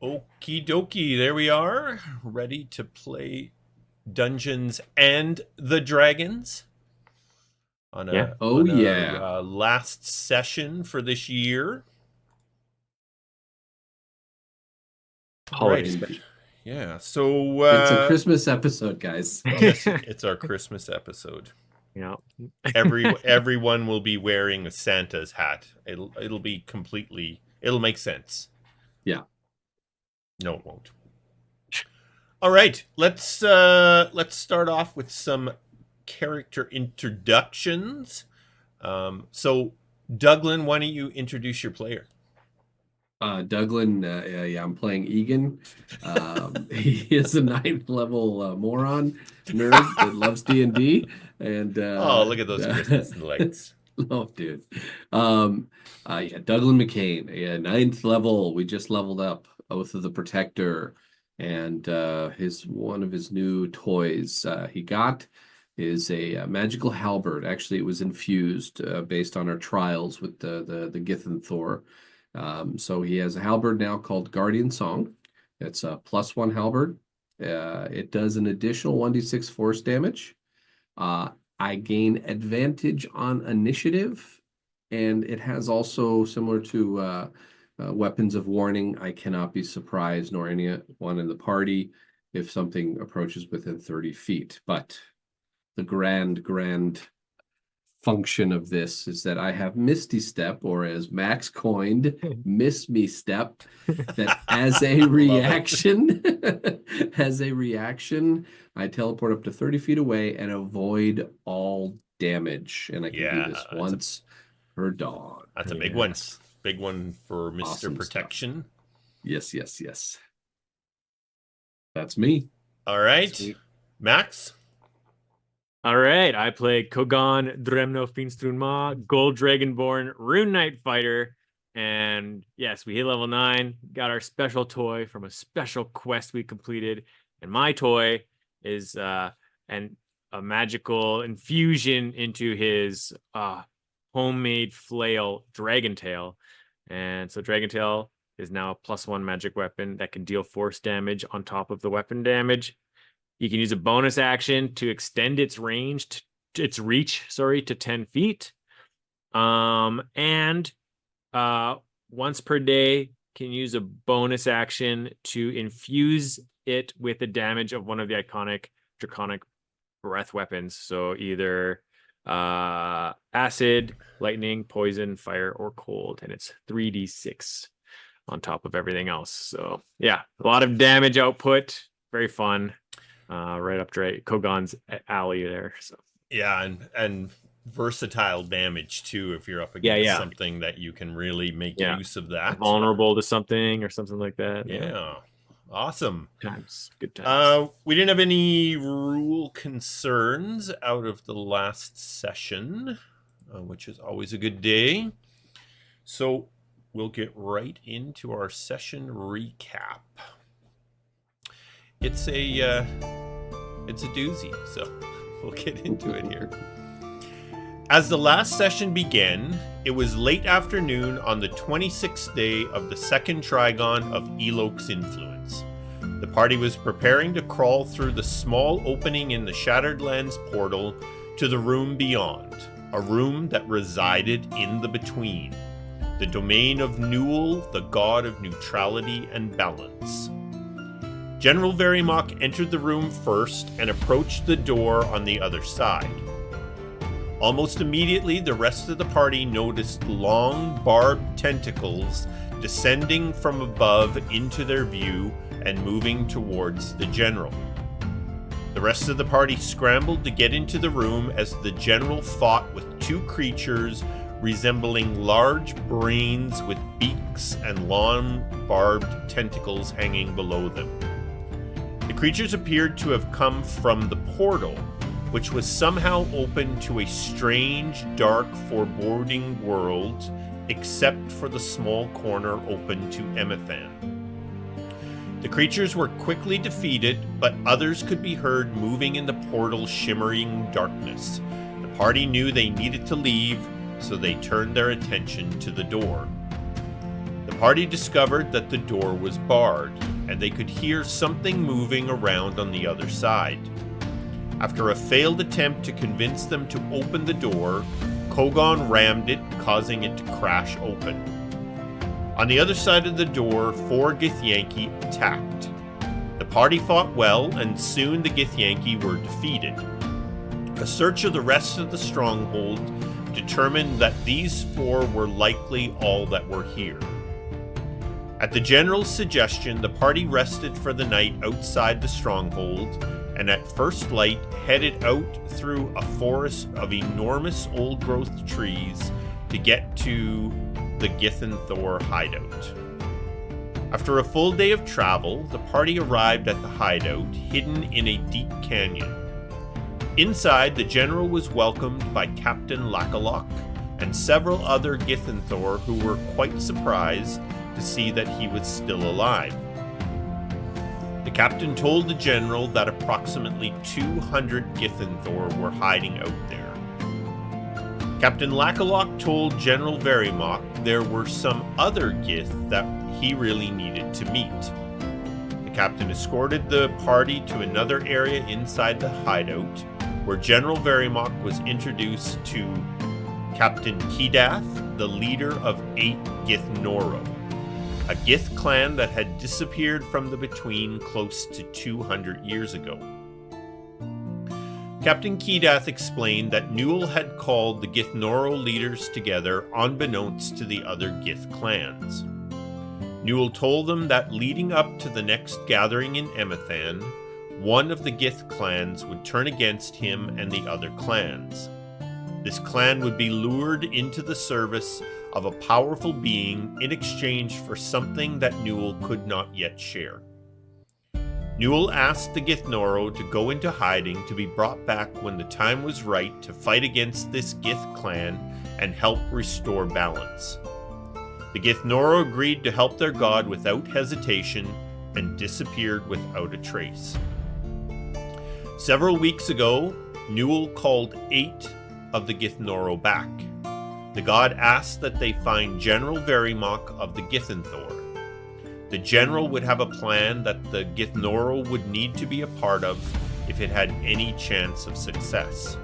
Okie dokie, there we are, ready to play Dungeons and the Dragons on Yeah. our last session for this year. Holiday Right. special. Yeah, so it's a Christmas episode, guys. yes, it's our Christmas episode. Yeah. Everyone will be wearing a Santa's hat. It'll be completely. It'll make sense. Yeah. No, it won't. All right, let's start off with some character introductions. So, Douglan, why don't you introduce your player? Douglan, I'm playing Egan. He is a 9th level moron nerd that loves D&D. And oh, look at those Christmas lights. Oh, dude. Douglan McKayne, 9th level. We just leveled up Oath of the Protector. And one of his new toys he got is a magical halberd. Actually, it was infused based on our trials with the Githinthor. So he has a halberd now called Guardian Song. It's a +1 halberd. It does an additional 1d6 force damage. I gain advantage on initiative, and it has also, similar to weapons of warning, I cannot be surprised nor anyone in the party if something approaches within 30 feet. But the grand function of this is that I have Misty Step, or as Max coined, Miss Me Step, that as a reaction, I teleport up to 30 feet away and avoid all damage. And I can do this once per dog. That's a big one. Big one for Mr. Awesome Protection. Stuff. Yes. That's me. All right. Sweet. Max? All right, I play Kogaan, Dremnaufinstrunmah, Gold Dragonborn, Rune Knight Fighter, and yes, we hit level 9, got our special toy from a special quest we completed, and my toy is a magical infusion into his homemade flail, Dragon Tail, and so Dragon Tail is now a +1 magic weapon that can deal force damage on top of the weapon damage. You can use a bonus action to extend its range, its reach, to 10 feet. And once per day, can use a bonus action to infuse it with the damage of one of the iconic draconic breath weapons. So either acid, lightning, poison, fire, or cold. And it's 3d6 on top of everything else. So yeah, a lot of damage output. Very fun. Right up Kogaan's alley there. So yeah, and versatile damage too if you're up against something that you can really make use of that. Vulnerable to something or something like that. Yeah. Awesome. Good times. We didn't have any rule concerns out of the last session, which is always a good day. So we'll get right into our session recap. It's a doozy, so we'll get into it here. As the last session began, it was late afternoon on the 26th day of the second Trigon of Elok's influence. The party was preparing to crawl through the small opening in the Shattered Lands portal to the room beyond, a room that resided in the Between, the domain of Nool, the god of neutrality and balance. General Verimok entered the room first and approached the door on the other side. Almost immediately, the rest of the party noticed long, barbed tentacles descending from above into their view and moving towards the general. The rest of the party scrambled to get into the room as the general fought with two creatures resembling large brains with beaks and long, barbed tentacles hanging below them. The creatures appeared to have come from the portal, which was somehow open to a strange, dark, foreboding world, except for the small corner open to Emathan. The creatures were quickly defeated, but others could be heard moving in the portal's shimmering darkness. The party knew they needed to leave, so they turned their attention to the door. The party discovered that the door was barred, and they could hear something moving around on the other side. After a failed attempt to convince them to open the door, Kogaan rammed it, causing it to crash open. On the other side of the door, 4 Githyanki attacked. The party fought well, and soon the Githyanki were defeated. A search of the rest of the stronghold determined that these 4 were likely all that were here. At the general's suggestion, the party rested for the night outside the stronghold, and at first light headed out through a forest of enormous old-growth trees to get to the Githinthor hideout. After a full day of travel, the party arrived at the hideout, hidden in a deep canyon. Inside, the general was welcomed by Captain Elok and several other Githinthor who were quite surprised to see that he was still alive. The captain told the general that approximately 200 Githinthor were hiding out there. Captain Elok told General Verimok there were some other Gith that he really needed to meet. The captain escorted the party to another area inside the hideout, where General Verimok was introduced to Captain Kedath, the leader of 8 Githnoro, a Gith clan that had disappeared from the Between close to 200 years ago. Captain Kedath explained that Nool had called the Githnoro leaders together unbeknownst to the other Gith clans. Nool told them that leading up to the next gathering in Emathan, one of the Gith clans would turn against him and the other clans. This clan would be lured into the service of a powerful being in exchange for something that Nool could not yet share. Nool asked the Githnoro to go into hiding to be brought back when the time was right to fight against this Gith clan and help restore balance. The Githnoro agreed to help their god without hesitation and disappeared without a trace. Several weeks ago, Nool called 8 of the Githnoro back. The god asked that they find General Verimok of the Githinthor. The general would have a plan that the Githnoro would need to be a part of if it had any chance of success.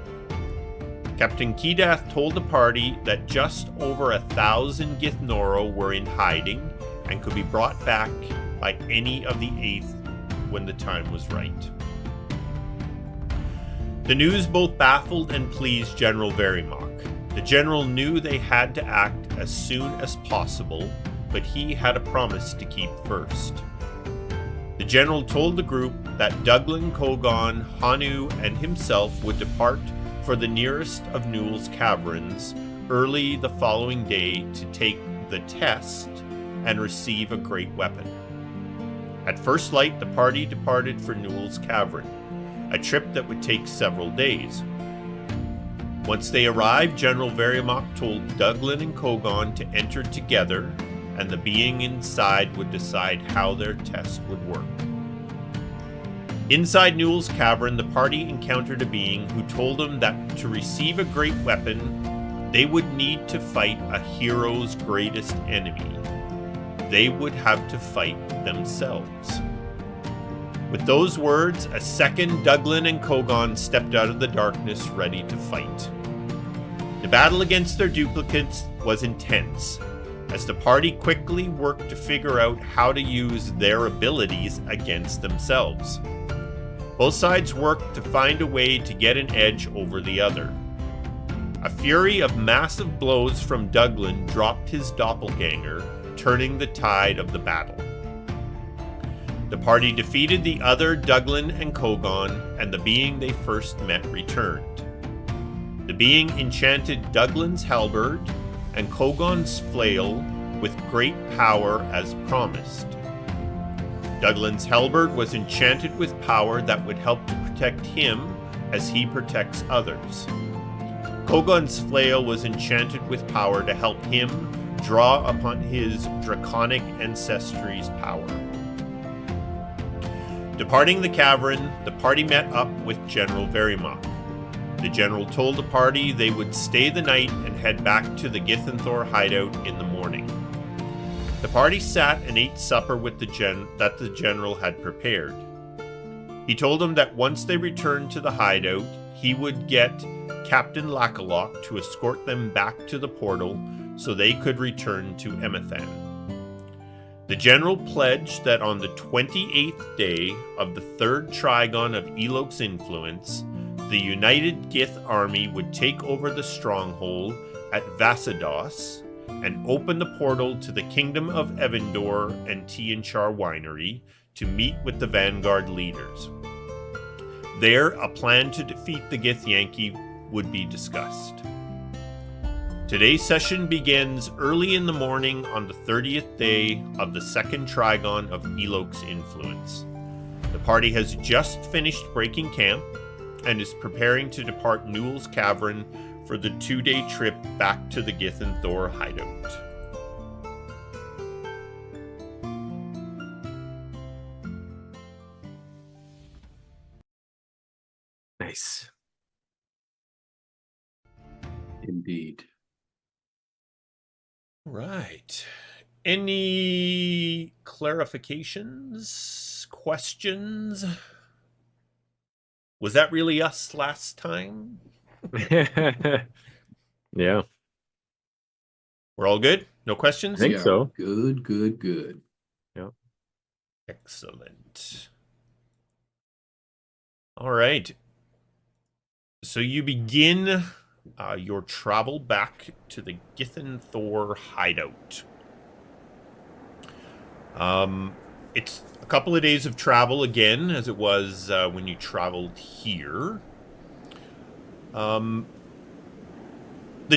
Captain Kedath told the party that just over 1,000 Githnoro were in hiding and could be brought back by any of the 8th when the time was right. The news both baffled and pleased General Verimok. The general knew they had to act as soon as possible, but he had a promise to keep first. The general told the group that Douglan, Kogaan, Hanu, and himself would depart for the nearest of Nool's caverns early the following day to take the test and receive a great weapon. At first light, the party departed for Nool's cavern, a trip that would take several days. Once they arrived, General Verimok told Douglan and Kogaan to enter together, and the being inside would decide how their test would work. Inside Nool's cavern, the party encountered a being who told them that to receive a great weapon, they would need to fight a hero's greatest enemy. They would have to fight themselves. With those words, a second Douglan and Kogaan stepped out of the darkness ready to fight. The battle against their duplicates was intense, as the party quickly worked to figure out how to use their abilities against themselves. Both sides worked to find a way to get an edge over the other. A fury of massive blows from Douglan dropped his doppelganger, turning the tide of the battle. The party defeated the other Douglan and Kogaan, and the being they first met returned. The being enchanted Douglan's halberd and Kogaan's flail with great power as promised. Douglan's halberd was enchanted with power that would help to protect him as he protects others. Kogaan's flail was enchanted with power to help him draw upon his draconic ancestry's power. Departing the cavern, the party met up with General Verimok. The general told the party they would stay the night and head back to the Githinthor hideout in the morning. The party sat and ate supper with the general had prepared. He told them that once they returned to the hideout, he would get Captain Elok to escort them back to the portal so they could return to Emathan. The general pledged that on the 28th day of the third Trigon of Elok's influence, the united Gith army would take over the stronghold at Vasados and open the portal to the kingdom of Evandor and Tianchar Winery to meet with the vanguard leaders. There, a plan to defeat the Githyanki would be discussed. Today's session begins early in the morning on the 30th day of the second Trigon of Elok's influence. The party has just finished breaking camp and is preparing to depart Nool's Cavern for the 2-day trip back to the Githinthor hideout. Nice. Indeed. Right. Any clarifications? Questions? Was that really us last time? Yeah, We're all good? No questions? I think so. Good. Yeah. Excellent. All right. So you begin your travel back to the Githinthor hideout. It's a couple of days of travel again, as it was when you traveled here. The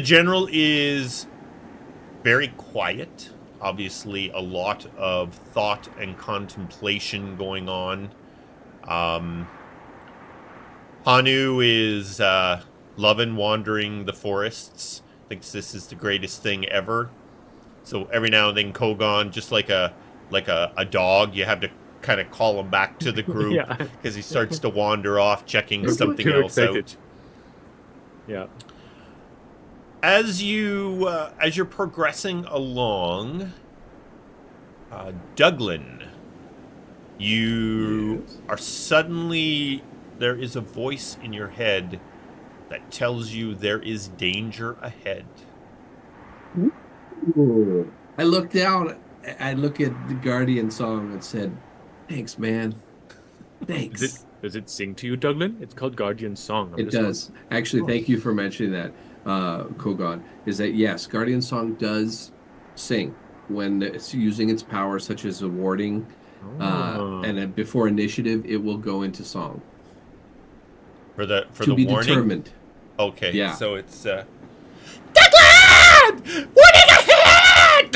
general is very quiet. Obviously, a lot of thought and contemplation going on. Hanu is loving wandering the forests. Thinks this is the greatest thing ever. So every now and then, Kogaan, just like a dog, you have to kind of call him back to the group because he starts to wander off, checking something else out. Yeah. As you're progressing along, Douglan, you are suddenly, there is a voice in your head that tells you there is danger ahead. Ooh. I look down, I look at the Guardian song and said, "Thanks, man. Thanks." Does it sing to you, Douglan? It's called Guardian Song. It does. Actually, thank you for mentioning that, Kogaan. Is that yes, Guardian Song does sing when it's using its power, such as a warding, and then before initiative, it will go into song. For the to be warning? determined. Okay, Yeah. So it's Douglan! Warning ahead!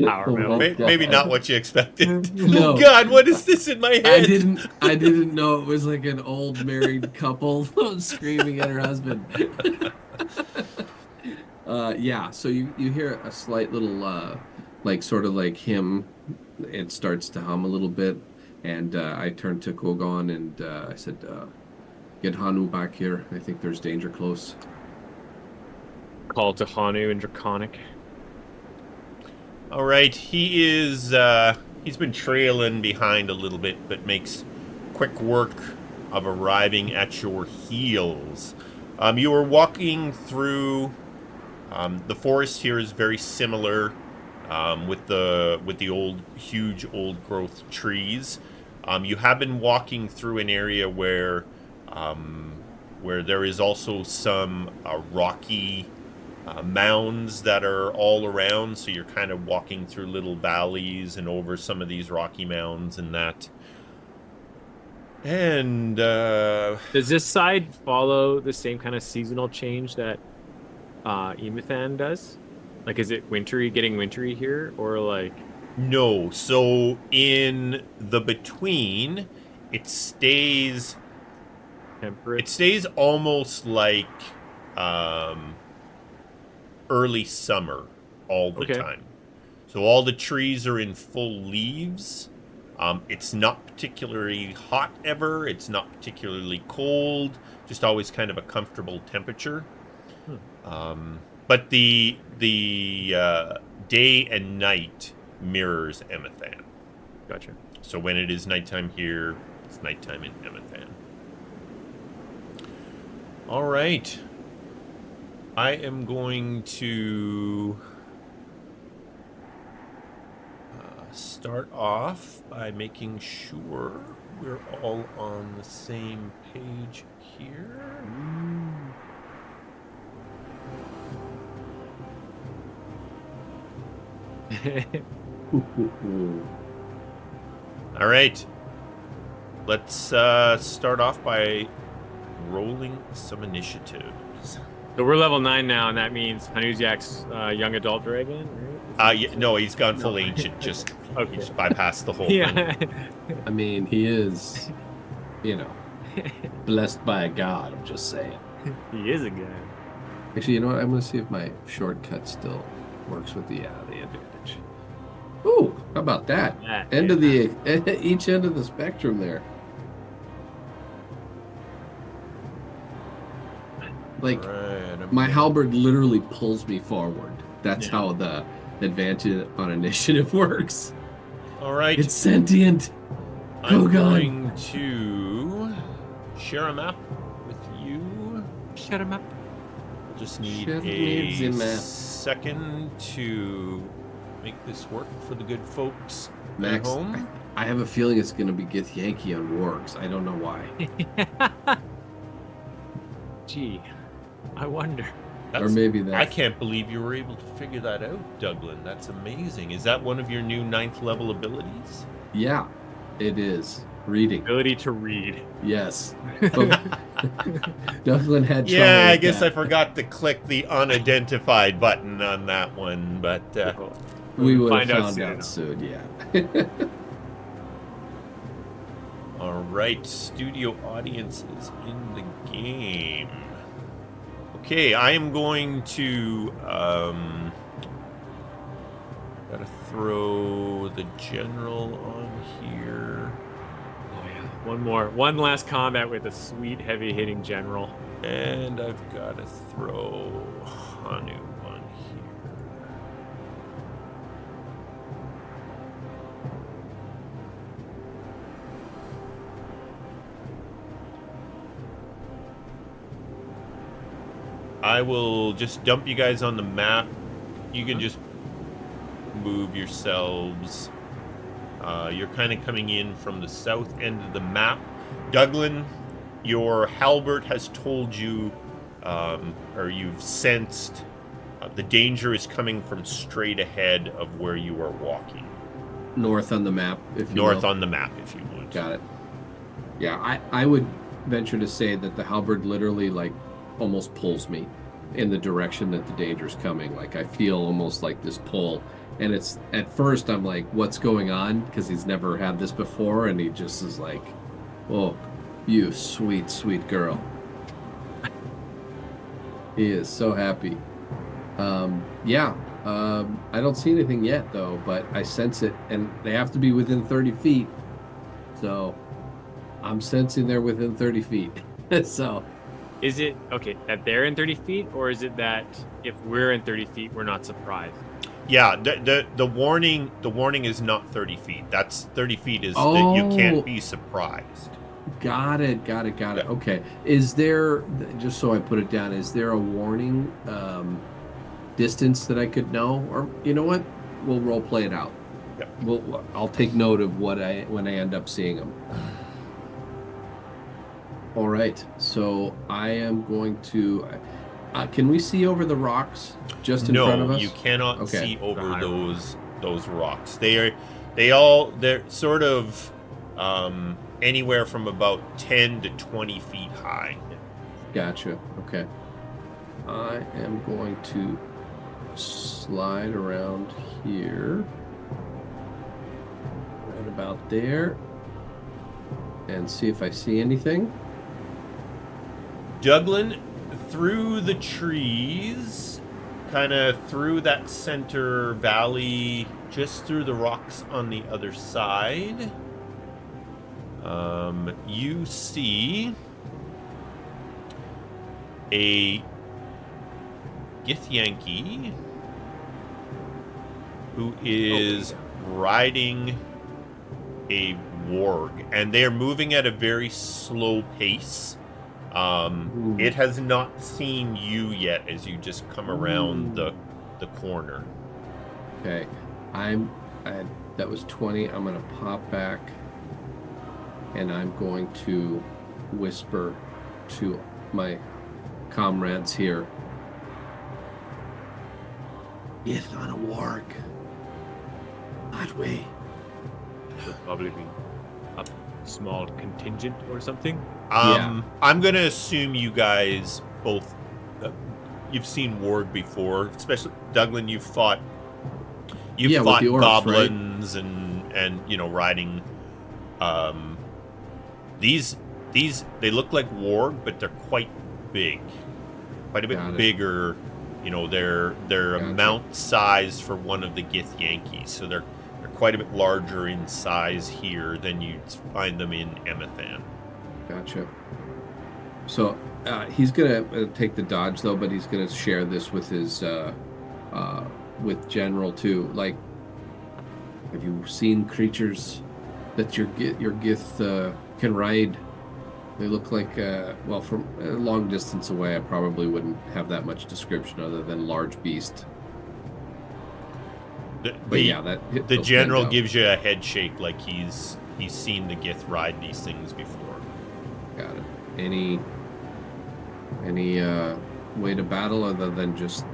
Power mill. Maybe not what you expected. No. Oh God, what is this in my head? I didn't know it was like an old married couple screaming at her husband. Yeah, so you hear a slight little like sort of like hymn. It starts to hum a little bit, and I turned to Kogaan and I said, "Get Hanu back here. I think there's danger close." Call to Hanu in Draconic. All right, he is. He's been trailing behind a little bit, but makes quick work of arriving at your heels. You are walking through. The forest here is very similar, with the old, huge, old growth trees. You have been walking through an area where there is also some rocky mounds that are all around, so you're kind of walking through little valleys and over some of these rocky mounds and that. And does this side follow the same kind of seasonal change that Emathan does? Like, is it getting wintry here, or like? No. So in the between, it stays Temperate. It stays almost like early summer all the time. So all the trees are in full leaves. It's not particularly hot ever. It's not particularly cold. Just always kind of a comfortable temperature. But the day and night mirrors Emathan. Gotcha. So when it is nighttime here, it's nighttime in Emathan. All right. I am going to start off by making sure we're all on the same page here. All right. Let's start off by rolling some initiatives. So we're level 9 now, and that means Hanuziak's young adult dragon, right? No, he's gone full ancient. Just Okay. he just bypassed the whole thing. Yeah. I mean, he is, you know, blessed by a god. I'm just saying. He is a guy. Actually, you know what? I'm going to see if my shortcut still works with the advantage. Ooh, how about that? End of the each end of the spectrum there. Like, Right, my halberd literally pulls me forward. That's how the advantage on initiative works. All right. It's sentient. I'm Kogaan. going to share a map with you. Shut him up. Just need Share the a map. second to make this work for the good folks Max, at home. I have a feeling it's going to be Githinthor on wargs. I don't know why. Gee, I wonder. Or maybe I that's... can't believe you were able to figure that out, Douglan. That's amazing. Is that one of your new 9th level abilities? Yeah, it is. Reading. Ability to read. Yes. But Douglan had trouble Yeah, I with guess that. I forgot to click the unidentified button on that one, but We would have find out found soon out enough. soon, yeah. all right, studio audience is in the game. Okay, I am going to gotta throw the general on here, Oh yeah. One last combat with a sweet heavy hitting general. and I've gotta throw Hanu on here. I will just dump you guys on the map. You can just move yourselves. You're kind of coming in from the south end of the map. Douglan, your halberd has told you, or you've sensed, the danger is coming from straight ahead of where you are walking. North on the map, if you North will. on the map, if you would. Got it. Yeah, I would venture to say that the halberd literally, like, almost pulls me in the direction that the danger's coming. Like, I feel almost like this pull. And it's, at first, I'm like, what's going on? Because he's never had this before, and he just is like, oh, you sweet, sweet girl. He is so happy. I don't see anything yet, though, but I sense it, and they have to be within 30 feet. So I'm sensing they're within 30 feet. So Is it okay that they're in 30 feet, or is it that if we're in 30 feet, we're not surprised? Yeah, the warning is not 30 feet. That's 30 feet is that you can't be surprised. Got it. Okay. Is there, just so I put it down, is there a warning distance that I could know? Or you know what? We'll role play it out. Yep. I'll take note of when I end up seeing them. All right. So I am going to. Can we see over the rocks just in front of us? No, you cannot Okay. see over high those rocks. They're sort of anywhere from about 10 to 20 feet high. Gotcha. Okay. I am going to slide around here, right about there, and see if I see anything. Douglan, through the trees, kind of through that center valley, just through the rocks on the other side, you see a Githyanki, who is riding a warg, and they are moving at a very slow pace. It has not seen you yet as you just come around the corner. Okay, that was 20. I'm gonna pop back, and I'm going to whisper to my comrades here. Get on a warg. That way. Would probably be a small contingent or something. Yeah. I'm gonna assume you guys both you've seen warg before, especially Douglan. You've fought with the orcs, goblins, right? and riding. These they look like warg, but they're quite big, quite a bit bigger. They're a mount size for one of the Githyanki, so they're quite a bit larger in size here than you'd find them in Emathan. Gotcha. So he's gonna take the dodge though, but he's gonna share this with his with General too. Like, have you seen creatures that your Gith can ride? They look like well, from a long distance away, I probably wouldn't have that much description other than large beast. The general gives you a head shake, like he's seen the Gith ride these things before. Got it. Any way to battle other than just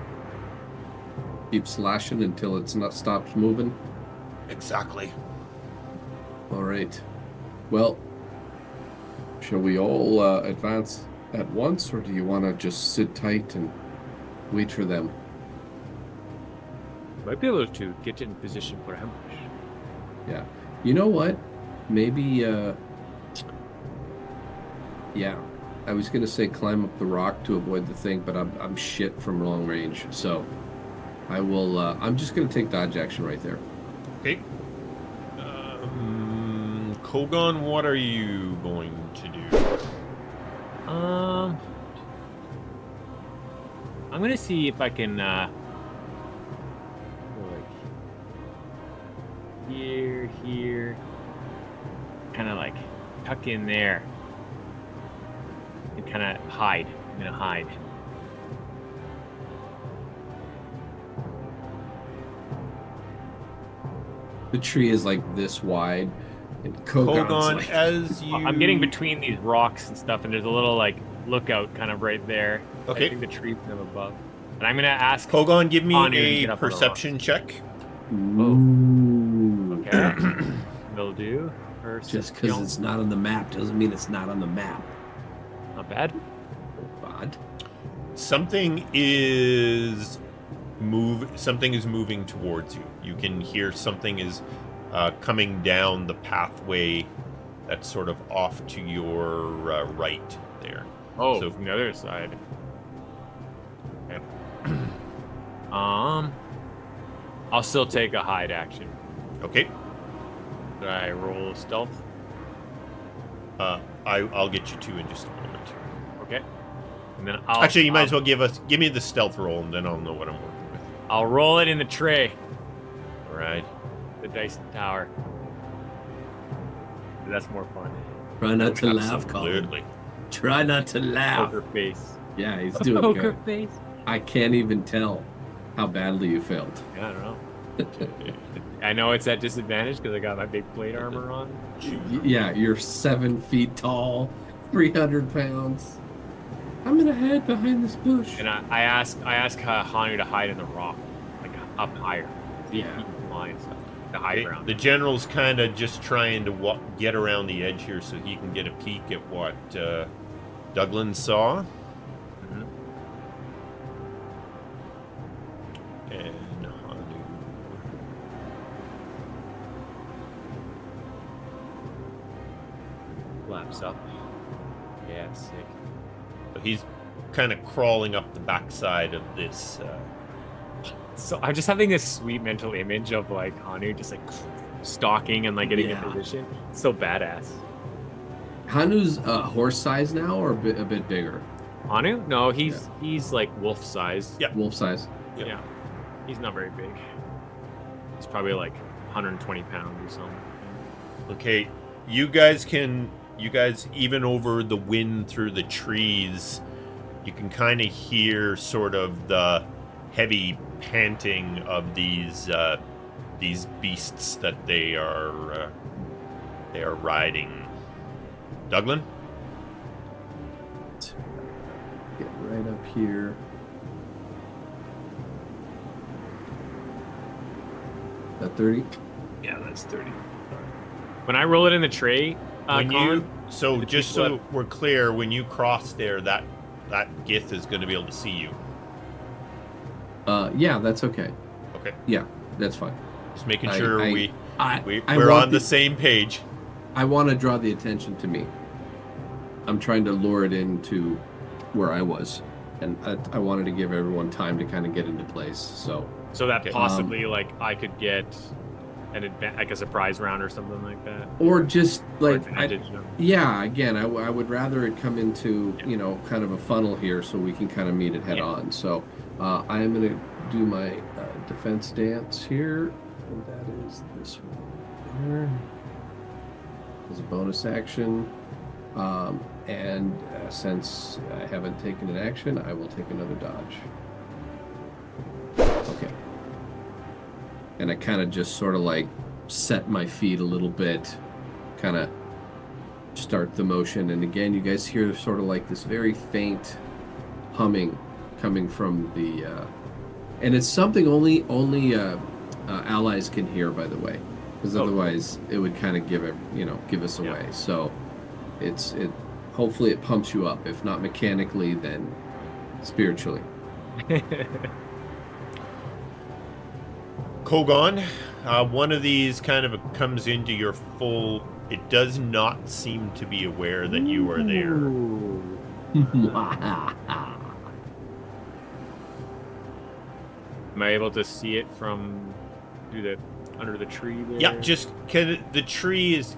keep slashing until it's not stops moving? Exactly. All right. Well, shall we all advance at once, or do you want to just sit tight and wait for them? Might be able to get in position for ambush. Yeah. You know what? Maybe, yeah. I was going to say climb up the rock to avoid the thing, but I'm shit from long range. So I will, I'm just going to take dodge action right there. Okay. Kogaan, what are you going to do? I'm going to see if I can, here, kind of like tuck in there and kind of hide. I'm gonna hide. The tree is like this wide, and Kogan, like... as you... I'm getting between these rocks and stuff, and there's a little like lookout kind of right there. Okay. I think the tree kind of above. And I'm gonna ask Kogan, give me Anu a perception check. Ooh. Okay. Will do. Just because it's not on the map doesn't mean it's not on the map. Not bad. Bad. Something is moving towards you. You can hear something is coming down the pathway that's sort of off to your right there. Oh, so from the other side. Okay. I'll still take a hide action. Okay. Did I roll stealth? I'll get you two in just a moment. Okay. And then you might as well give me the stealth roll, and then I'll know what I'm working with. I'll roll it in the tray. All right. The dice tower. That's more fun. Try not to laugh, Colin. Try not to laugh. Poker face. Yeah, he's doing poker good. Face. I can't even tell how badly you failed. Yeah, I don't know. I know it's at disadvantage because I got my big plate armor on. Yeah, you're 7 feet tall, 300 pounds. I'm gonna hide behind this bush. And I ask Hanu to hide in the rock, like up higher. Yeah. Line stuff. The high ground. The general's kind of just trying to get around the edge here so he can get a peek at what Douglan saw. Mm-hmm. And Hanu. Flaps up. Yeah, it's sick. So he's kind of crawling up the backside of this. So I'm just having this sweet mental image of like Hanu just like stalking and like getting in position. It's so badass. Hanu's horse size now, or a bit bigger? Anu? No, he's like wolf size. Yeah. Wolf size. Yep. Yeah. He's not very big. He's probably like 120 pounds or something. Okay, you guys even over the wind through the trees, you can kind of hear sort of the heavy panting of these beasts that they are riding. Douglan? Get right up here. That 30? Yeah, that's 30. When I roll it in the tray, Colin, just so we're clear, when you cross there, that Gith is going to be able to see you. Yeah, that's okay. Okay. Yeah, that's fine. Just making sure we're want on the same page. I want to draw the attention to me. I'm trying to lure it into where I was, and I wanted to give everyone time to kind of get into place. So that possibly like I could get like a surprise round or something like that, or just like Again, I would rather it come into kind of a funnel here so we can kind of meet it head on. So I am going to do my defense dance here, and that is this one there. As a bonus action. And since I haven't taken an action, I will take another dodge. Okay. And I kind of just sort of like set my feet a little bit, kind of start the motion. And again, you guys hear sort of like this very faint humming coming from the, and it's something only allies can hear, by the way, because otherwise it would kind of give us away. So it hopefully it pumps you up, if not mechanically, then spiritually. Kogaan, one of these kind of comes into your full. It does not seem to be aware that you are there. Am I able to see it from under the tree there? Yeah, just because the tree is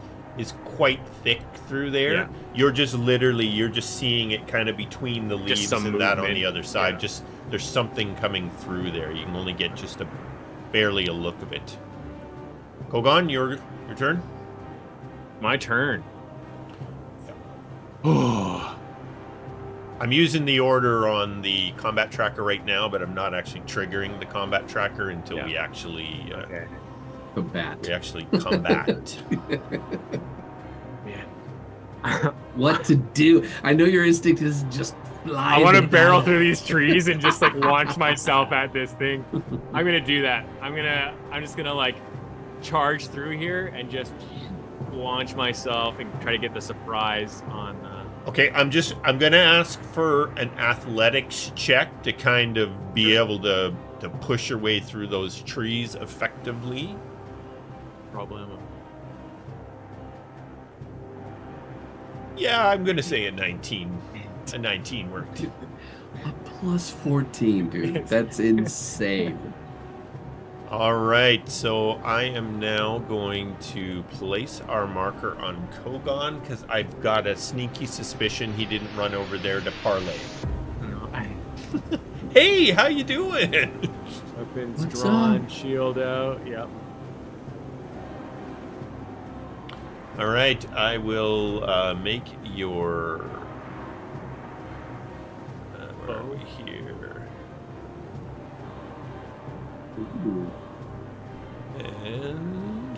quite thick through there. Yeah. You're just seeing it kind of between the leaves and that on the other side. Yeah. Just there's something coming through there. You can only get just barely a look of it. Kogaan, your turn. My turn. Oh. I'm using the order on the combat tracker right now, but I'm not actually triggering the combat tracker until we actually combat. Man. What to do? I know your instinct is just fly. I want to barrel through these trees and just like launch myself at this thing. I'm gonna do that. I'm just gonna like charge through here and just launch myself and try to get the surprise on. Okay, I'm gonna ask for an athletics check to kind of be able to push your way through those trees effectively. Problem. Yeah, I'm gonna say a 19. A 19 worked. A plus 14, dude. That's insane. All right, so I am now going to place our marker on Kogaan because I've got a sneaky suspicion he didn't run over there to parlay. No, Hey, how you doing? Weapons What's drawn, up? shield out. Yep. All right, I will make your. Where are we here? Ooh. And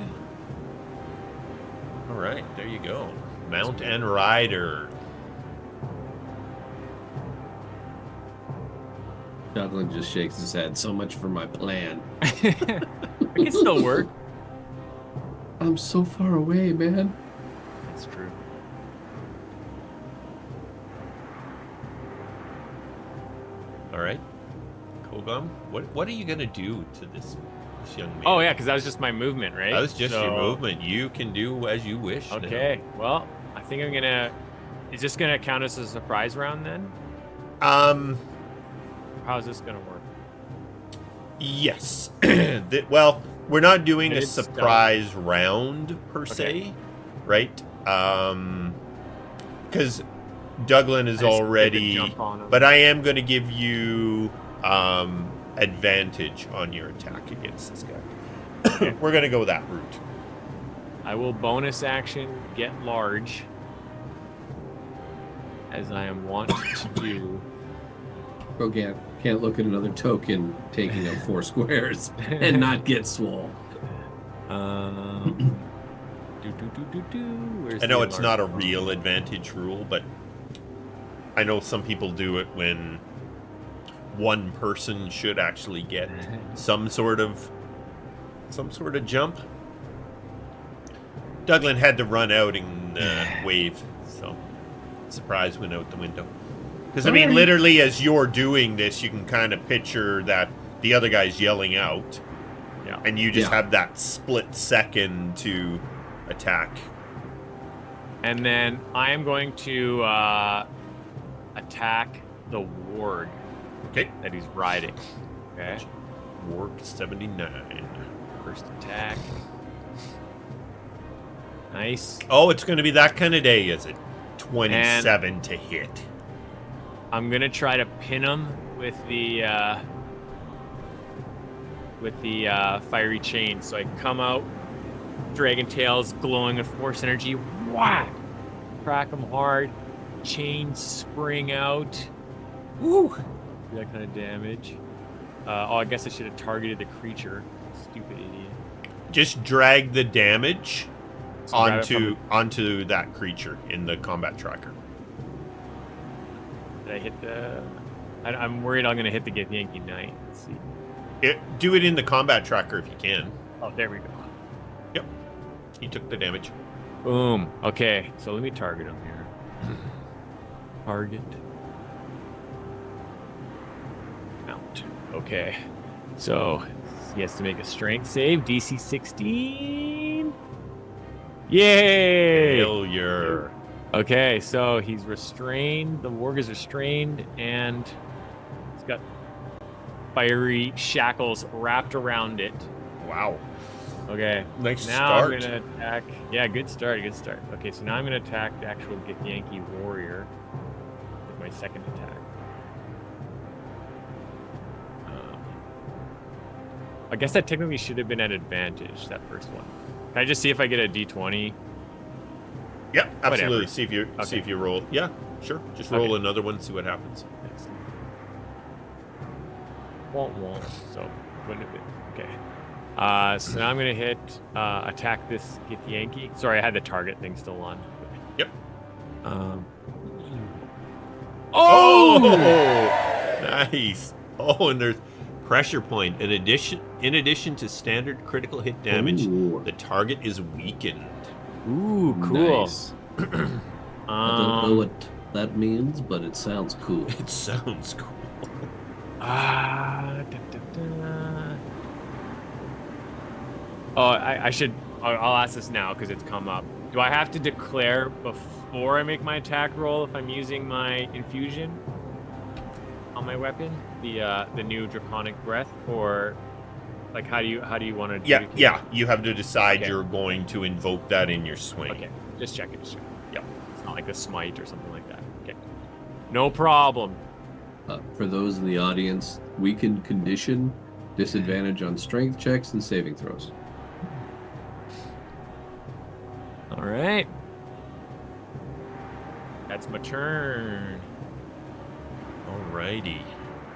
all right, there you go. Mount and rider. Douglan just shakes his head. So much for my plan. It can still work. I'm so far away, man. That's true. All right, Kogaan, what are you gonna do to this young man? Oh yeah, because that was just my movement, right? That was just your movement. You can do as you wish. Okay. Well, I think I'm gonna. Is this gonna count as a surprise round then? How's this gonna work? Yes. Well, we're not doing a It's surprise round per se, right? Because Douglan is I just already, jump on him. but I am going to give you advantage on your attack against this guy. Okay. We're going to go that route. I will bonus action get large, as I am wont to do. Kogaan can't look at another token taking up 4 squares and not get swole. Where's I know the it's not a enlarged real advantage rule, but I know some people do it when one person should actually get some sort of jump. Douglan had to run out and wave, so surprise went out the window. Because I mean, literally, as you're doing this, you can kind of picture that the other guy's yelling out, Yeah. and you just have that split second to attack. And then I am going to attack the warg Okay. that he's riding. Okay. Warg 79. First attack. Nice. Oh, it's going to be that kind of day, is it? 27 to hit. I'm gonna try to pin him with the fiery chain. So I come out, dragon tails glowing with force energy. Whack! Crack him hard. Chains spring out. Woo! Do that kind of damage. I guess I should have targeted the creature. Stupid idiot. Just drag the damage So grab it from onto that creature in the combat tracker. Did I hit the? I'm worried I'm gonna hit the Githinthor Knight. Let's see. Do it in the combat tracker if you can. Oh, there we go. Yep. He took the damage. Boom. Okay, so let me target him here. Target. Mount. Okay. So he has to make a strength save. DC 16. Yay! Failure. Okay, so he's restrained. The warg is restrained, and he's got fiery shackles wrapped around it. Wow. Okay. Nice Now start. I'm gonna attack. Yeah, good start. Good start. Okay, so now I'm gonna attack the actual Githinthor warrior with my second attack. I guess that technically should have been at advantage. That first one. Can I just see if I get a D20? Yeah, absolutely. Whatever. See if you roll. Yeah, sure. Just roll another one, see what happens. Excellent. Won't. So wouldn't have been. Okay. So now I'm gonna hit attack this Githinthor. Sorry, I had the target thing still on. Yep. Oh! Nice. Oh, and there's pressure point. In addition to standard critical hit damage, Ooh. the target is weakened. Ooh, cool. Nice. I don't know what that means, but it sounds cool. It sounds cool. Oh, I should. I'll ask this now because it's come up. Do I have to declare before I make my attack roll if I'm using my infusion on my weapon, the new draconic breath, or like how do you want to? Yeah. You have to decide Okay. you're going to invoke that in your swing. Okay, just check it. Yep. It's not like a smite or something like that. Okay, no problem. For those in the audience, weakened condition, disadvantage on strength checks and saving throws. All right. That's my turn. Alrighty.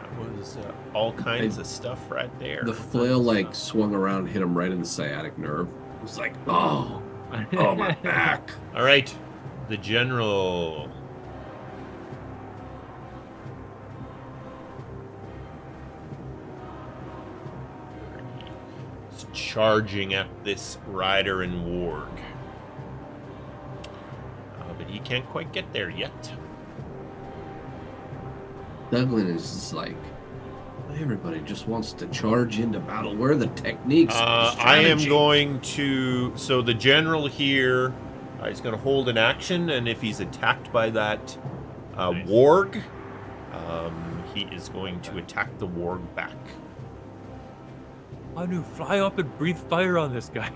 That was all kinds of stuff right there. The flail swung around, hit him right in the sciatic nerve. It was like, oh my back. All right. The general. He's charging at this rider and warg. But he can't quite get there yet. Douglan is just like, everybody just wants to charge into battle. Where are the techniques? I am going to. So the general here is going to hold an action, and if he's attacked by that Nice. warg, he is going to attack the warg back. Hanu, fly up and breathe fire on this guy.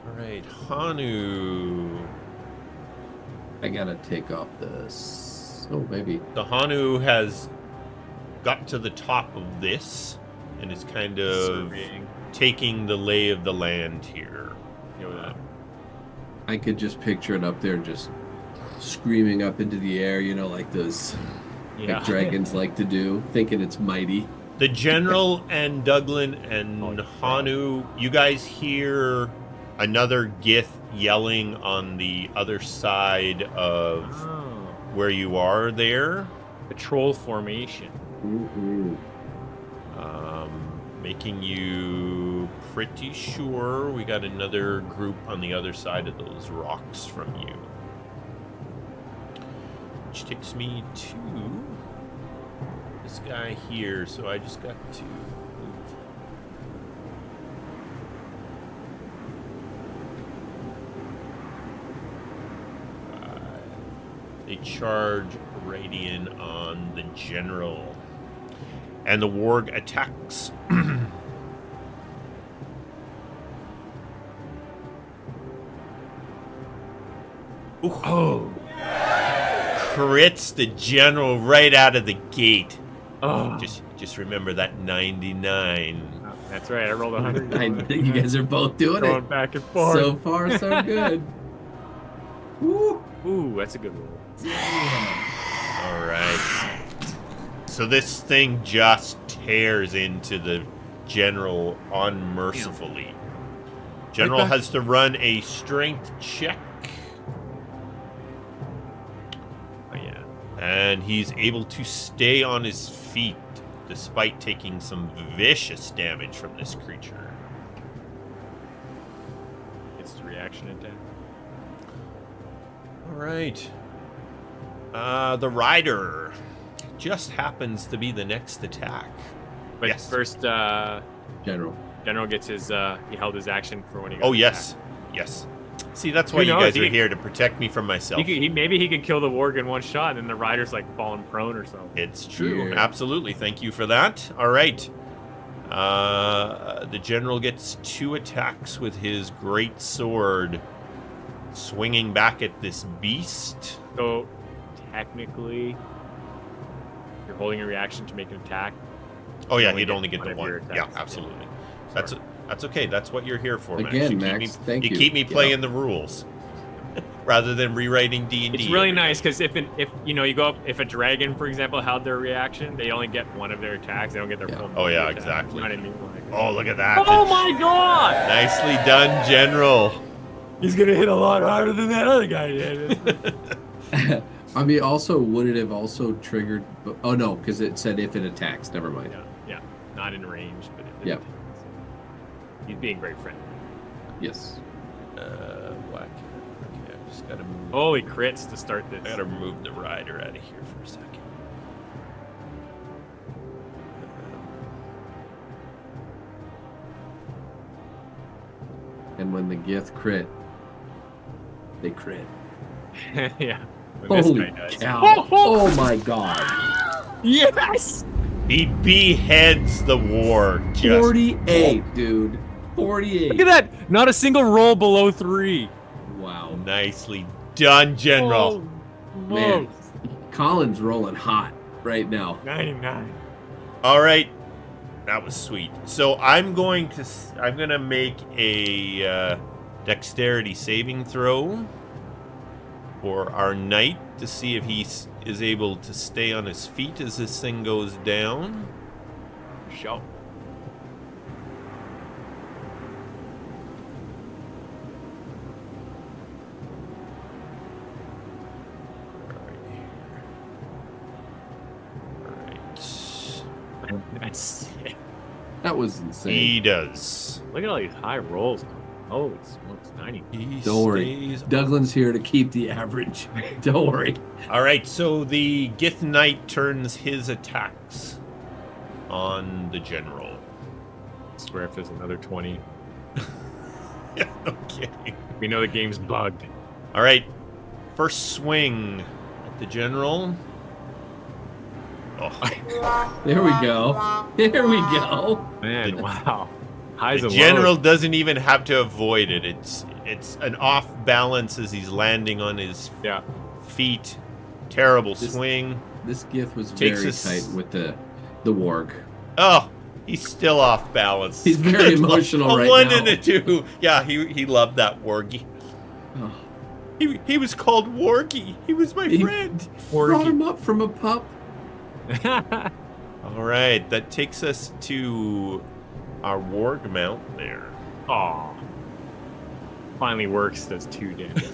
All right, Hanu. I gotta take off this. Oh, maybe. The Hanu has got to the top of this and is kind of Surveying. taking the lay of the land here. You know that. I could just picture it up there, just screaming up into the air, like those like dragons like to do, thinking it's mighty. The general and Douglan and Hanu, you guys hear another Gith yelling on the other side of where you are there. The troll formation. Mm-hmm. Making you pretty sure we got another group on the other side of those rocks from you. Which takes me to this guy here, so I just got to move. They charge Radian on the general. And the warg attacks. Ooh. Oh. Crits the general right out of the gate. Oh. Just remember that 99. Oh, that's right. I rolled 100. You guys are both doing Going it. back and forth. So far, so good. Woo. Ooh, that's a good roll. All right. So this thing just tears into the general unmercifully. General has to run a strength check. Oh, yeah. And he's able to stay on his feet despite taking some vicious damage from this creature. It's the reaction attack. All right. The rider just happens to be the next attack. But yes. First, General gets his, he held his action for when he got Oh, yes. attacked. Yes. See, that's why Who you knows? guys He are could- here, to protect me from myself. Maybe he could kill the warg in one shot, and then the rider's like falling prone or something. It's true. Yeah. Absolutely. Thank you for that. All right. The general gets 2 attacks with his great sword, swinging back at this beast. So, technically, you're holding a reaction to make an attack. Oh yeah, only he'd get only get the one of your one. Yeah, attacks. absolutely. Sorry. That's okay. That's what you're here for, Max. Again, You Max, thank you. keep me Yeah. playing the rules rather than rewriting D&D. It's really every nice day. because if you go up, if a dragon, for example, held their reaction, they only get one of their attacks. They don't get their full. Oh, yeah, attack. exactly. You know what I mean? Oh, look at that. Oh my god! Nicely done, General. He's gonna hit a lot harder than that other guy did. I mean, also, would it have also triggered? Oh no, because it said if it attacks. Never mind. Yeah, not in range, but Yeah. he's being very friendly. Yes. Whack. Okay, I just gotta move. Holy crits to start this. I gotta move the rider out of here for a second. And when the Gith crit, they crit. Yeah. When Holy this guy does. cow! Oh my god! Yes! He beheads the war. Just 48, dude. 48. Look at that! Not a single roll below 3. Wow. nicely done, General. Oh, Man, smokes. Colin's rolling hot right now. 99. All right, that was sweet. So I'm gonna make a dexterity saving throw for our knight to see if he is able to stay on his feet as this thing goes down. Show. That's sick. That was insane. He does. Look at all these high rolls. Holy smokes, 90. He Don't worry. stays. Douglan's here to keep the average. Don't worry. All right, so the Gith Knight turns his attacks on the general. I swear if there's another 20, Yeah, no kidding. we know the game's bugged. All right, first swing at the general. Oh, There we go. There we go. Man, wow. Highs the and general lows. doesn't even have to avoid it. It's an off balance as he's landing on his Yeah. feet. Terrible swing. This Gith was Takes very us- tight with the warg. Oh, he's still off balance. He's very Good luck. emotional A right 1 now. and a 2. Yeah, he loved that Wargie. Oh, He was called Wargie. He was my He- friend. brought him up from a pup. All right, that takes us to our warg mount there. Aw. Finally works, does 2 damage.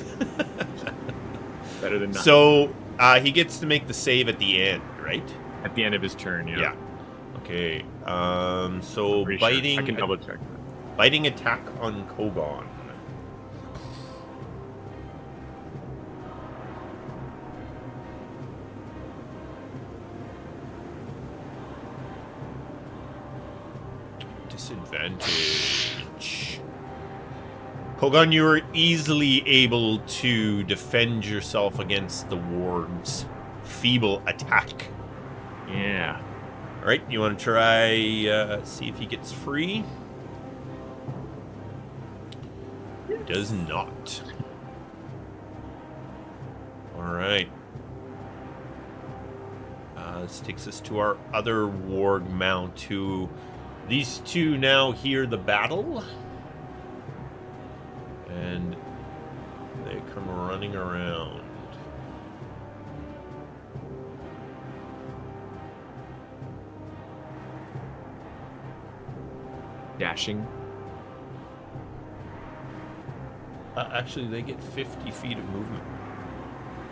Better than nothing. So he gets to make the save at the end, right? At the end of his turn, yeah. Yeah. Okay. So Pretty sure. biting. I can double check that. Biting attack on Kogaan. Disadvantage. Kogaan, you were easily able to defend yourself against the warg's feeble attack. Yeah. All right, you want to try see if he gets free? Does not. All right. This takes us to our other warg mount, who these two now hear the battle, and they come running around. Dashing. Actually, they get 50 feet of movement.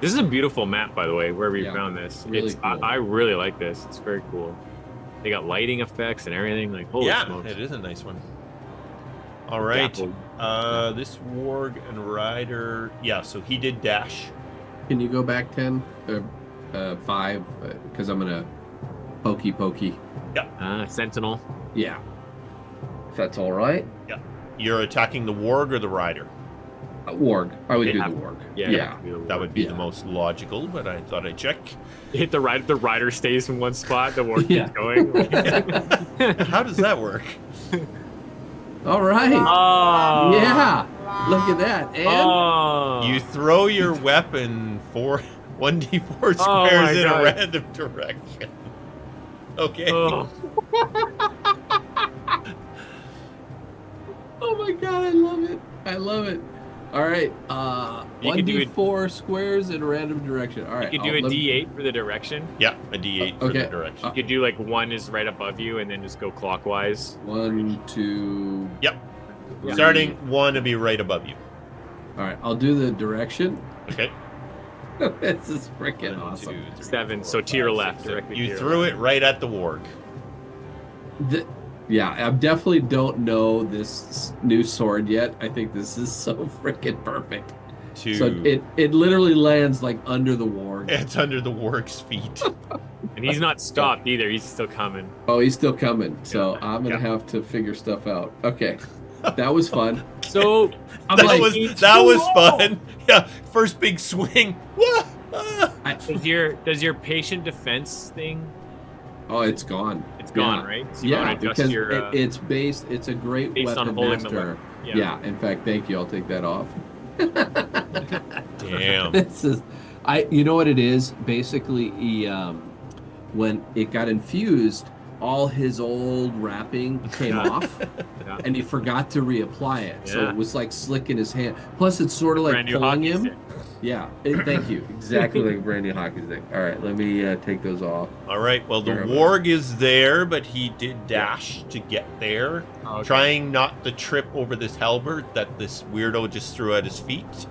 This is a beautiful map, by the way, wherever you Yeah, found this. really It's cool. I really like this. It's very cool. They got lighting effects and everything. Like, holy Yeah, smokes. it is a nice one. All right. Dappled. This warg and rider. Yeah, so he did dash. Can you go back 10 or 5? Because I'm gonna pokey. Sentinel. Yeah. If that's all right. You're attacking the warg or the rider. Warg. I would They do have- the warg. Yeah. That would be Yeah. the most logical, but I thought I'd check. Hit the rider. The rider stays in one spot. The war Yeah. keeps going. How does that work? All right. Oh. Yeah. Look at that. And Oh. You throw your weapon 1d4 Oh squares my in a God. random direction. Okay. Oh. oh my god, I love it. All right. You could do it- 1d4 squares in a random direction. All You right. could do a D8 for the direction. Yeah, a d8 for Okay. the direction. You could do like 1 is right above you, and then just go clockwise. 1, 2. Yep. three. Starting 1 to be right above you. All right. I'll do the direction. Okay. This is freaking 1, awesome. 2, 3, 7, 4, so to your 5, left, 6, 7. directly to You your threw left. it right at the warg. Yeah, I definitely don't know this new sword yet. I think this is so freaking perfect. So it literally lands like under the warg. It's under the warg's feet. And he's not stopped either. He's still coming. Oh, he's still coming. So Yeah. I'm gonna have to figure stuff out. Okay, that was fun. So I'm that like, was fun. Yeah, first big swing. Wah! Ah. does your patient defense thing? oh, it's gone. It's gone, Yeah. right? So you Yeah, want to adjust because your it's based. It's a great based on weapon holding the master. weapon. Yeah. In fact, thank you. I'll take that off. Damn. This is, you know what it is? Basically, he, when it got infused, all his old wrapping came Yeah. off, Yeah. and he forgot to reapply it. So Yeah. it was like slick in his hand. Plus, it's sort of like Brand new pulling hockey him. stick. Yeah. Thank you. Exactly like a brand new hockey stick. All right, let me take those off. All right. Well, the Where am I? warg is there, but he did dash to get there, Oh, okay. trying not to trip over this halberd that this weirdo just threw at his feet.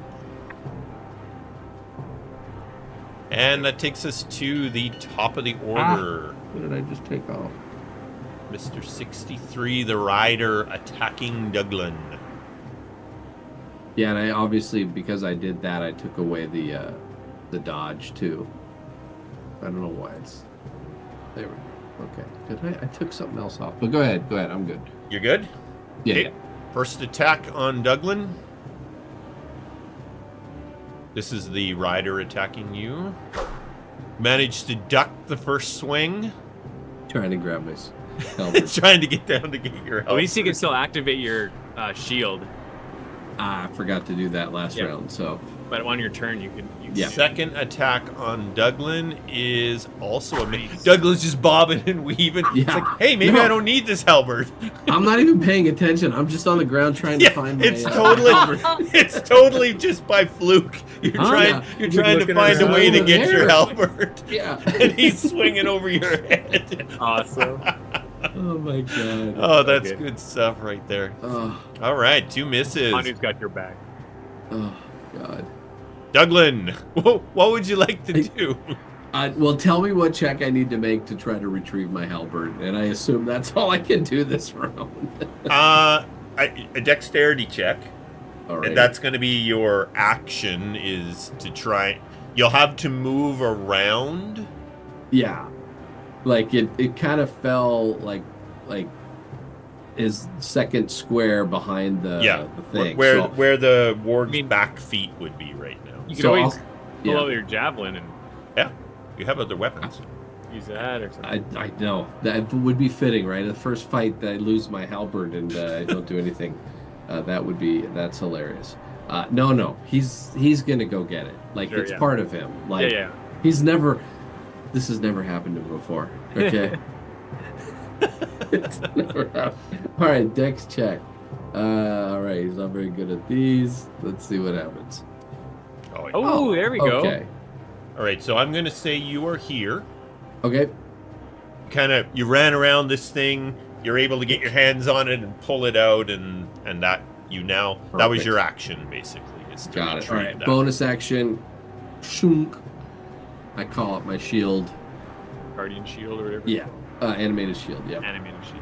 And that takes us to the top of the order. What did I just take off? Mr. 63, the rider, attacking Douglan. Yeah, and I obviously, because I did that, I took away the dodge too. I don't know why it's there. We go. Okay, did I took something else off? But go ahead. I'm good. You're good? Yeah. Okay. First attack on Douglan. This is the rider attacking you. Managed to duck the first swing. Trying to grab my helmet. Trying to get down to get your At help. least you can still activate your shield. I forgot to do that last Yeah. round, so But on your turn, you can. Yeah. Second attack on Douglan is also a miss. Nice. Douglan's just bobbing and weaving. It's Yeah. like, hey, maybe No. I don't need this halberd. I'm not even paying attention. I'm just on the ground trying to find my. It's totally, it's totally just by fluke. You're Huh? trying, Yeah. you're You're trying to looking find a around way to over get your there. halberd, Yeah. and he's swinging over your head. Awesome. Oh my god. Oh, that's Okay. good stuff right there. Oh, All right, 2 misses. Anu's got your back. oh god. Douglan, what would you like to do? Well, tell me what check I need to make to try to retrieve my halberd, and I assume that's all I can do this round. A dexterity check. All right. And that's going to be your action is to try. You'll have to move around. Yeah. Like it kind of fell like his second square behind the thing. Where the ward's I mean- back feet would be right now. You can So always I'll- pull yeah. out your javelin and Yeah, you have other weapons. use that or something. I know that would be fitting, right? The first fight that I lose my halberd and I don't do anything, that's hilarious. No, he's gonna go get it. Like Sure, it's yeah. part of him. Like yeah. this has never happened to him before. Okay. It's never happened. All right, dex check. All right, he's not very good at these. Let's see what happens. Oh, yeah. Oh, there we go. Okay. All right, so I'm going to say you are here. Okay. You ran around this thing. You're able to get your hands on it and pull it out, and that that was Perfect. your action basically. Is to Got it. All retrieve right. that. Bonus action. Shunk. I call up my shield. Guardian shield or whatever. Yeah. Animated shield. Yeah. Animated shield.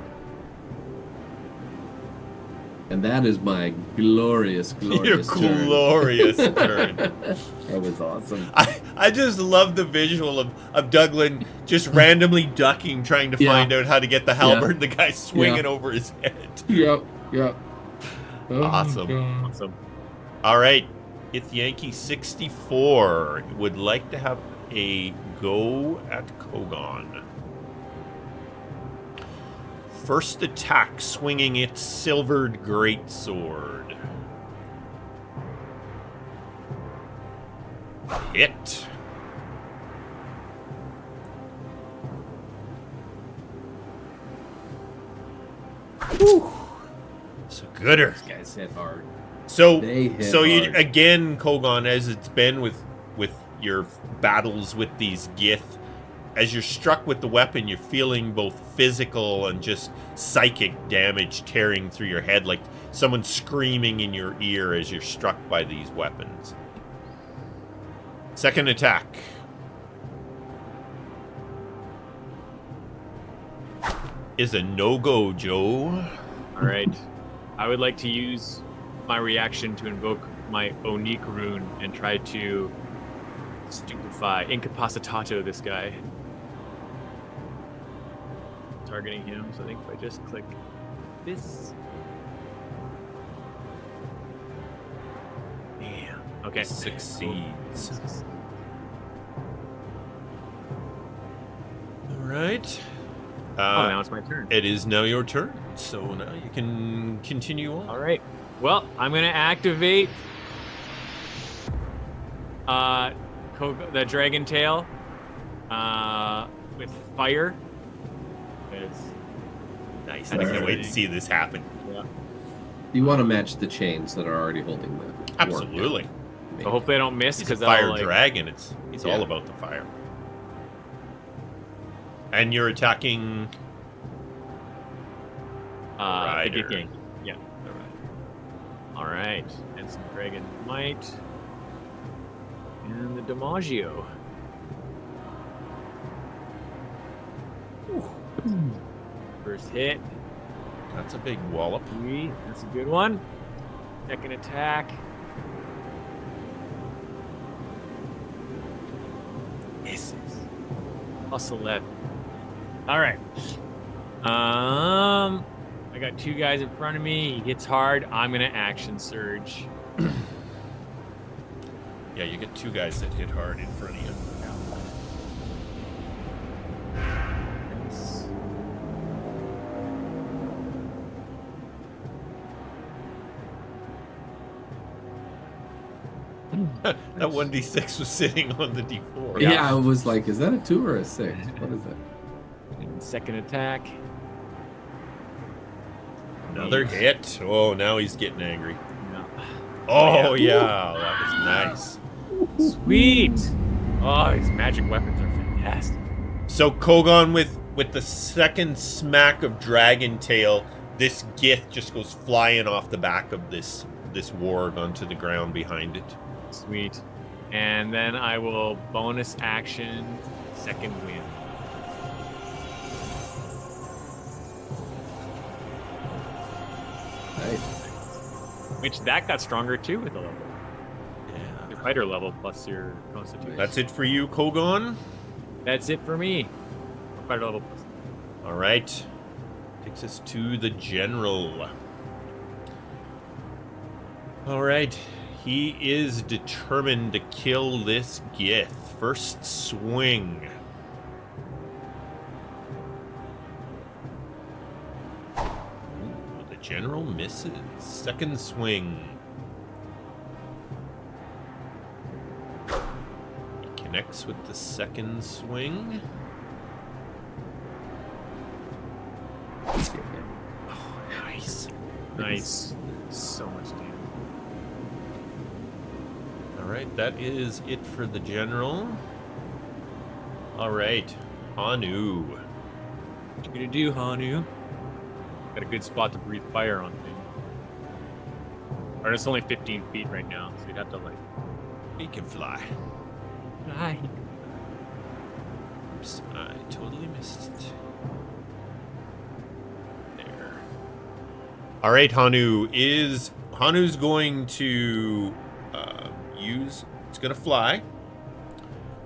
And that is my glorious, Your glorious turn. glorious turn. That was awesome. I just love the visual of Douglan just randomly ducking, trying to Yeah. find out how to get the halberd. The guy swinging over his head. Yep. Yep. Oh, Awesome. God. Awesome. All right, it's Yankee 64. Would like to have a go at Kogaan. First attack, swinging its silvered greatsword. Hit. Whew. So gooder. These guys hit hard. So They hit you hard. again, Kogaan, as it's been with your battles with these Gith, as you're struck with the weapon, you're feeling both physical and just psychic damage tearing through your head, like someone screaming in your ear as you're struck by these weapons. Second attack. Is a no-go, Joe. All right. I would like to use my reaction to invoke my Onik rune and try to incapacitato this guy. Targeting him, so I think if I just click this. Damn. Okay. Succeeds. All right. Now it's my turn. It is now your turn, so now you can continue on. All right. Well, I'm gonna activate the dragon tail with fire. Nice. I I think can't that wait would to be- see this happen. You want to match the chains that are already holding the ward Absolutely. down. So hopefully I don't miss He's a because fire like, dragon. He's all Yeah. about the fire. And you're attacking. the Rider. Githinthor. Yeah. All right. And some dragon might. And the Damaggio. First hit. That's a big wallop. 3. That's a good one. Second attack. Misses. Plus 11. All right. I got 2 guys in front of me. He hits hard. I'm gonna action surge. Yeah, you get 2 guys that hit hard in front of you. Nice. That 1d6 was sitting on the d4. Yeah, I was like, is that a 2 or a 6? What is it? Second attack. Another hit. Oh, now he's getting angry. No. Oh, yeah. That was nice. Sweet. Oh, these magic weapons are fantastic. So Kogaan with the second smack of Dragon Tail, this Gith just goes flying off the back of this warg onto the ground behind it. Sweet. And then I will bonus action second wind. Nice. Which that got stronger too with the level. Yeah. Your fighter level plus your constitution. That's it for you, Kogaan? That's it for me. Fighter level plus. All right. Takes us to the general. All right. He is determined to kill this Gith. First swing. Ooh, the general misses. Second swing. He connects with the second swing. Oh, nice. Nice. So much damage. Alright, that is it for the general. Alright, Hanu. What you gonna do, Hanu? Got a good spot to breathe fire on things. Or it's only 15 feet right now, so you'd have to like. He can fly. Fly. Oops, I totally missed it. There. Alright, Hanu's going to it's gonna fly.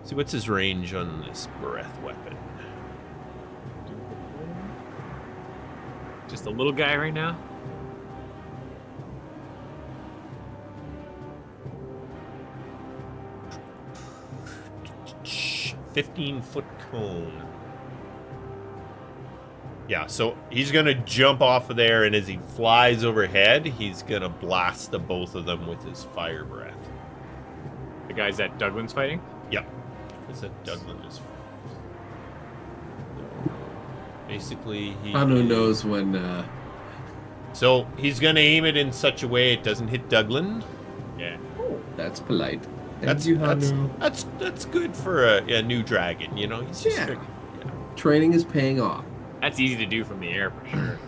See what's his range on this breath weapon. Just a little guy right now. Shh, 15-foot cone. Yeah, so he's gonna jump off of there, and as he flies overhead, he's gonna blast the both of them with his fire breath. The guys that Douglan's fighting. Yep. Is that Douglan is basically he Hanu knows when So he's gonna aim it in such a way it doesn't hit Douglan. Yeah. that's polite. That's Thank you, Hanu. that's good for a new dragon, you know. He's just Yeah. Training is paying off. That's easy to do from the air for sure.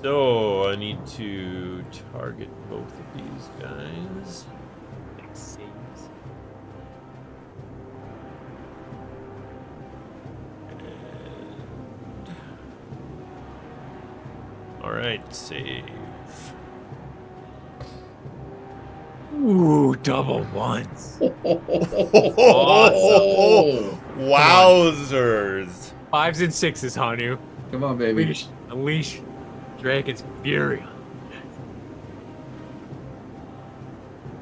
So I need to target both of these guys. Make saves. All right, save. Ooh, double ones. Awesome. Wowzers. 5s and 6s, Hanu. Come on, baby. Unleash Dragon's Fury.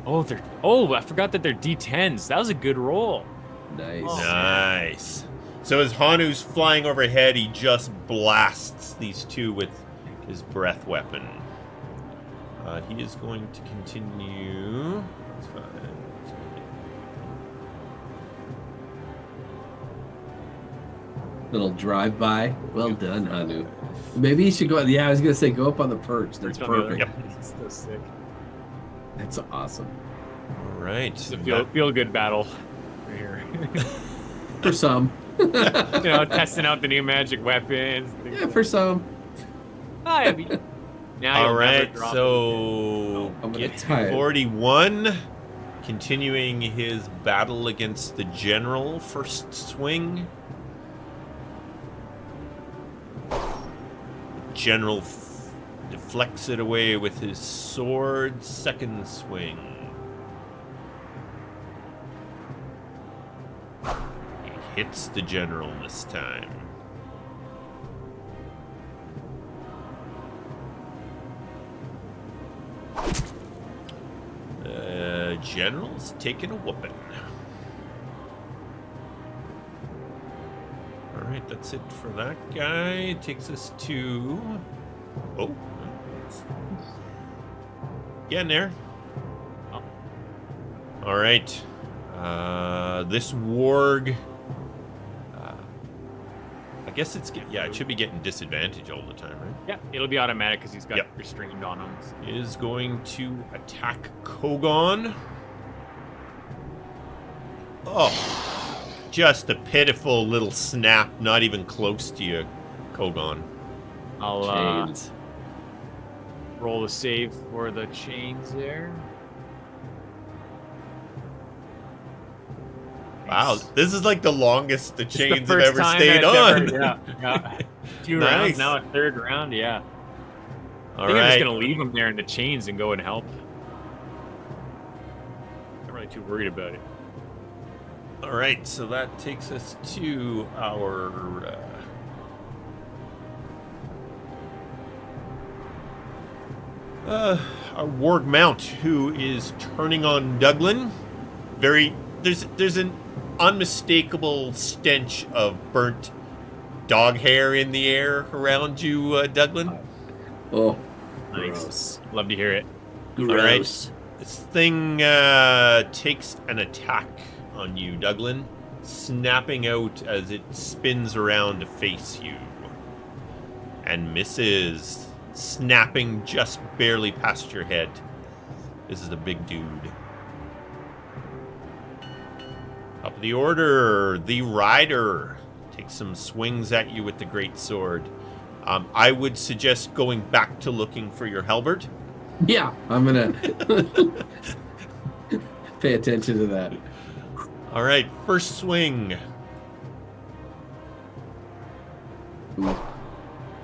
Oh, I forgot that they're D10s. That was a good roll. Nice. Oh. Nice. So as Hanu's flying overhead, he just blasts these two with his breath weapon. He is going to continue. That's fine. Little drive-by. Well done, Hanu. Maybe you should go. Yeah, I was gonna say go up on the perch. That's perfect. Yep. It's so sick. That's awesome. All right. It's a feel good battle right here. For some. Testing out the new magic weapons. Yeah, for some. I mean, now All you'll never right, drop so I'm gonna get tie it. 41, continuing his battle against the general. First swing. General deflects it away with his sword. Second swing. He hits the general this time. General's taking a whooping. Alright, that's it for that guy. Takes us to... Oh. Get in there. All right. This warg. I guess it should be getting disadvantage all the time, right? Yeah, it'll be automatic because he's got Yep. restrained on him. Is going to attack Kogaan. Oh, just a pitiful little snap, not even close to you, Kogaan. I'll Chains. roll the save for the chains there. Wow, this is like the longest the It's the chains have first ever time stayed I've on. ever- yeah. 2 Nice. rounds, now a 3rd round, yeah. All I think I'm just right. going to leave him there in the chains and go and help. Not really too worried about it. All right, so that takes us to our warg mount, who is turning on Douglan. There's an unmistakable stench of burnt dog hair in the air around you, Douglan. Oh, Nice. gross. Love to hear it. Gross. This thing takes an attack on you, Douglan, snapping out as it spins around to face you. And misses, snapping just barely past your head. This is a big dude. Top of the order, the rider takes some swings at you with the great sword. I would suggest going back to looking for your halberd. Yeah, I'm gonna pay attention to that. All right, first swing. Ooh.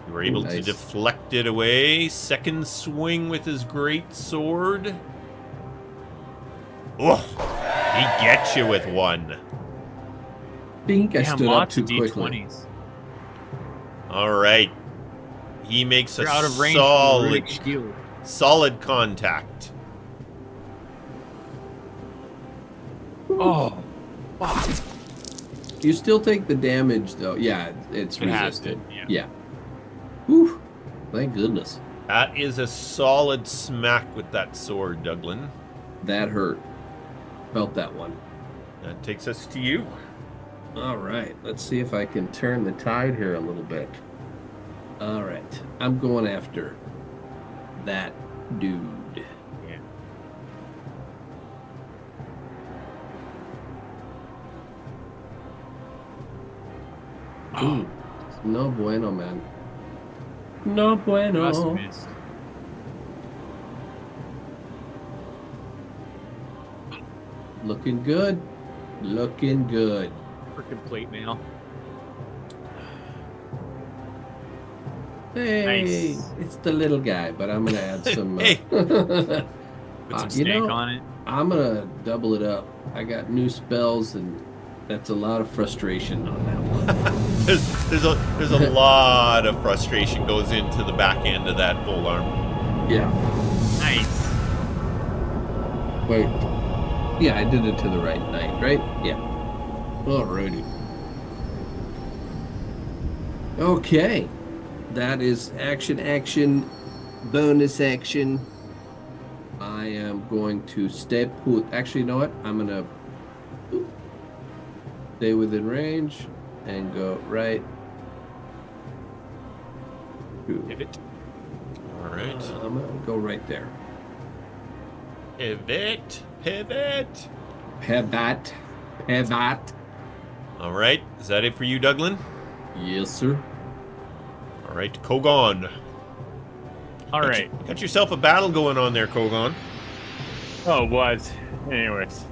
You were able to Nice. deflect it away. Second swing with his great sword. Oh, he gets you with one. Think I Damn, stood up lots too of quickly. D20s. All right. He makes a You're out of range from the runic shield. solid contact. Oh, fuck. You still take the damage though. Yeah, it's It has resisted. to, yeah. Yeah. Whew. Thank goodness. That is a solid smack with that sword, Douglan. That hurt. Felt that one. That takes us to you. All right. Let's see if I can turn the tide here a little bit. All right. I'm going after that dude. Yeah. Ooh. No bueno, man. No bueno. Just missed. Looking good. Looking good. Freaking plate mail. Hey, Nice. it's the little guy, but I'm gonna add some. Hey. Put some you steak know, on it. I'm gonna double it up. I got new spells, and that's a lot of frustration on that one. There's a lot of frustration goes into the back end of that pole arm. Yeah. Nice. Wait. Yeah, I did it to the right night, right? Yeah. Alrighty. Okay. That is action, bonus action. I am going to stay put. Actually, you know what? I'm gonna stay within range and go right. Pivot. All right. I'm gonna go right there. Pivot. Pivot. Pivot. Pivot. All right. Is that it for you, Douglan? Yes, sir. All right. Kogaan. All right. Got yourself a battle going on there, Kogaan. Oh, it was. Anyways.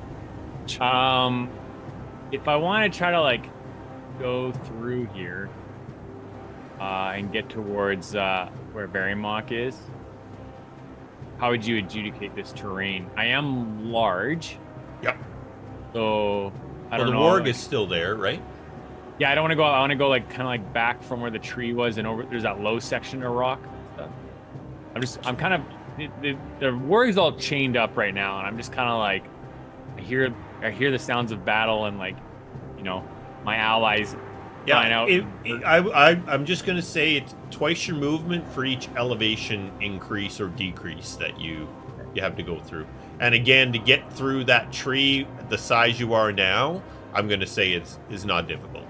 If I want to try to, like, go through here and get towards where Verimok is, how would you adjudicate this terrain? I am large. Yep. So, I Well, don't the know. warg like- is still there, right? Yeah, I don't want to go. I want to go like kind of like back from where the tree was and over. There's that low section of rock. I'm kind of the warg's all chained up right now, and I'm just kind of like I hear the sounds of battle and like, you know, my allies flying out. I'm just gonna say it's twice your movement for each elevation increase or decrease that you have to go through. And again, to get through that tree the size you are now, I'm going to say is not difficult.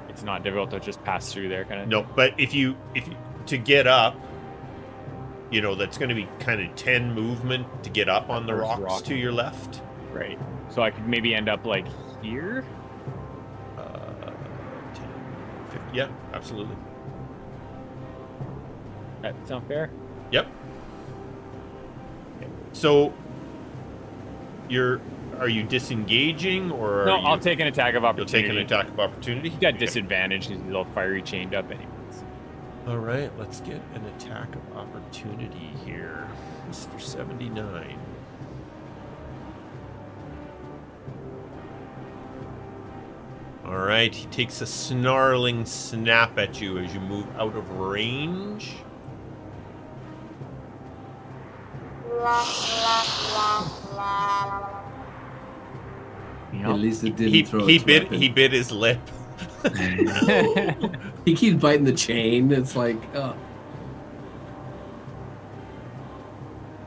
It's not difficult to just pass through there, kind of. No, but if you to get up, you know, that's going to be kind of 10 movement to get up on the First rocks rock. to your left. Right. So I could maybe end up like here. 10, 50, yeah, absolutely. That sound fair? Yep. So, are you disengaging or? No, are you, I'll take an attack of You'll opportunity. take an attack of opportunity. He's got Okay. disadvantage because he's all fiery chained up anyways. All right, let's get an attack of opportunity here, Mr. 79. All right, he takes a snarling snap at you as you move out of range. At least it didn't He throw he its bit weapon. he bit his lip. He keeps biting the chain. It's like, oh.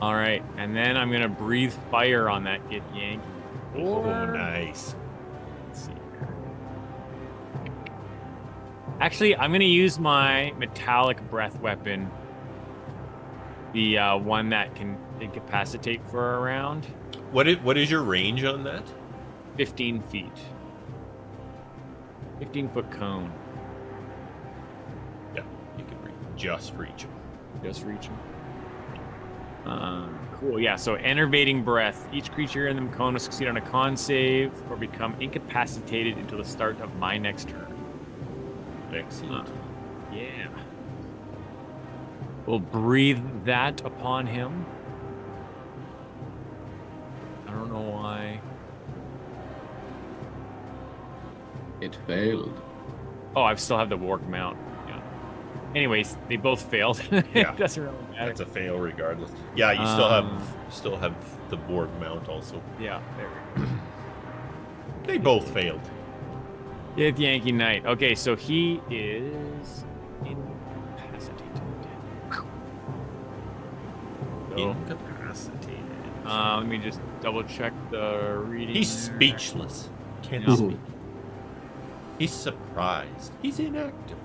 All right, and then I'm gonna breathe fire on that Gityank. Oh, nice. Let's see here. Actually, I'm gonna use my metallic breath weapon, the one that can incapacitate for a round, What is your range on that? 15 feet, 15-foot cone. Yeah, you can just reach him. Just reaching. Cool. Yeah. So enervating breath. Each creature in the cone will succeed on a con save or become incapacitated until the start of my next turn. Excellent. Yeah. We'll breathe that upon him. I don't know why. It failed. Oh, I still have the warg mount. Yeah. Anyways, they both failed. Yeah. It doesn't really matter. That's a fail regardless. Yeah, you still have the Borg mount also. Yeah. There we go. They both failed. It's Yankee Knight. Okay, so he is incapacitated. So, Incapacitated. let me just double check the reading. He's there. speechless. Can't Yeah. speak. He's surprised. He's inactive.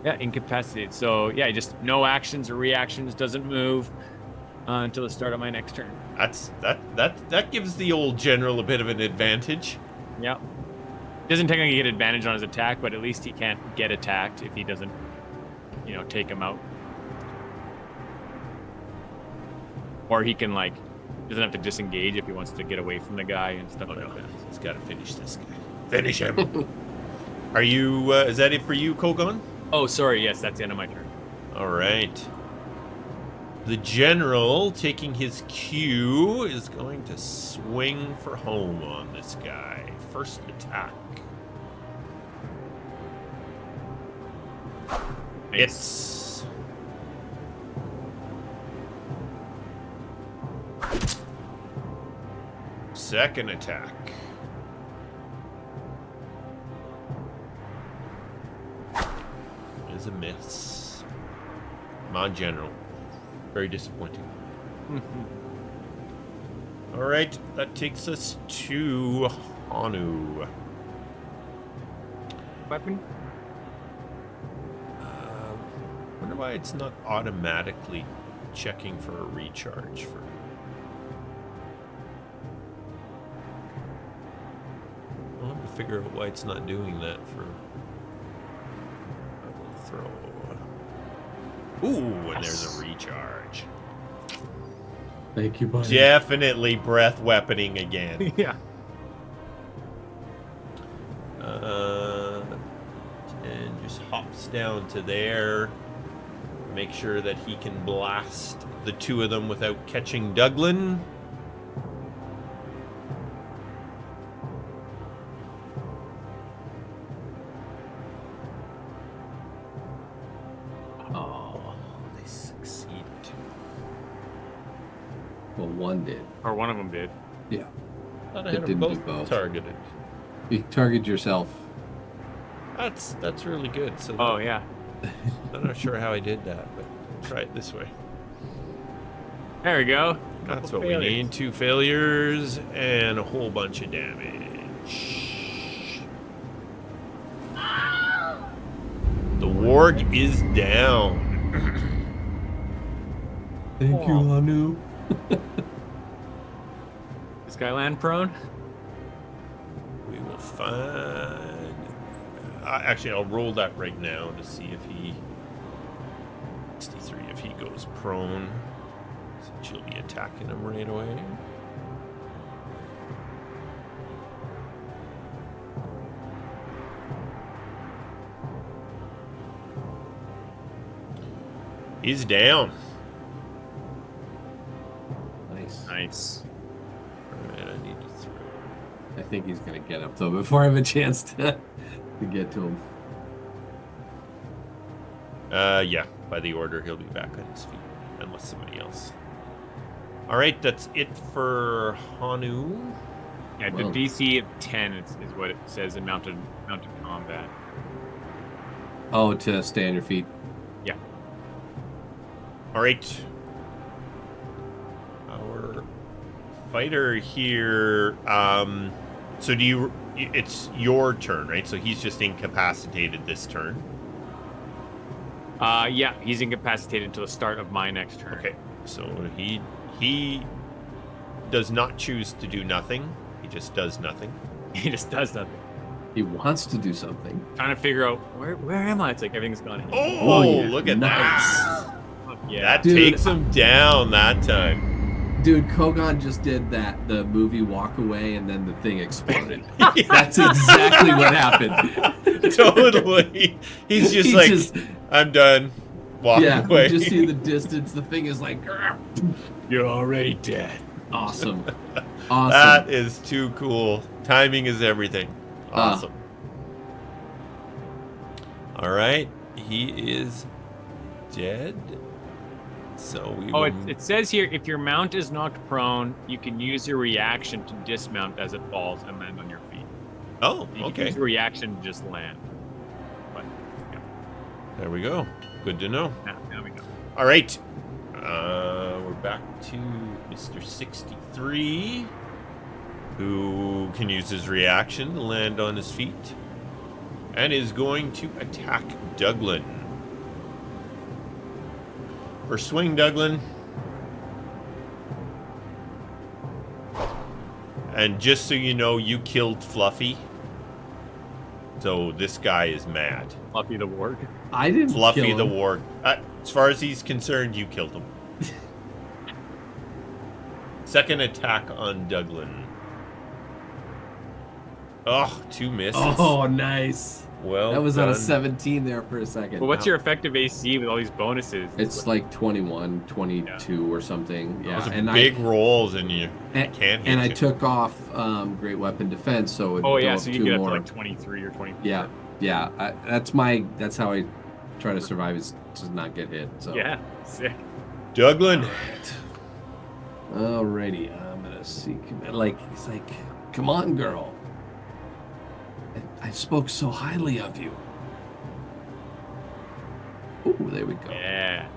Yeah, incapacitated. So yeah, just no actions or reactions. Doesn't move until the start of my next turn. That gives the old general a bit of an advantage. Yep. Doesn't technically get advantage on his attack, but at least he can't get attacked if he doesn't, take him out. Or he can doesn't have to disengage if he wants to get away from the guy and stuff Oh like no, that. he's got to finish this guy. Finish him. Are you? Is that it for you, Kogaan? Oh, sorry. Yes, that's the end of my turn. All right. The general, taking his cue, is going to swing for home on this guy. First attack. Nice. It's second attack. Is a miss. Come on, general. Very disappointing. All right, that takes us to Hanu. Weapon? Wonder why it's not automatically checking for a recharge for. I'll have to figure out why it's not doing that for. I will throw. Ooh, and there's a recharge. Thank you, buddy. Definitely breath weaponing again. Yeah. And just hops down to there. Make sure that he can blast the two of them without catching Douglan. Oh, they succeeded. Well, one did. Or one of them did. Yeah. Thought I It had them didn't do both both. targeted. You target yourself. That's really good. So Oh, yeah. I'm not sure how I did that, but try it this way. There we go. That's Couple what failures. we need. 2 failures and a whole bunch of damage. The warg is down. Thank you, Aw. Anu. This guy land prone? We will find. Actually, I'll roll that right now to see if he. 63, if he goes prone. So she'll be attacking him right away. He's down. Nice. Nice. Alright, I need to throw. I think he's gonna get up though before I have a chance to get to him. Yeah, by the order, he'll be back on his feet, unless somebody else. All right, that's it for Hanu. Yeah, the Well. DC of 10 is what it says in mounted combat. Oh, to stay on your feet. Yeah. All right, our fighter here. So do you? It's your turn, right? So he's just incapacitated this turn. Yeah, he's incapacitated until the start of my next turn. Okay, so he does not choose to do nothing. He just does nothing. He just does nothing. He wants to do something. Trying to figure out where am I? It's like everything's gone. Oh, yeah. look at Nice. that! Fuck yeah. That Dude, takes him down that time. Dude, Kogaan just did the movie Walk Away and then the thing exploded. That's exactly what happened. Totally. He's just He like, just- I'm done. Walk yeah, away. you just see the distance. The thing is like, You're already dead. awesome. Awesome. That is too cool. Timing is everything. Awesome. All right. He is dead. So we Oh, will... it says here if your mount is knocked prone, you can use your reaction to dismount as it falls and land on your feet. Oh, You can okay. use your reaction to just land. But yeah, There we go. Good to know. now we know. All right. We're back to Mr. 63, who can use his reaction to land on his feet and is going to attack Douglan. First swing, Douglan. And just so you know, you killed Fluffy. So this guy is mad. Fluffy the warg. I didn't Fluffy kill the him. warg. As far as he's concerned, you killed him. Second attack on Douglan. Oh, 2 misses. Oh, nice. Well That was on a done. 17 there for a second. But what's Wow. your effective AC with all these bonuses? It's like 21, 22 or something. Yeah, Those are and big rolls, and you and, can't hit and I you. took off Great Weapon Defense, so it would Oh go yeah, up so you 2 can get up more. to like 23 or 24. Yeah, yeah. That's how I try to survive, is to not get hit. So Yeah, sick. Douglan. Alrighty, I'm gonna see. Like he's like, come on, girl. I spoke so highly of you. Ooh, there we go. Yeah.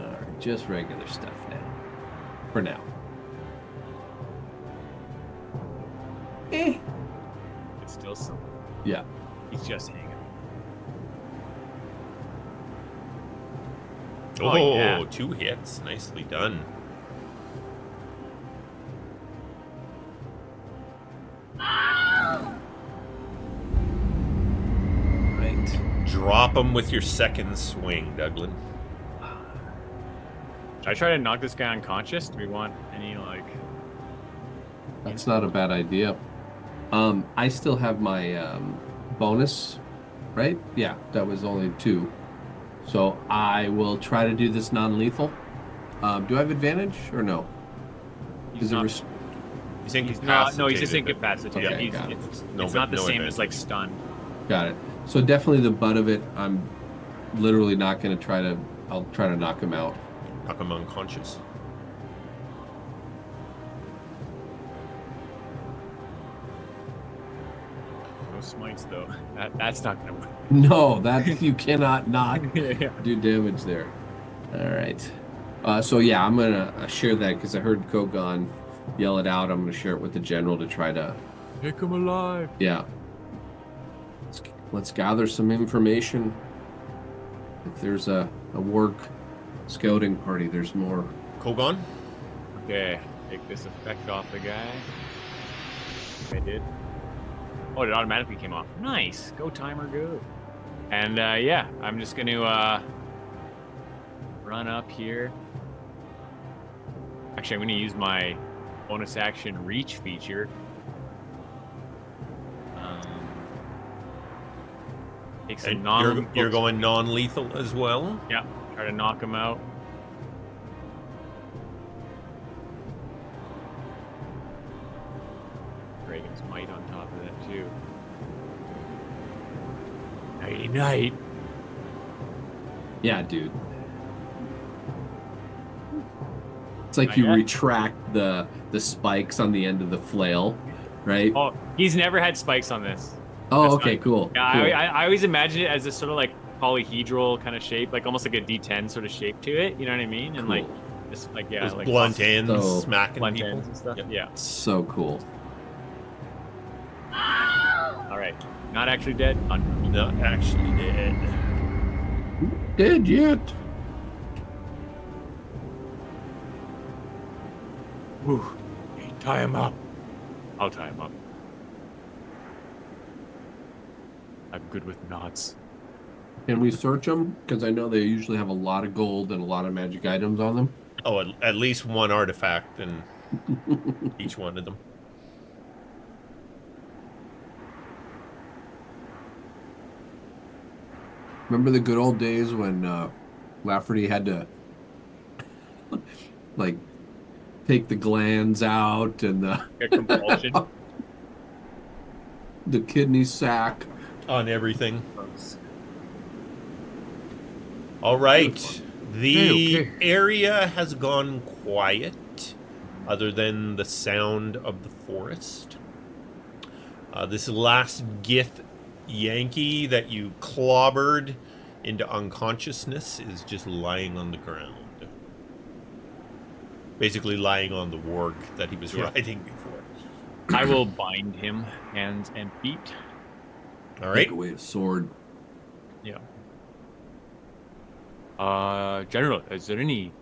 All right, just regular stuff now. For now. It's still something. Yeah. He's just hanging. Oh, Oh, yeah. 2 hits. Nicely done. Right. Drop him with your second swing, Douglan. Should I try to knock this guy unconscious? Do we want any like? That's not a bad idea. I still have my bonus, right? Yeah, that was only 2. So I will try to do this non-lethal. Do I have advantage or no? He's Is it not, res- He's he's incapacitated. not. No, he's just but- incapacitated. Okay, He's, got it. it's No, it's but not the no same as like advantage. stun. Got it. So definitely the butt of it. I'm literally not going to try to. I'll try to knock him out. Knock him unconscious. No smites though. That's not gonna work. No, that you cannot not yeah. do damage there. All right. So yeah, I'm gonna share that because I heard Kogaan yell it out. I'm gonna share it with the general to try to. Take him alive. Yeah. Let's gather some information. If there's a work scouting party, there's more. Kogan? Okay, take this effect off the guy. I did. Oh, it automatically came off. Nice. Go timer, go. And yeah, I'm just gonna run up here. Actually, I'm gonna use my bonus action reach feature. Take some And you're going non-lethal as well? Yeah, try to knock him out. Dragon's Might on top of that too. Nighty night. Yeah, dude. It's like Not you yet. retract the spikes on the end of the flail, right? Oh, he's never had spikes on this. Oh, that's okay, not- cool. Yeah, cool. I always imagine it as a sort of like polyhedral kind of shape, like almost like a D10 sort of shape to it. You know what I mean? And like, Cool. just like yeah, Those like blunt ends So- smacking blunt people. ends and stuff. Yep. Yeah. So cool. All right. Not actually dead. Not actually dead. Dead yet? Whew. Tie him up. I'll tie him up. I'm good with knots. Can we search them? Because I know they usually have a lot of gold and a lot of magic items on them. Oh, at least one artifact in each one of them. Remember the good old days when Lafferty had to like take the glands out and A compulsion. the kidney sac. On everything. All right. The Okay. area has gone quiet, other than the sound of the forest. This last Gith Yankee that you clobbered into unconsciousness is just lying on the ground. Basically lying on the warg that he was riding before. I will bind him hands and feet. All right. Take away a sword. Yeah. General, is there any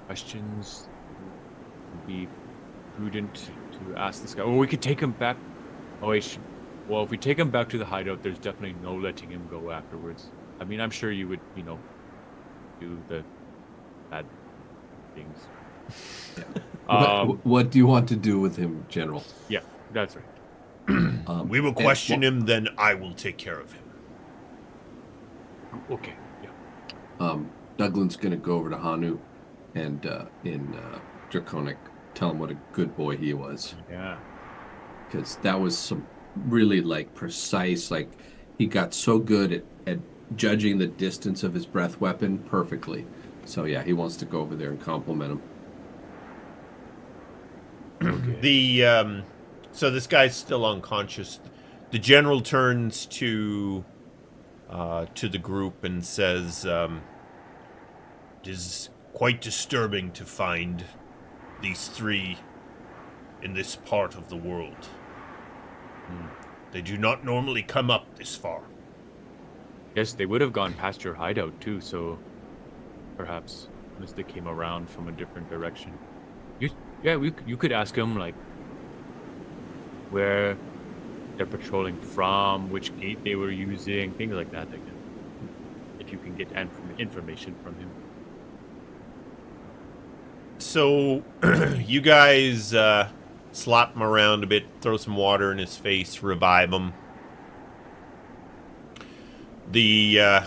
questions? Would be prudent to ask this guy. Or we could take him back. Oh, well, if we take him back to the hideout, there's definitely no letting him go afterwards. I mean, I'm sure you would, do the bad things. What do you want to do with him, General? Yeah, that's right. We will question him, then I will take care of him. Okay. Yeah. Douglan's going to go over to Hanu and in Draconic tell him what a good boy he was. Yeah. Because that was some really like precise, like he got so good at judging the distance of his breath weapon perfectly. So yeah, he wants to go over there and compliment him. The so this guy's still unconscious. The general turns to the group and says, "It is quite disturbing to find these three in this part of the world. They do not normally come up this far." Yes, they would have gone past your hideout too, so perhaps unless they came around from a different direction. You could ask them like where they're patrolling from, which gate they were using, things like that. If you can get information from him. So you guys slap him around a bit, throw some water in his face, revive him. The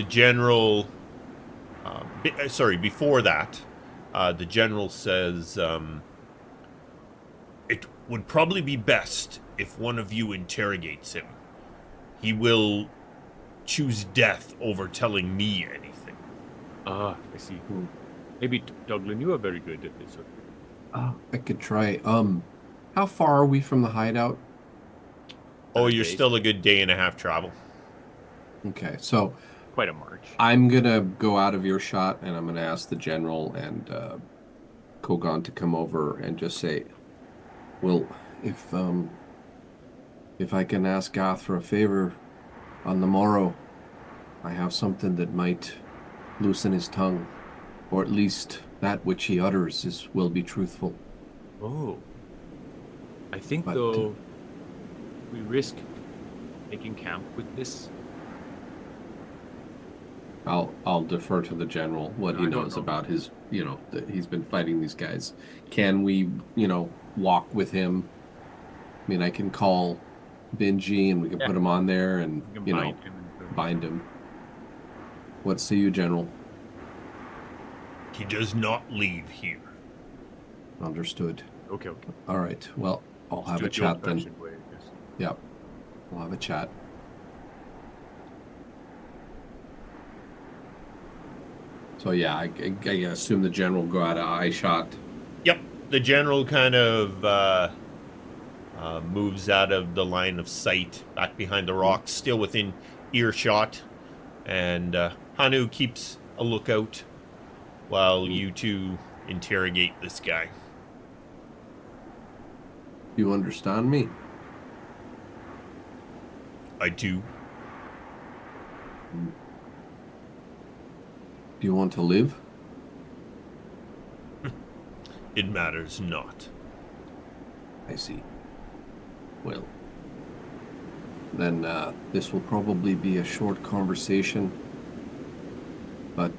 general, before that, the general says, it would probably be best if one of you interrogates him. He will choose death over telling me anything. Ah, I see. Maybe Douglan, you are very good at this. I could try. How far are we from the hideout? Oh, you're days. still a good day and a half travel. Okay, so quite a march. I'm gonna go out of earshot, and I'm gonna ask the general and Kogaan to come over and just say, "Well, if I can ask Goth for a favor on the morrow, I have something that might loosen his tongue, or at least that which he utters will be truthful." Oh, I think But, though we risk taking camp with this. I'll defer to the general what he I don't knows know. about his, that he's been fighting these guys. Can we, walk with him? I mean, I can call Benji and we can Yeah. put him on there and, We can bind him and bind him. What say you, General? He does not leave here. Understood. Okay. All right. Well, I'll Let's have do a it the chat then. old-fashioned way, I guess. Yep. We'll have a chat. So yeah, I assume the general will go out of eye shot. Yep. The general kind of moves out of the line of sight, back behind the rocks, still within earshot. And Hanu keeps a lookout while you two interrogate this guy. You understand me? I do. Do you want to live? It matters not. I see. Well, then this will probably be a short conversation. But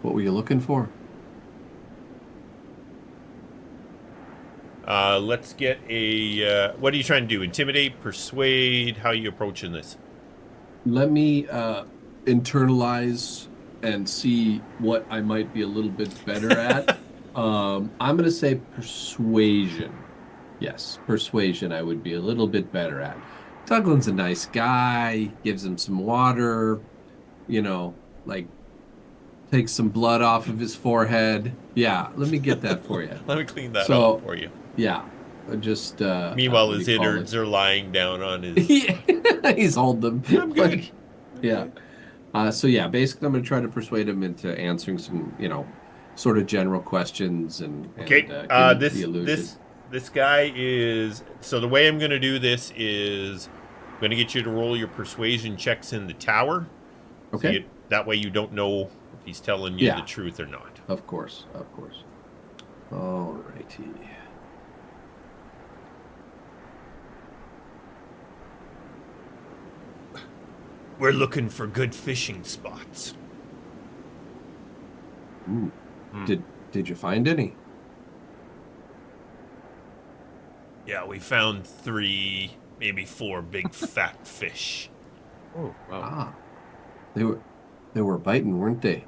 what were you looking for? Let's get a... what are you trying to do? Intimidate? Persuade? How are you approaching this? Let me internalize and see what I might be a little bit better at. I'm going to say persuasion. Yes, persuasion I would be a little bit better at. Douglan's a nice guy, gives him some water, like takes some blood off of his forehead. Yeah, let me get that for you. Let me clean that up for you. Yeah, just Meanwhile, what his do you call innards it? are lying down on his... He's holding them. I'm good. Yeah. So yeah, basically I'm going to try to persuade him into answering some, sort of general questions and Okay. give him the illusion. This guy is... So the way I'm going to do this is I'm going to get you to roll your persuasion checks in the tower. Okay. So that way you don't know if he's telling you the truth or not. Of course. All righty. We're looking for good fishing spots. Ooh. Did you find any? Yeah, we found 3, maybe 4 big fat fish. Oh, wow. Ah. They were biting, weren't they?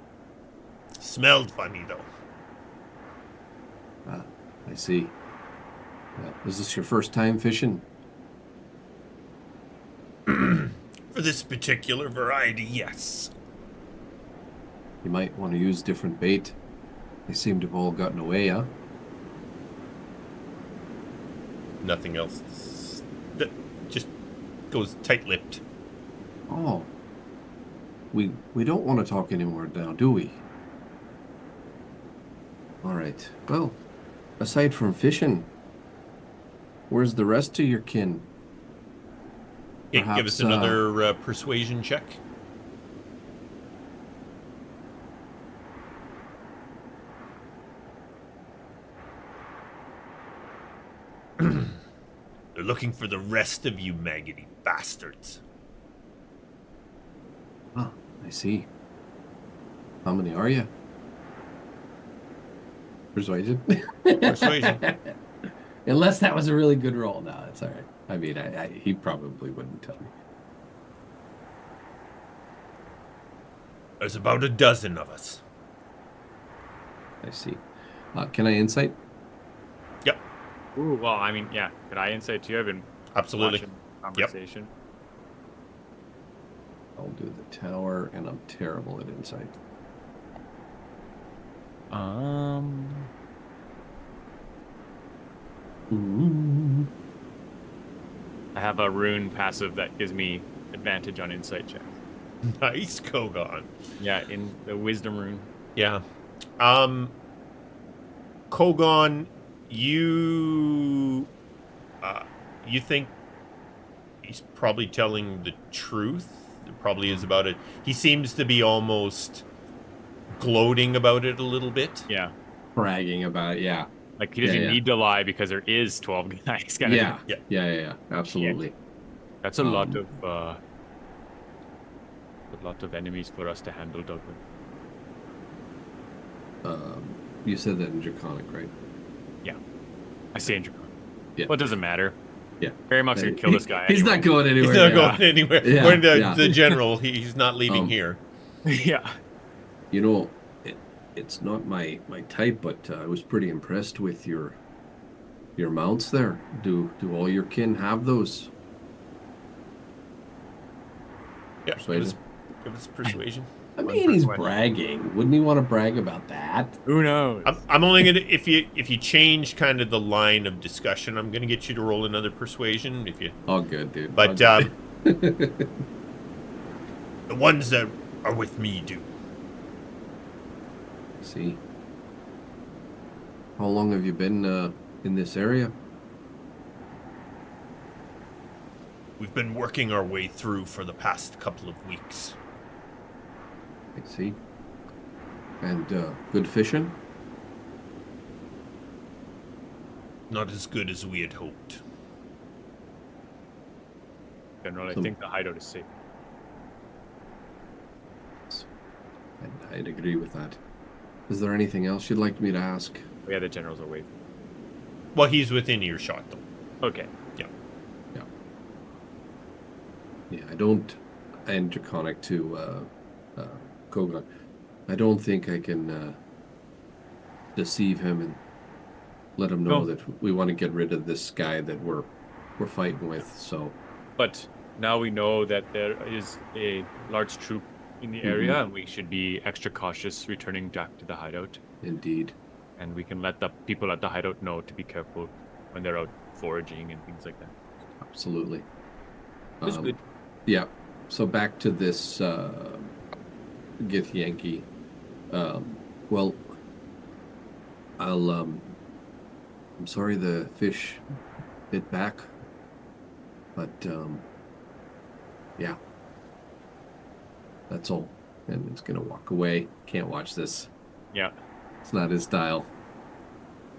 Smelled funny though. Ah, I see. Is this your first time fishing? For this particular variety, yes. You might want to use different bait. They seem to have all gotten away, huh? Nothing else. That just goes tight-lipped. Oh. We don't want to talk anymore now, do we? All right. Well, aside from fishing, where's the rest of your kin? Okay, give us another persuasion check. They're looking for the rest of you maggoty bastards. Ah, I see. How many are you? Persuasion? Persuasion. Unless that was a really good roll. No, that's all right. I mean, he probably wouldn't tell me. There's about a dozen of us. I see. Can I insight? Yep, Ooh, well, I mean, yeah. Could I insight too? I've been absolutely. watching conversation. I'll do the tower, and I'm terrible at insight. I have a rune passive that gives me advantage on insight checks. Nice, Kogaan. Yeah, in the wisdom rune. Yeah. Kogaan, you think he's probably telling the truth? There probably is about it. He seems to be almost gloating about it a little bit. Yeah. Bragging about it, yeah. Like he doesn't Yeah. need to lie because there is 12 guys. Kind Yeah. of. Yeah. Absolutely. That's a lot of enemies for us to handle, Douglan. You said that in Draconic, right? Yeah. I say in Draconic. Yeah. Well, it doesn't matter. Yeah. Very much gonna kill this guy. He's anyway. not going anywhere. He's not yeah. going anywhere. Yeah, According to yeah. the general, he's not leaving here. Yeah. You know, it's not my type, but I was pretty impressed with your mounts there. Do all your kin have those? Yeah, Persuasion? give us persuasion. I mean, he's bragging. Wouldn't he want to brag about that? Who knows? I'm only gonna if you change kind of the line of discussion, I'm gonna get you to roll another persuasion if you. All good, dude. But All good. the ones that are with me do. See. How long have you been in this area? We've been working our way through for the past couple of weeks. I see. And good fishing? Not as good as we had hoped. General, I So- think the hideout is safe. I'd agree with that. Is there anything else you'd like me to ask? Oh, yeah, the general's away. Well, he's within earshot though. Okay. Yeah, I don't. And Draconic to Kogaan. I don't think I can deceive him and let him know No. that we want to get rid of this guy that we're fighting with. So But now we know that there is a large troop in the area, and we should be extra cautious returning back to the hideout. indeed, And we can let the people at the hideout know to be careful when they're out foraging and things like that. absolutely. That's good. Yeah. So back to this Githinthor. Well, I'm sorry the fish bit back, but yeah, that's all. And it's gonna walk away. Can't watch this. Yeah. It's not his style.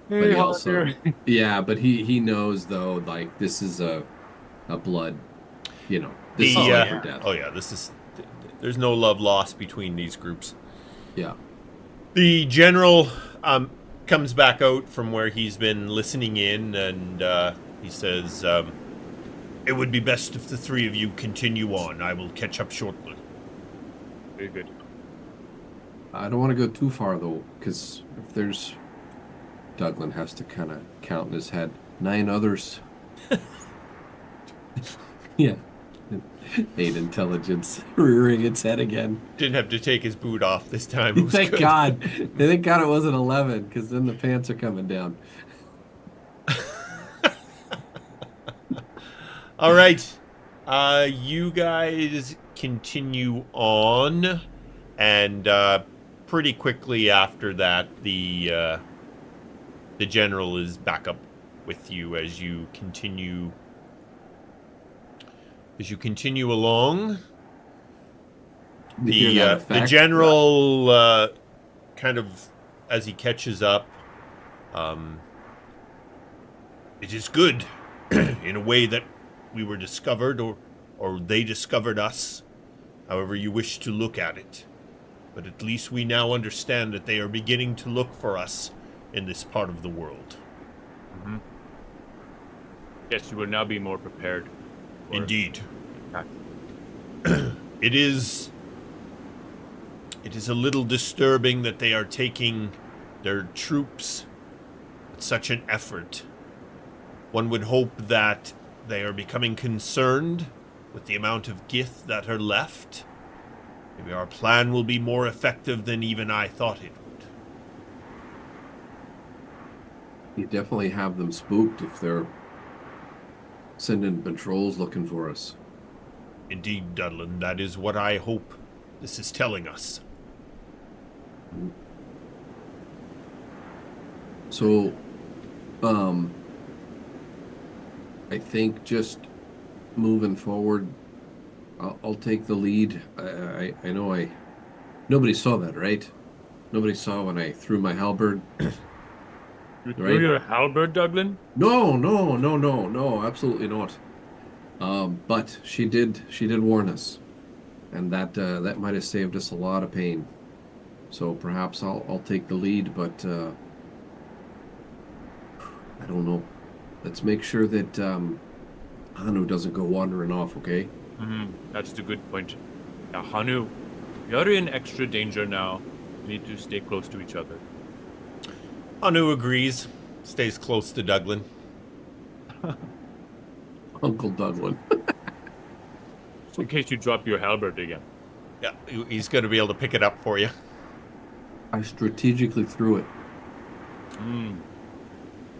But he also, yeah, but he knows though, like this is a blood, this is life or death. Oh yeah, there's no love lost between these groups. Yeah. The general comes back out from where he's been listening in, and he says, "It would be best if the three of you continue on. I will catch up shortly." Very good. I don't want to go too far though, because if there's, Douglan has to kind of count in his head 9 others. Yeah. 8 intelligence, rearing its head again. Didn't have to take his boot off this time. It was Thank good. God. Thank God it wasn't 11, because then the pants are coming down. All right, you guys continue on, and pretty quickly after that, the general is back up with you as you continue. As you continue along, You hear that the effect? general kind of, as he catches up, it is good in a way that we were discovered, or they discovered us, however you wish to look at it. But at least we now understand that they are beginning to look for us in this part of the world. Mm-hmm. Yes, you will now be more prepared. Indeed. Okay. It is a little disturbing that they are taking their troops with such an effort. One would hope that they are becoming concerned with the amount of Gith that are left. Maybe our plan will be more effective than even I thought it would. You definitely have them spooked if they're sending patrols looking for us. Indeed, Douglan, that is what I hope this is telling us. So, I think just moving forward, I'll take the lead. I know nobody saw that, right? Nobody saw when I threw my halberd. You threw Right? your halberd, Douglan? No, absolutely not. But she did warn us, and that might have saved us a lot of pain. So perhaps I'll take the lead, but I don't know. Let's make sure that Hanu doesn't go wandering off, okay? That's the good point. Now, Hanu, you're in extra danger now. You need to stay close to each other. Anu agrees, stays close to Douglan. Uncle Douglan. In case you drop your halberd again. Yeah, he's going to be able to pick it up for you. I strategically threw it.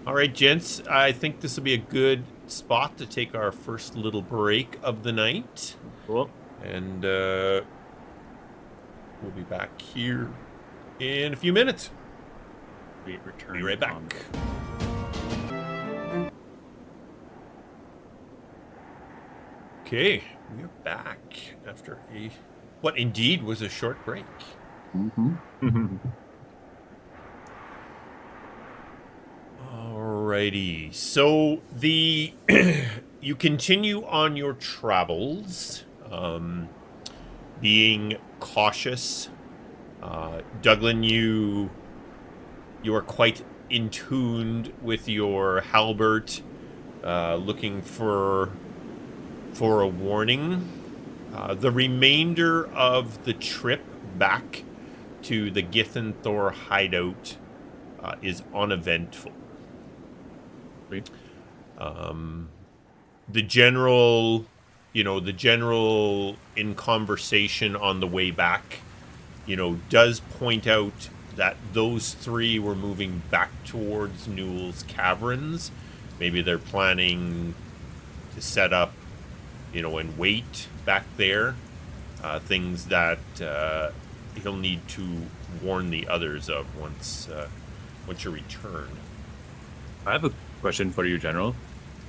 All right, gents, I think this will be a good spot to take our first little break of the night. Cool. And we'll be back here in a few minutes. We return. Be right back. Okay, we are back after what indeed was a short break. Mm-hmm. Alrighty, so you continue on your travels, being cautious. Douglan, you are quite in tuned with your halberd, looking for a warning. The remainder of the trip back to the Githinthor hideout is uneventful. The general in conversation on the way back, does point out that those three were moving back towards Nool's caverns. Maybe they're planning to set up, and wait back there. Things that he'll need to warn the others of once you return. I have a question for you, General.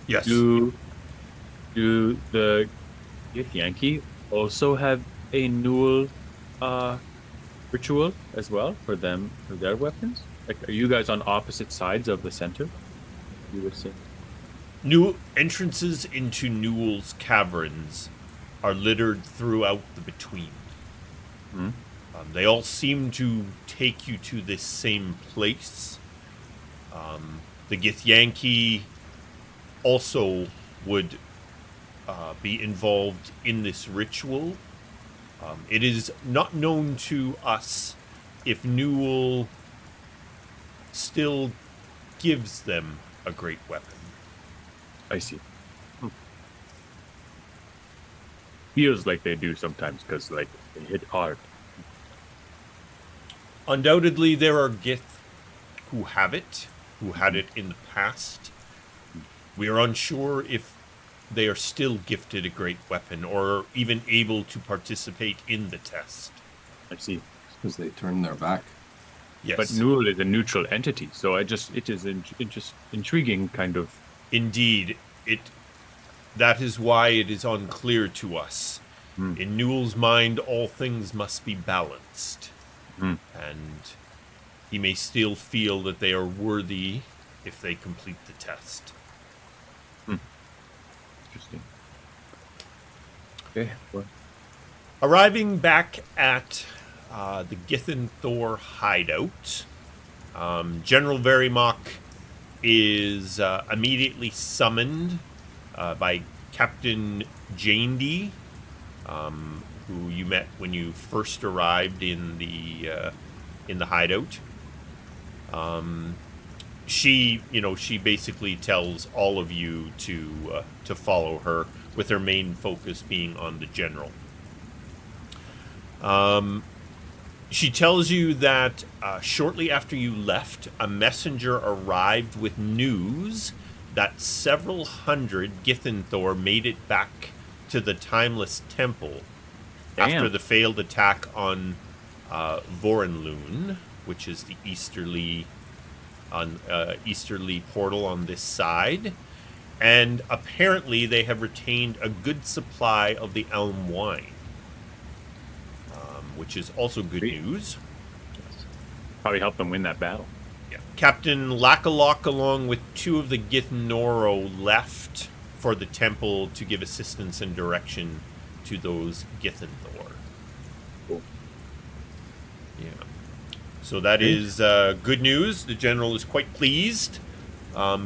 Yes. Do the Githyanki also have a Nool ritual as well for their weapons? Like, are you guys on opposite sides of the center? You would say. New entrances into Nool's caverns are littered throughout the between. They all seem to take you to this same place. The Githyanki also would be involved in this ritual. It is not known to us if Nool still gives them a great weapon. I see. Feels like they do sometimes because, like, they hit hard. Undoubtedly, there are Gith who have it, who had it in the past. We are unsure if they are still gifted a great weapon or even able to participate in the test. I see. Because they turned their back. Yes. But Nool is a neutral entity, so it is just intriguing, kind of. Indeed, that is why it is unclear to us. In Nool's mind, all things must be balanced. And he may still feel that they are worthy if they complete the test. Interesting. Okay. Well, Arriving back at the Githinthor hideout, General Verimok is immediately summoned by Captain Jandy, who you met when you first arrived in the hideout. She basically tells all of you to follow her, with her main focus being on the general. She tells you that shortly after you left, a messenger arrived with news that several hundred Githinthor made it back to the Timeless Temple after Damn. the failed attack on Vorenlune, which is the easterly portal on this side. And apparently they have retained a good supply of the elm wine, which is also good Sweet. news. Probably help them win that battle. Yeah. Captain Lakalok, along with 2 of the Githinthor, left for the temple to give assistance and direction to those Githinthor. Cool. Yeah. So that is good news. The general is quite pleased.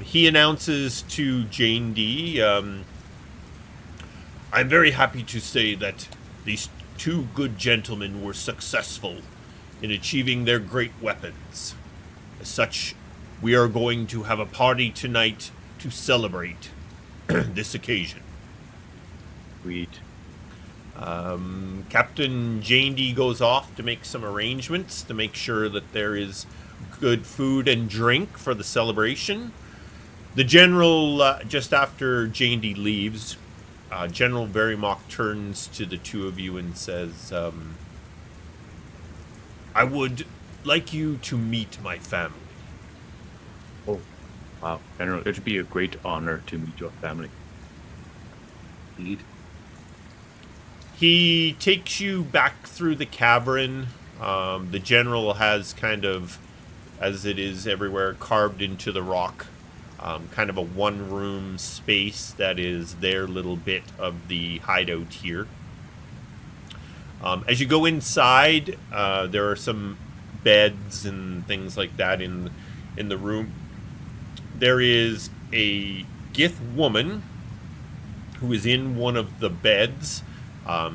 He announces to Jane D, I'm very happy to say that these 2 good gentlemen were successful in achieving their great weapons. As such, we are going to have a party tonight to celebrate this occasion. Sweet. Captain Jane D goes off to make some arrangements to make sure that there is good food and drink for the celebration. The general, just after Jane D leaves, General Verymock turns to the 2 of you and says, I would like you to meet my family. Oh, wow. General, it would be a great honor to meet your family. Indeed. He takes you back through the cavern. The general has kind of, as it is everywhere, carved into the rock, kind of a one-room space that is their little bit of the hideout here. As you go inside, there are some beds and things like that in the room. There is a Gith woman who is in one of the beds.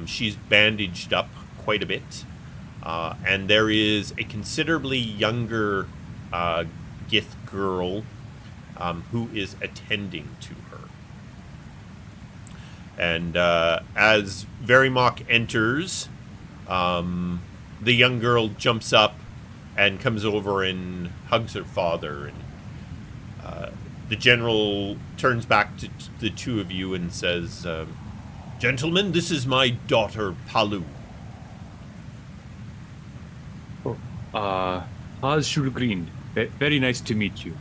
She's bandaged up quite a bit. And there is a considerably younger Gith girl who is attending to her. And as Verymock enters, the young girl jumps up and comes over and hugs her father. And the general turns back to the 2 of you and says, Gentlemen, this is my daughter, Palu. Paz Shulgreen. Very nice to meet you.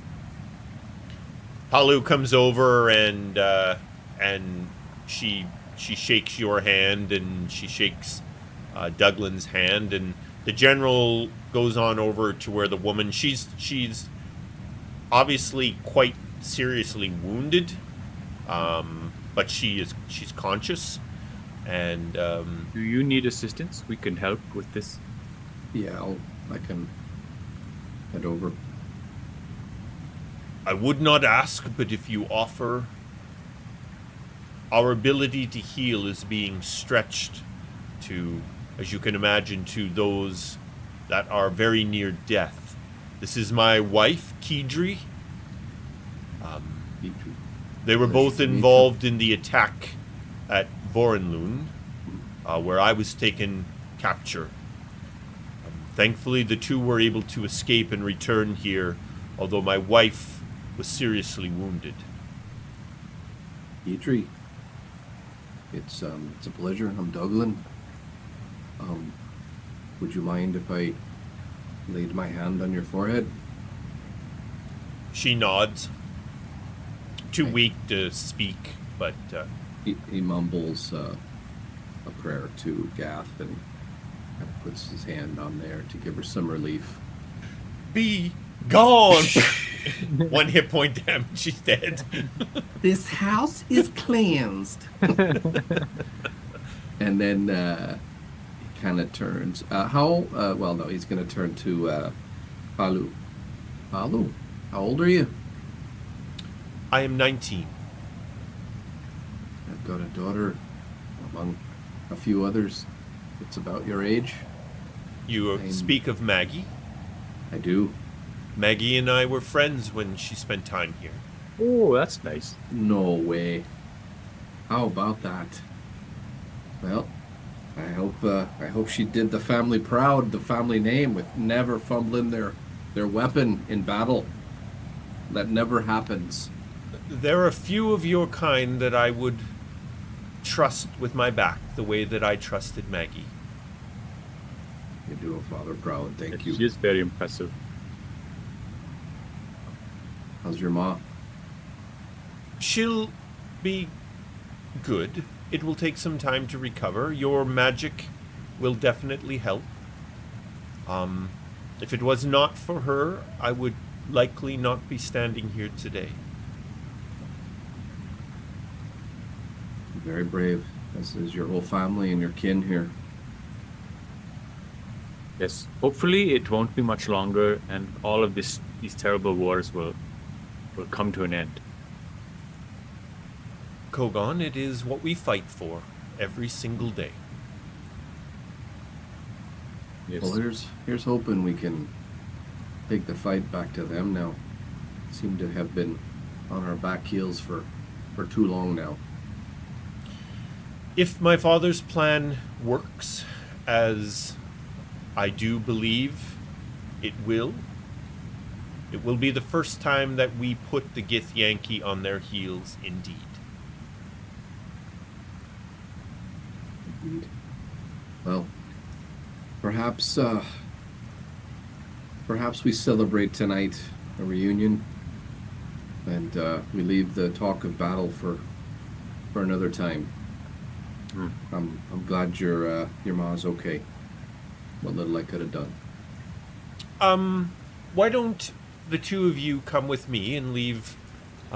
Palu comes over and she shakes your hand and she shakes Douglan's hand, and the general goes on over to where the woman, she's obviously quite seriously wounded, but she's conscious, and Do you need assistance? We can help with this. Yeah, I can head over. I would not ask, but if you offer, our ability to heal is being stretched to, as you can imagine, to those that are very near death. This is my wife, Kedri. They were both involved in the attack at Vorenlune, where I was taken capture. Thankfully, the 2 were able to escape and return here, although my wife was seriously wounded. Idri, it's a pleasure. I'm Douglan. Would you mind if I laid my hand on your forehead? She nods. Too Okay. weak to speak, but He mumbles a prayer to Gath and kind of puts his hand on there to give her some relief. be gone! 1 hit point damage, she's dead. This house is cleansed. And then he kind of turns. Well, no, he's going to turn to Palu. Palu, how old are you? I am 19. I've got a daughter among a few others. It's about your age. You speak of Maggie. I do. Maggie and I were friends when she spent time here. Oh, that's nice. No way. How about that? Well, I hope she did the family proud, the family name, with never fumbling their weapon in battle. That never happens. There are few of your kind that I would trust with my back the way that I trusted Maggie. You do a father proud. Thank you. She is very impressive. How's your ma? She'll be good. It will take some time to recover. Your magic will definitely help. If it was not for her, I would likely not be standing here today. Very brave. As is your whole family and your kin here. Yes. Hopefully, it won't be much longer, and all of these terrible wars will come to an end. Kogaan, it is what we fight for every single day. Yes. Well, here's hoping we can take the fight back to them now. Seem to have been on our back heels for too long now. If my father's plan works, as I do believe it will be the first time that we put the Githyanki on their heels indeed. Indeed. Well, perhaps we celebrate tonight a reunion, and we leave the talk of battle for another time. I'm glad your ma's okay. What little I could have done. Why don't the two of you come with me and leave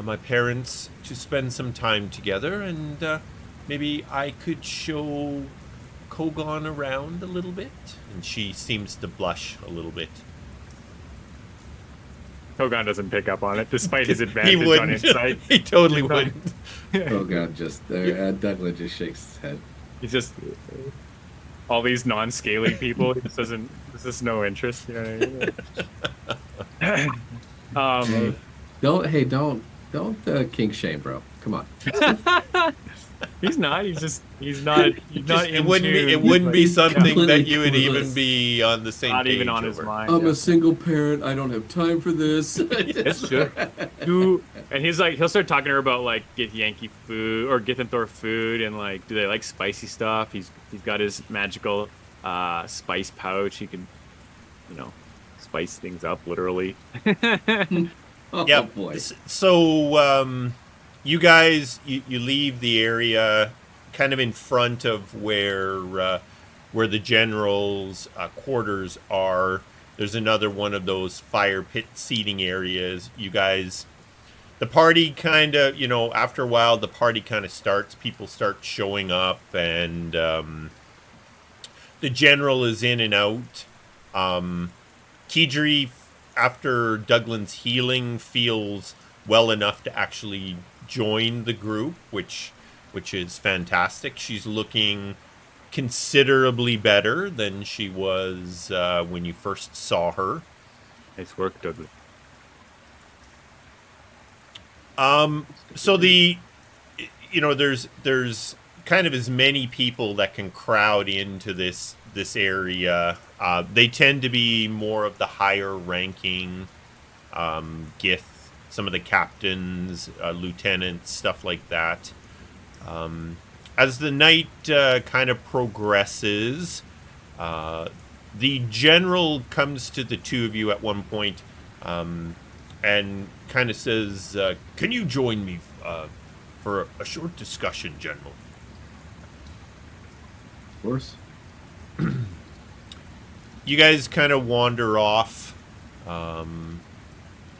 my parents to spend some time together, and maybe I could show Kogaan around a little bit? And she seems to blush a little bit. Kogaan doesn't pick up on it, despite his advantage He wouldn't. on insight. He totally wouldn't. Oh God, Douglan just shakes his head. He's just all these non-scaly people. He just doesn't. There's just no interest. You know what I mean? Don't kink shame, bro. Come on. He's not. He's not. He's not. It wouldn't be something Completely that you would clueless. even be on the same Not page even on his over. mind. I'm yeah. a single parent. I don't have time for this. It's true. And he's like, he'll start talking to her about like Githyanki food or Githinthor food, and like, do they like spicy stuff? He's got his magical spice pouch. He can, spice things up literally. Oh Yeah. boy. So you guys, you leave the area kind of in front of where the general's quarters are. There's another one of those fire pit seating areas. You guys, the party kind of, after a while, the party kind of starts. People start showing up, and the general is in and out. Keedri, after Douglan's healing, feels well enough to actually join the group, which is fantastic. She's looking considerably better than she was when you first saw her. Nice work, Douglan. So there's kind of as many people that can crowd into this area. They tend to be more of the higher ranking Gith, some of the captains, lieutenants, stuff like that. As the night kind of progresses, the general comes to the two of you at one point and kind of says, can you join me for a short discussion, General? Of course. You guys kind of wander off.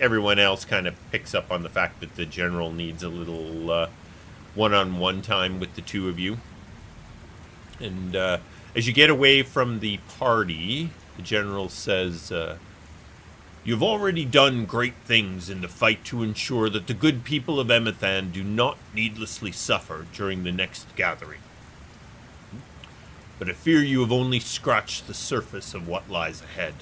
Everyone else kind of picks up on the fact that the general needs a little one-on-one time with the two of you. And as you get away from the party, the general says, you've already done great things in the fight to ensure that the good people of Emathan do not needlessly suffer during the next gathering. But I fear you have only scratched the surface of what lies ahead.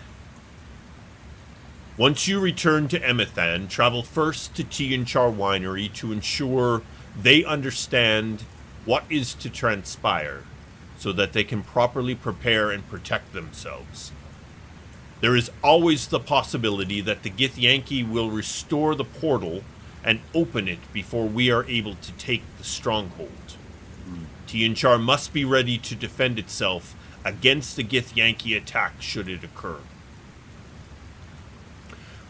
Once you return to Emathan, travel first to Tianchar Winery to ensure they understand what is to transpire, so that they can properly prepare and protect themselves. There is always the possibility that the Githyanki will restore the portal and open it before we are able to take the stronghold. Tianchar must be ready to defend itself against the Githyanki attack should it occur.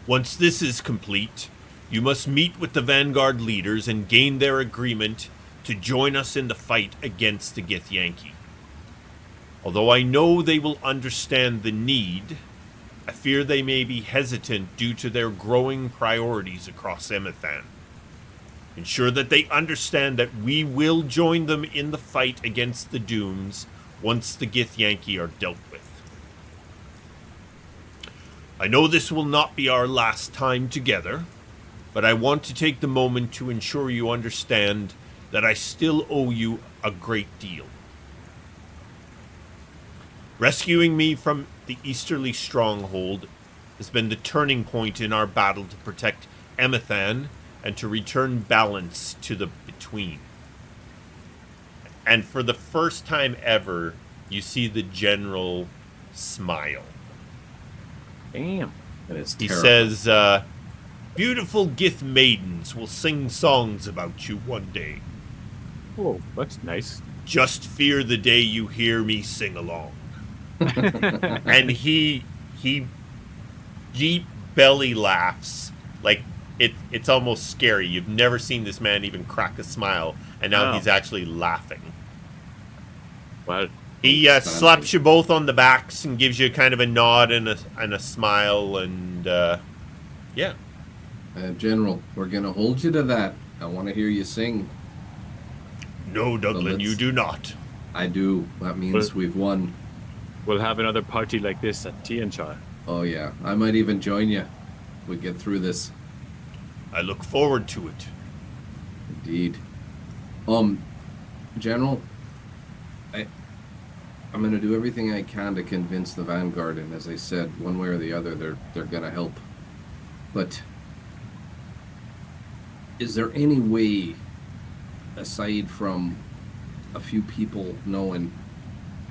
Once this is complete, you must meet with the Vanguard leaders and gain their agreement to join us in the fight against the Githyanki. Although I know they will understand the need, I fear they may be hesitant due to their growing priorities across Emathan. Ensure that they understand that we will join them in the fight against the Dooms once the Githyanki are dealt with. I know this will not be our last time together, but I want to take the moment to ensure you understand that I still owe you a great deal. Rescuing me from the Easterly Stronghold has been the turning point in our battle to protect Emathan and to return balance to the Between. And for the first time ever, you see the general smile. Damn. And it's He terrifying. says, beautiful Gith maidens will sing songs about you one day. Oh, that's nice. Just fear the day you hear me sing along. And he deep belly laughs. Like, it's almost scary. You've never seen this man even crack a smile, and now Oh. he's actually laughing. Well, He slaps you both on the backs and gives you kind of a nod and a smile, and yeah. General, we're going to hold you to that. I want to hear you sing. No, Douglan, you let's- do not. I do. That means Well- we've won. we'll have another party like this at Tianchar. Oh, yeah. I might even join you. We get through this. I look forward to it. Indeed. General, I'm going to do everything I can to convince the Vanguard, and as I said, one way or the other, they're going to help. But is there any way, aside from a few people knowing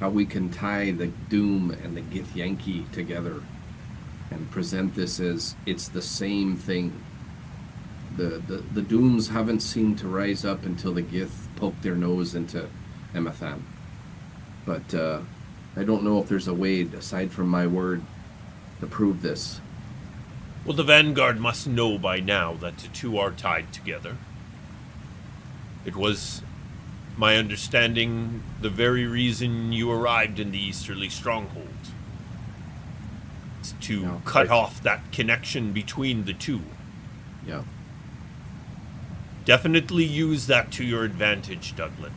how we can tie the Doom and the Githyanki together and present this as it's the same thing? The Dooms haven't seemed to rise up until the Gith poked their nose into Emathan. But I don't know if there's a way, aside from my word, to prove this. Well, the Vanguard must know by now that the two are tied together. It was my understanding the very reason you arrived in the Easterly Stronghold. It's to No, cut right. off that connection between the two. Yeah. Definitely use that to your advantage, Douglan.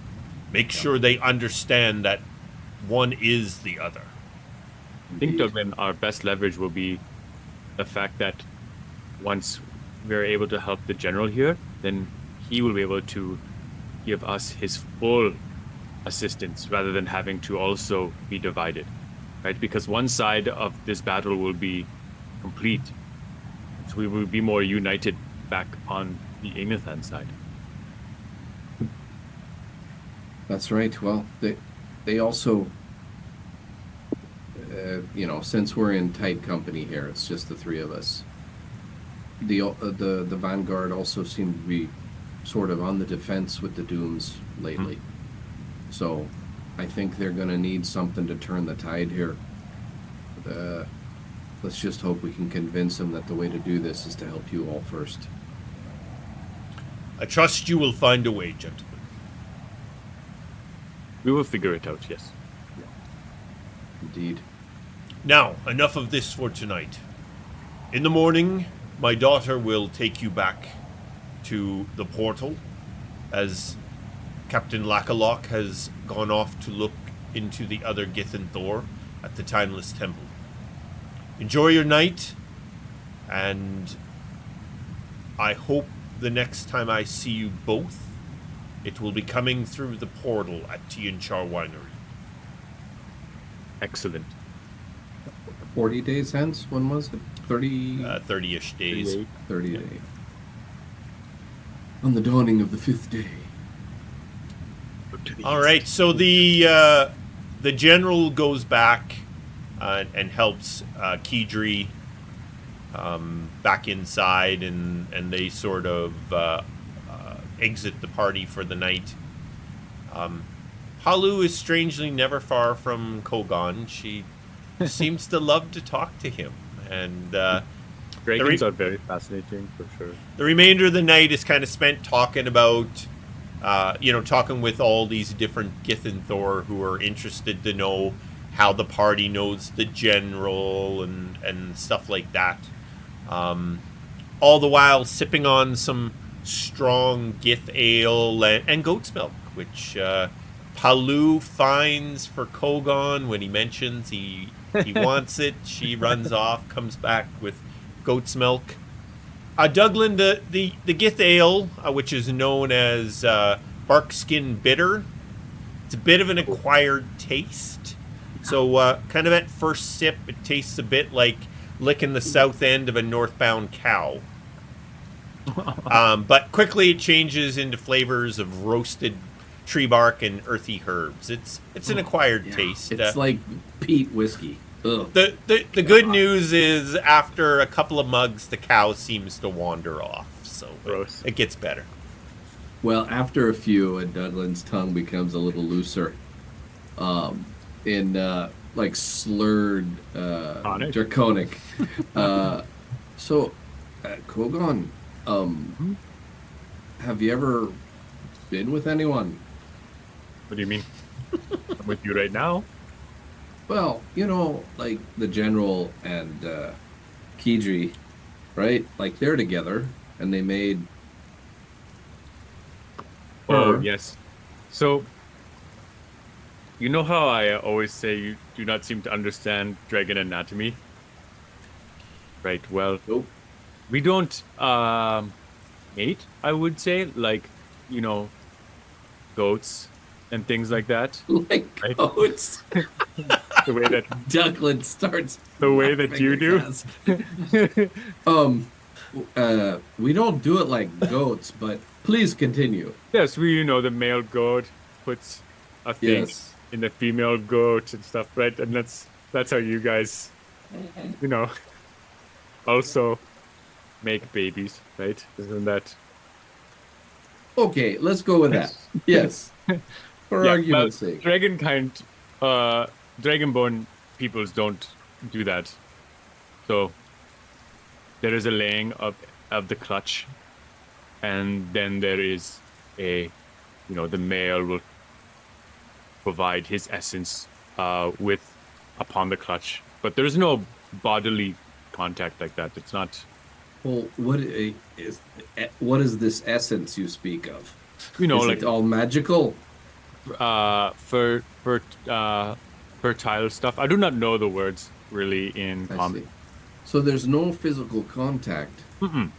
Make sure they understand that one is the other. I think, Indeed. Douglan, our best leverage will be the fact that once we're able to help the general here, then he will be able to give us his full assistance rather than having to also be divided, right? Because one side of this battle will be complete, so we will be more united back on the Emathan side. That's right. Well, they also, since we're in tight company here, it's just the three of us. The Vanguard also seem to be sort of on the defense with the Dooms lately. So I think they're going to need something to turn the tide here. Let's just hope we can convince them that the way to do this is to help you all first. I trust you will find a way, gentlemen. We will figure it out, yes. Indeed. Now, enough of this for tonight. In the morning, my daughter will take you back to the portal, as Captain Lakalok has gone off to look into the other Githinthor at the Timeless Temple. Enjoy your night, and I hope the next time I see you both, it will be coming through the portal at Tianchar Winery. Excellent. 40 days hence? When was it? 30? 30-ish days. 30 days. On the dawning of the 5th day. All right, so the general goes back and helps Keydri back inside, and they sort of exit the party for the night. Palu is strangely never far from Kogaan. She seems to love to talk to him. And Dragons are very fascinating for sure. the remainder of the night is kind of spent talking about, talking with all these different Githinthor who are interested to know how the party knows the general and stuff like that. All the while sipping on some strong Gith ale and goat's milk, which Palu finds for Kogaan when he mentions he wants it. She runs off, comes back with goat's milk. Douglan, the Gith ale, which is known as Barkskin Bitter, it's a bit of an acquired taste. So kind of at first sip, it tastes a bit like licking the south end of a northbound cow. But quickly it changes into flavors of roasted tree bark and earthy herbs. It's an acquired taste. It's like peat whiskey. Ugh. The good news is after a couple of mugs, the cow seems to wander off. So Gross. it gets better. Well, after a few, Douglan's tongue becomes a little looser. In like slurred, draconic. So, Kogaan, have you ever been with anyone? What do you mean? I'm with you right now. Well, like the general and Kidri, right? Like they're together, and they made. Oh, yes. So, you know how I always say you do not seem to understand dragon anatomy? Right, well, Nope. we don't mate, I would say, like, goats and things like that. Like Right. goats. The way that Douglan starts. the way that laughing you his do. ass. We don't do it like goats, but please continue. Yes, the male goat puts a thing Yes. in the female goat and stuff, right? And that's how you guys, also make babies, right? Isn't that? Okay, let's go with that. Yes. For Yeah, argument's well, sake. Dragonborn peoples don't do that. So there is a laying of the clutch, and then there is the male will provide his essence upon the clutch, but there's no bodily contact like that. It's not. Well, what is this essence you speak of? Is like it all magical? for fertile stuff. I do not know the words really in I common. see. So there's no physical contact. Mm-mm.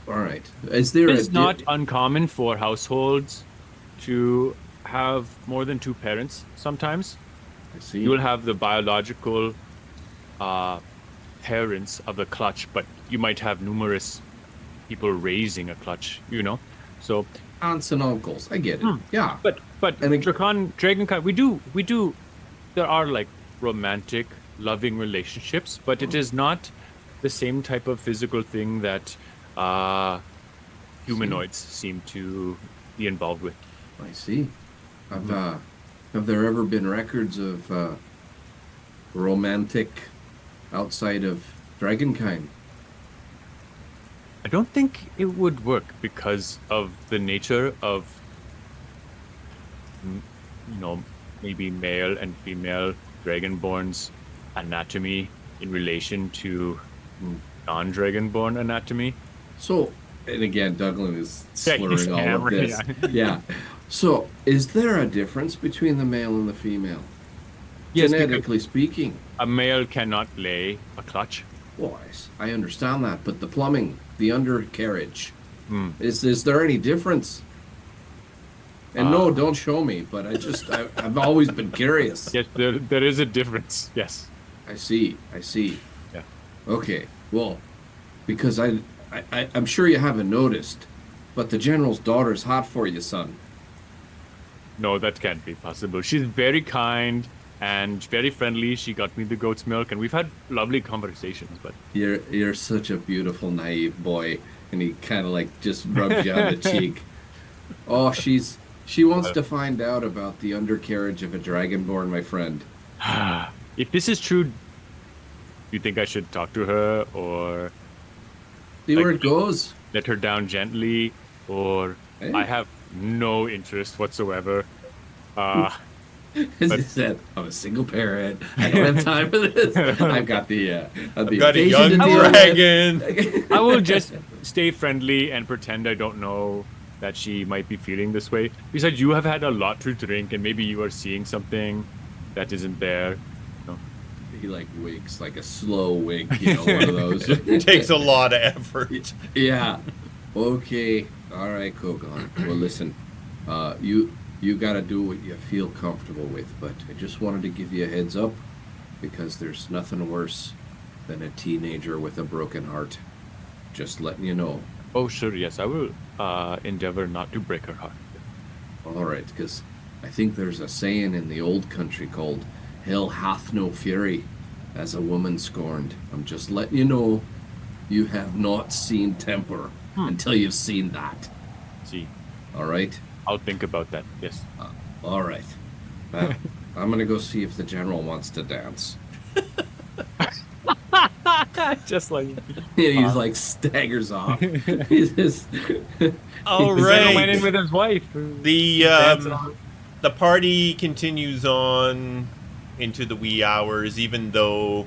All right. Is there It is not uncommon for households to have more than two parents. Sometimes I see. you will have the biological parents of the clutch, but you might have numerous people raising a clutch. So Aunts and uncles. I get it. Yeah. But And it- Dragonkind, we do. There are like romantic, loving relationships, but it is not the same type of physical thing that humanoids seem to be involved with. I see. Have there ever been records of romantic outside of Dragonkind? I don't think it would work because of the nature of, maybe male and female Dragonborn's anatomy in relation to non-Dragonborn anatomy. So, and again, Douglan is Yeah, he's slurring all of hammering, this. Yeah. So, is there a difference between the male and the female? Yes, because Genetically speaking. a male cannot lay a clutch. Well, I understand that, but the plumbing, the undercarriage, Hmm. is there any difference? And no, don't show me, but I've always been curious. Yes, there is a difference. Yes. I see. Yeah. Okay, well, because I'm sure you haven't noticed, but the general's daughter's hot for you, son. No, that can't be possible. She's very kind and very friendly. She got me the goat's milk, and we've had lovely conversations. But You're such a beautiful, naive boy, and he kind of like just rubs you on the cheek. Oh, she's She wants to find out about the undercarriage of a Dragonborn, my friend. If this is true, do you think I should talk to her or See where Like- it goes. let her down gently? Or Hey. I have no interest whatsoever. As I said, I'm a single parent. I don't have time for this. I've got the I've got a young invasion to deal with. dragon. I will just stay friendly and pretend I don't know that she might be feeling this way. Besides, you have had a lot to drink, and maybe you are seeing something that isn't there. He like winks, like a slow wink, one of those. It takes a lot of effort. Yeah. Okay. All right, Kogaan. Well, listen. You got to do what you feel comfortable with, but I just wanted to give you a heads up because there's nothing worse than a teenager with a broken heart. Just letting you know. Oh, sure, yes, I will endeavor not to break her heart. All right, because I think there's a saying in the old country called "Hell hath no fury, as a woman scorned." I'm just letting you know, you have not seen temper until you've seen that. See, All right. I'll think about that. Yes. All right. Now, I'm gonna go see if the general wants to dance. Just like He's like staggers off. He's just All the general went in right. with his wife. The party continues on into the wee hours, even though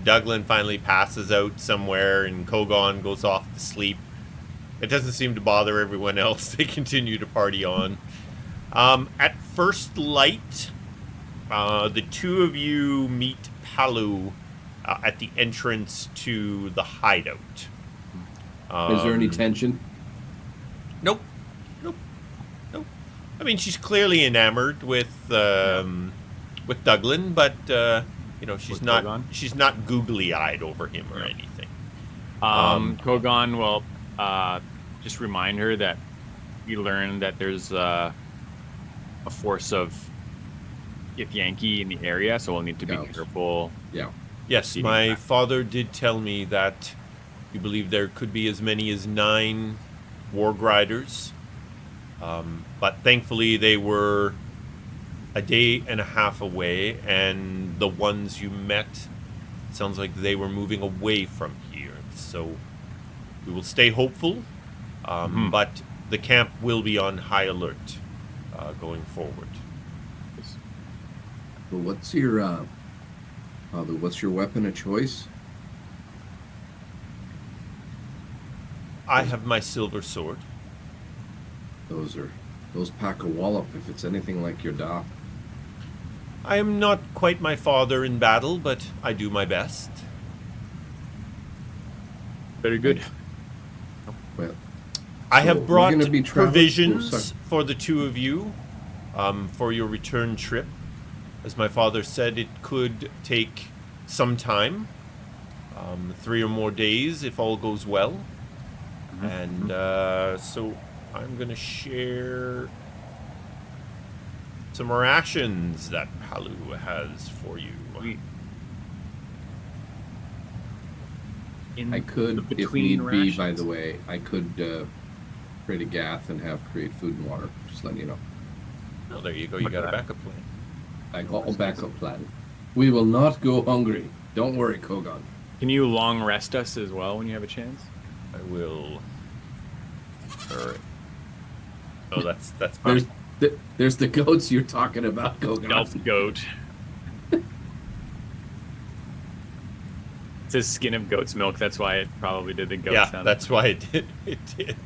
Douglan finally passes out somewhere and Kogaan goes off to sleep. It doesn't seem to bother everyone else. They continue to party on. At first light, the two of you meet Palu at the entrance to the hideout. Is there any tension? Nope. I mean, she's clearly enamored with Douglan, but she's With not Kogaan? she's not googly-eyed over him or anything. Kogaan will just remind her that we learned that there's a force of Githyanki in the area, so we'll need to be Scouts. careful. Yeah. Yes, Eating my back. father did tell me that you believe there could be as many as 9 warg riders, but thankfully they were a day and a half away, and the ones you met, it sounds like they were moving away from here. So we will stay hopeful, but the camp will be on high alert going forward. Well, what's your weapon of choice? I have my silver sword. Those pack a wallop if it's anything like your da. I am not quite my father in battle, but I do my best. Very good. Well, I So have we're brought gonna be traveling- provisions Oh, sorry. for the two of you for your return trip. As my father said, it could take some time, 3 or more days if all goes well. And so I'm going to share some rations that Palu has for you. In I could, the if between need be, by rations. the way, I could create a gath and create food and water. Just letting you know. Oh, there you go. You got a backup plan. I got a backup plan. We will not go hungry. Don't worry, Kogaan. Can you long rest us as well when you have a chance? I will. All right. Oh, that's There's fine. there's the goats you're talking about, Kogaan. Elf goat. It says skin of goat's milk. That's why it probably did the goat Yeah, sound. that's why it did. It did.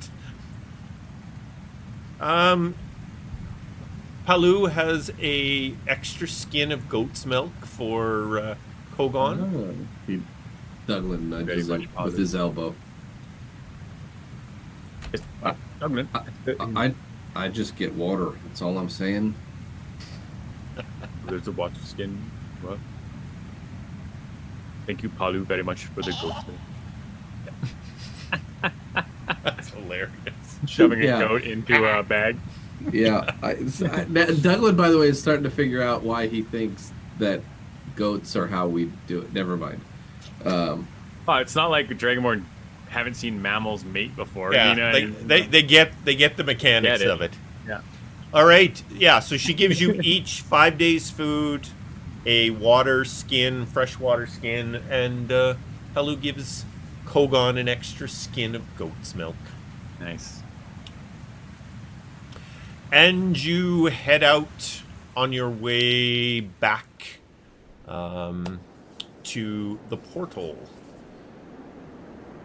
Palu has a extra skin of goat's milk for Kogaan. Douglan nudges Very him much with his elbow. Douglan. I just get water. That's all I'm saying. There's a watch skin. What? Thank you, Palu, very much for the goat. That's hilarious. Shoving Yeah. a goat into a bag. Yeah, Douglan, by the way, is starting to figure out why he thinks that goats are how we do it. Never mind. Oh, it's not like Dragonborn haven't seen mammals mate before. Yeah, you know, they get the mechanics Get it. of it. Yeah. All right. Yeah. So she gives you each 5 days food, a water skin, freshwater skin, and Palu gives Kogaan an extra skin of goat's milk. Nice. And you head out on your way back to the portal.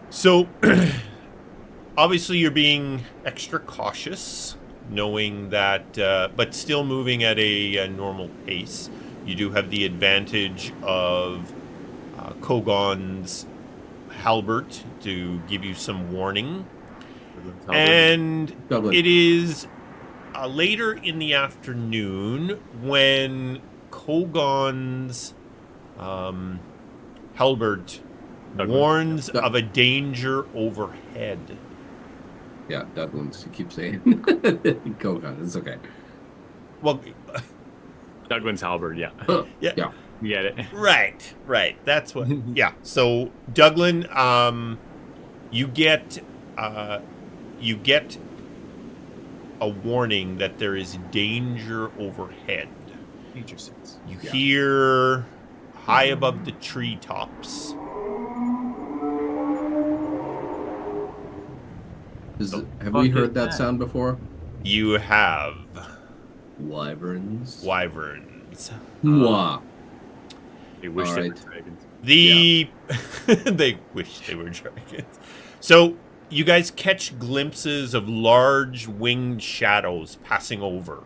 So, obviously, you're being extra cautious, knowing that, but still moving at a normal pace. You do have the advantage of Kogan's halberd to give you some warning. And Douglan. it is later in the afternoon when Kogan's halberd warns of a danger overhead. Yeah, Douglan's. You keep saying. Kogaan. It's okay. Well, Douglan's halberd, yeah. yeah. Yeah. You get it. Right. That's what. Yeah. So, Douglan, you get a warning that there is danger overhead. Major sense. You hear high above the treetops. Have we heard that sound before? You have Wyverns. Mwah. They wish All they were right. dragons. They wish they were dragons. So you guys catch glimpses of large winged shadows passing over.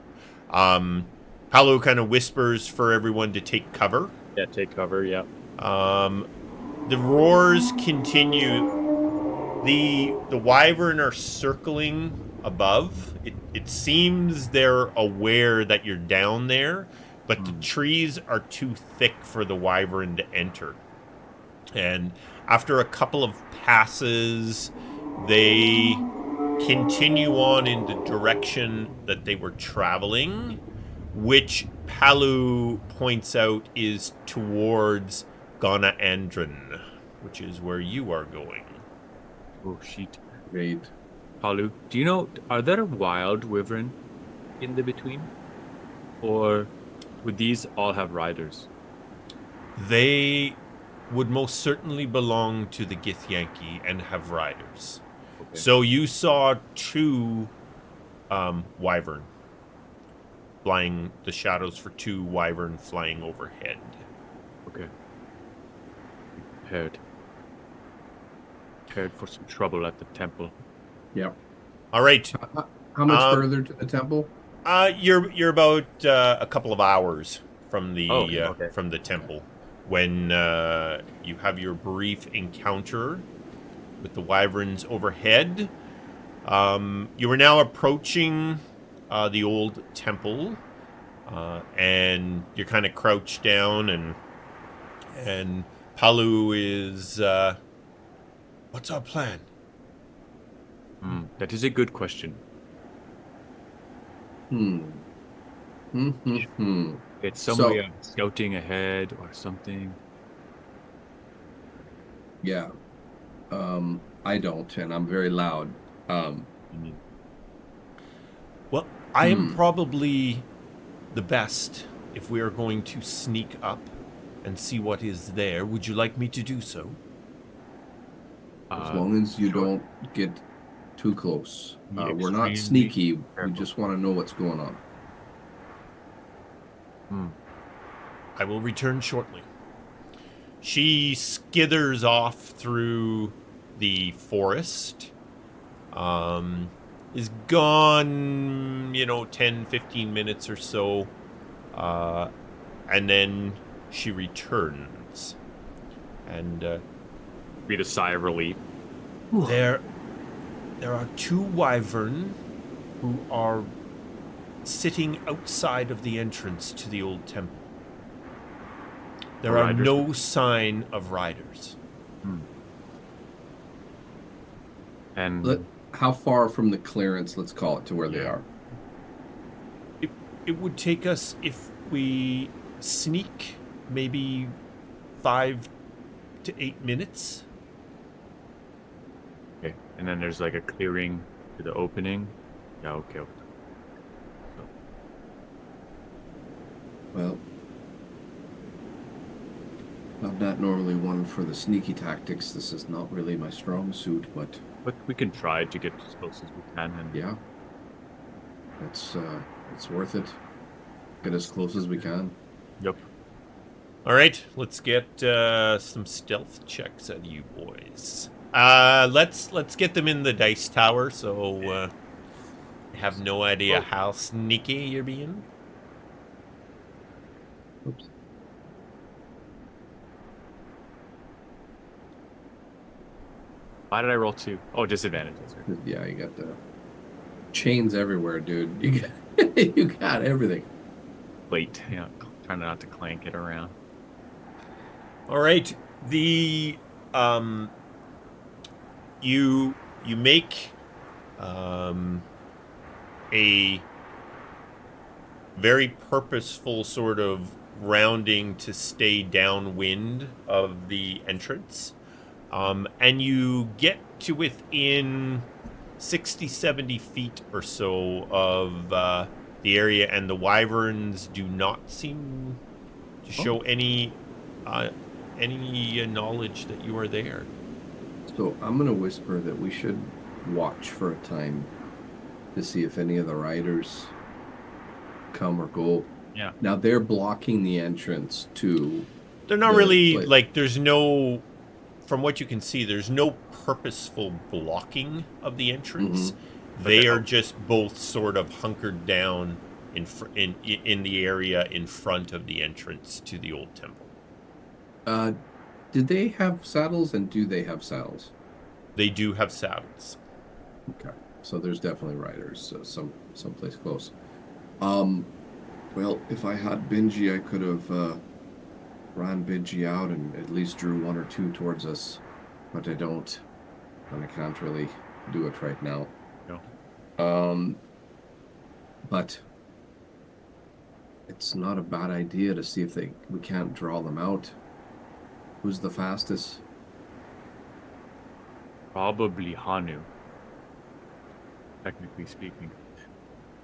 Paolo kind of whispers for everyone to take cover. Yeah, take cover, yeah. The roars continue. The wyvern are circling above. It seems they're aware that you're down there, but the trees are too thick for the wyvern to enter. And after a couple of passes, they continue on in the direction that they were traveling, which Palu points out is towards Ghana Andron, which is where you are going. Oh, shit. Great. Palu, do you know, are there wild wyvern in the between? Or would these all have riders? They would most certainly belong to the Githyanki and have riders. Okay. So you saw two wyvern flying, the shadows for two wyvern flying overhead. Okay. Prepared for some trouble at the temple. Yeah. All right. How much further to the temple? You're about a couple of hours from the Okay. from the temple when you have your brief encounter with the wyverns overhead. You are now approaching the old temple, and you're kind of crouched down, and Palu is. What's our plan? That is a good question. It's some way of scouting ahead or something. Yeah. I don't, and I'm very loud. Well, I am probably the best if we are going to sneak up and see what is there. Would you like me to do so? As long as you don't get too close. We're not sneaky. We just want to know what's going on. I will return shortly. She skithers off through the forest. Is gone, 10, 15 minutes or so. And then she returns. And Breathe a sigh of relief. there are two wyvern who are sitting outside of the entrance to the old temple. There are no sign of riders. And how far from the clearance, let's call it, to where they are? It would take us, if we sneak, maybe 5 to 8 minutes. okay. And then there's like a clearing to the opening. Yeah, okay. Well, I'm not normally one for the sneaky tactics. This is not really my strong suit, but But we can try to get as close as we can. And yeah, it's worth it. Get as close as we can. Yep. All right, let's get some stealth checks out of you boys. Let's get them in the dice tower, so I have no idea how sneaky you're being. Oops. Why did I roll 2? Oh, disadvantage. That's right. Yeah, you got the chains everywhere, dude. You got you got everything. Wait, yeah, trying not to clank it around. All right, the you make a very purposeful sort of rounding to stay downwind of the entrance. And you get to within 60, 70 feet or so of the area, and the wyverns do not seem to show any knowledge that you are there. So I'm gonna whisper that we should watch for a time to see if any of the riders come or go. Yeah. Now they're blocking the entrance to. They're not The really place. like there's no, from what you can see, there's no purposeful blocking of the entrance. They are just both sort of hunkered down in the area in front of the entrance to the old temple. Did they have saddles, and do they have saddles? They do have saddles. Okay, so there's definitely riders someplace close. Well, if I had Benji, I could have ran Benji out and at least drew 1 or 2 towards us, but I don't, and I can't really do it right now. No. But it's not a bad idea to see if we can't draw them out. Who's the fastest? Probably Hanu. Technically speaking.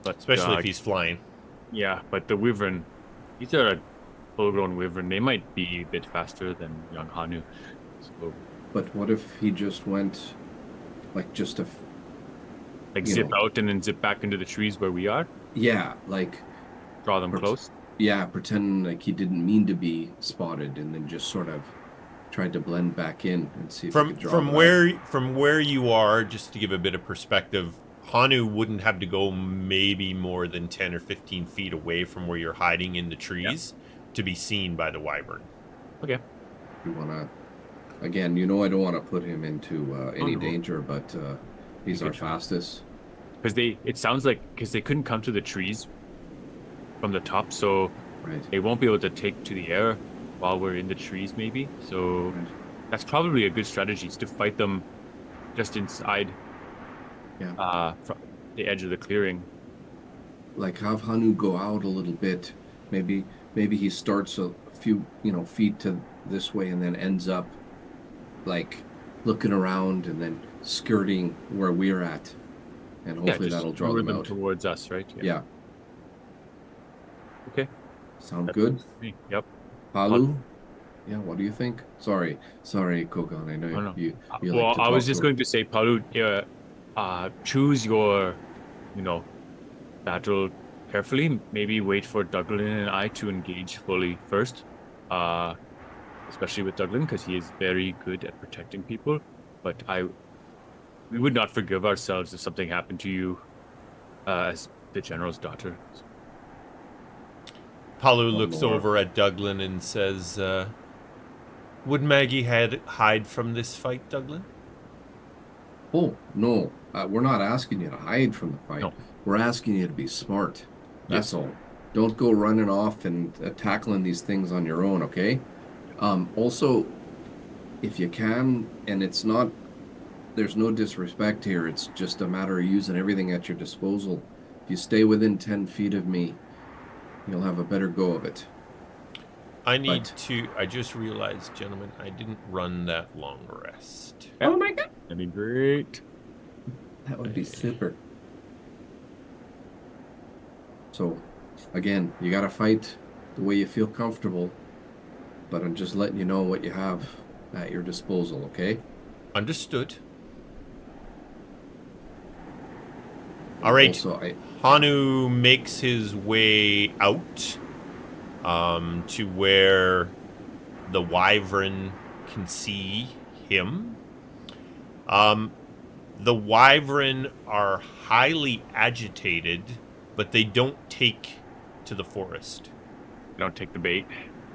But Especially if he's flying. yeah, but the wyvern, these are a full-grown wyvern. They might be a bit faster than young Hanu. So, But what if he just went, like, just zip out and then zip back into the trees where we are? yeah, like, Draw them close? yeah, pretend like he didn't mean to be spotted, and then just sort of tried to blend back in and see if he could draw them out. From where you are, just to give a bit of perspective, Hanu wouldn't have to go maybe more than 10 or 15 feet away from where you're hiding in the trees to be seen by the wyvern. Okay. You wanna, again, I don't want to put him into any danger, but he's our fastest. Because it sounds like, because they couldn't come to the trees from the top, so Right. they won't be able to take to the air while we're in the trees, maybe. So that's probably a good strategy, is to fight them just inside from the edge of the clearing. Like, have Hanu go out a little bit. Maybe he starts a few feet to this way and then ends up like looking around and then skirting where we're at, and hopefully that'll draw them out towards us, right? Yeah. Okay. Sound good? Yep. Palu? Yeah, what do you think? Sorry, Kogaan. I know you well, like to I was talk just to going to say, Palu, choose your, battle carefully. Maybe wait for Douglan and I to engage fully first, especially with Douglan, because he is very good at protecting people. But we would not forgive ourselves if something happened to you as the general's daughter. Palu looks over at Douglan and says, would Maggie hide from this fight, Douglan? Oh, no. We're not asking you to hide from the fight. No. We're asking you to be smart. That's all. Don't go running off and tackling these things on your own, okay? Also, if you can, and there's no disrespect here, it's just a matter of using everything at your disposal. If you stay within 10 feet of me, you'll have a better go of it. I just realized, gentlemen, I didn't run that long rest. Oh my god! That'd be great. That would be super. So, again, you gotta fight the way you feel comfortable, but I'm just letting you know what you have at your disposal, okay? Understood. All right. Also, Hanu makes his way out to where the wyvern can see him. The wyvern are highly agitated, but they don't take to the forest. Don't take the bait.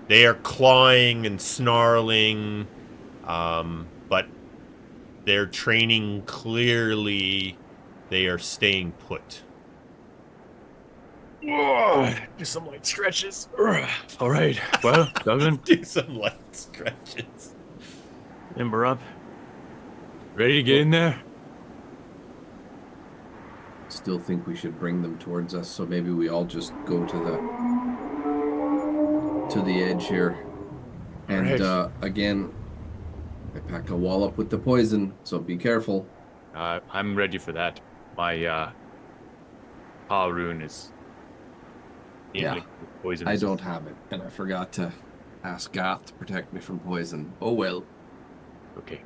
They are clawing and snarling, but their training clearly, they are staying put. Do some light stretches. All right. Well, Douglan, Do some light stretches. limber up. Ready to get in there? still think we should bring them towards us, so maybe we all just go to the edge here. And Right. again, I pack a wallop with the poison, so be careful. I'm ready for that. My Paul rune is Yeah. poison. I don't have it, and I forgot to ask Goth to protect me from poison. Oh well. Okay.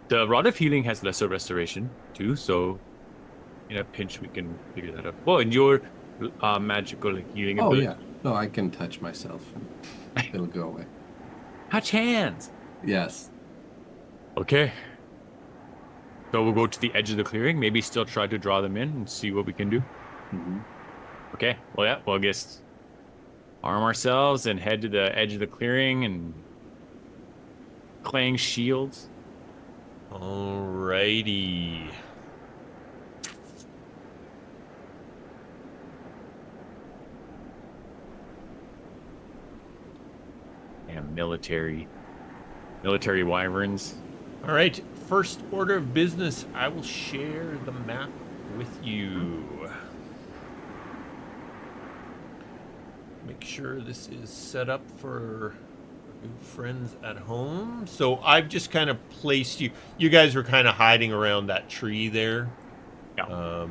The Rod of Healing has lesser restoration too, so in a pinch we can figure that out. Well, and your magical healing Oh ability. yeah. No, I can touch myself. It'll go away. Touch hands. Yes. Okay. So we'll go to the edge of the clearing. Maybe still try to draw them in and see what we can do. Mm-hmm. Okay. Well, yeah. Well, I guess arm ourselves and head to the edge of the clearing and clang shields. Alrighty. And military wyverns. All right. First order of business, I will share the map with you. Make sure this is set up for good friends at home. So I've just kind of placed you. You guys were kind of hiding around that tree there. Yeah.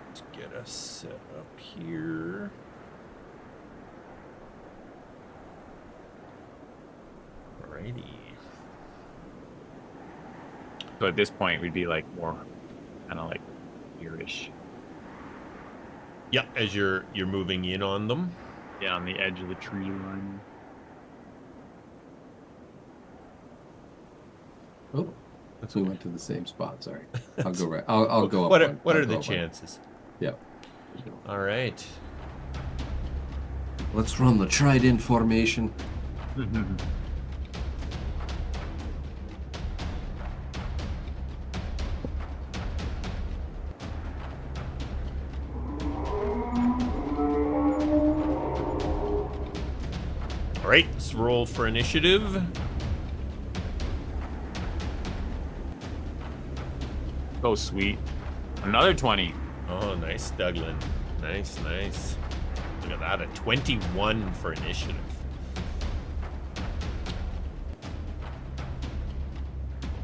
Let's get us set up here. Alrighty. So at this point, we'd be like more kind of like here-ish. Yeah, as you're moving in on them. Yeah, on the edge of the tree line. Oh, we went to the same spot. Sorry. I'll go right. I'll go up. What I'll are the go up one. chances? Yep. All right. Let's run the Trident formation. All right, let's roll for initiative. Oh, sweet. Another 20. Oh, nice, Douglan. Nice, nice. Look at that, a 21 for initiative.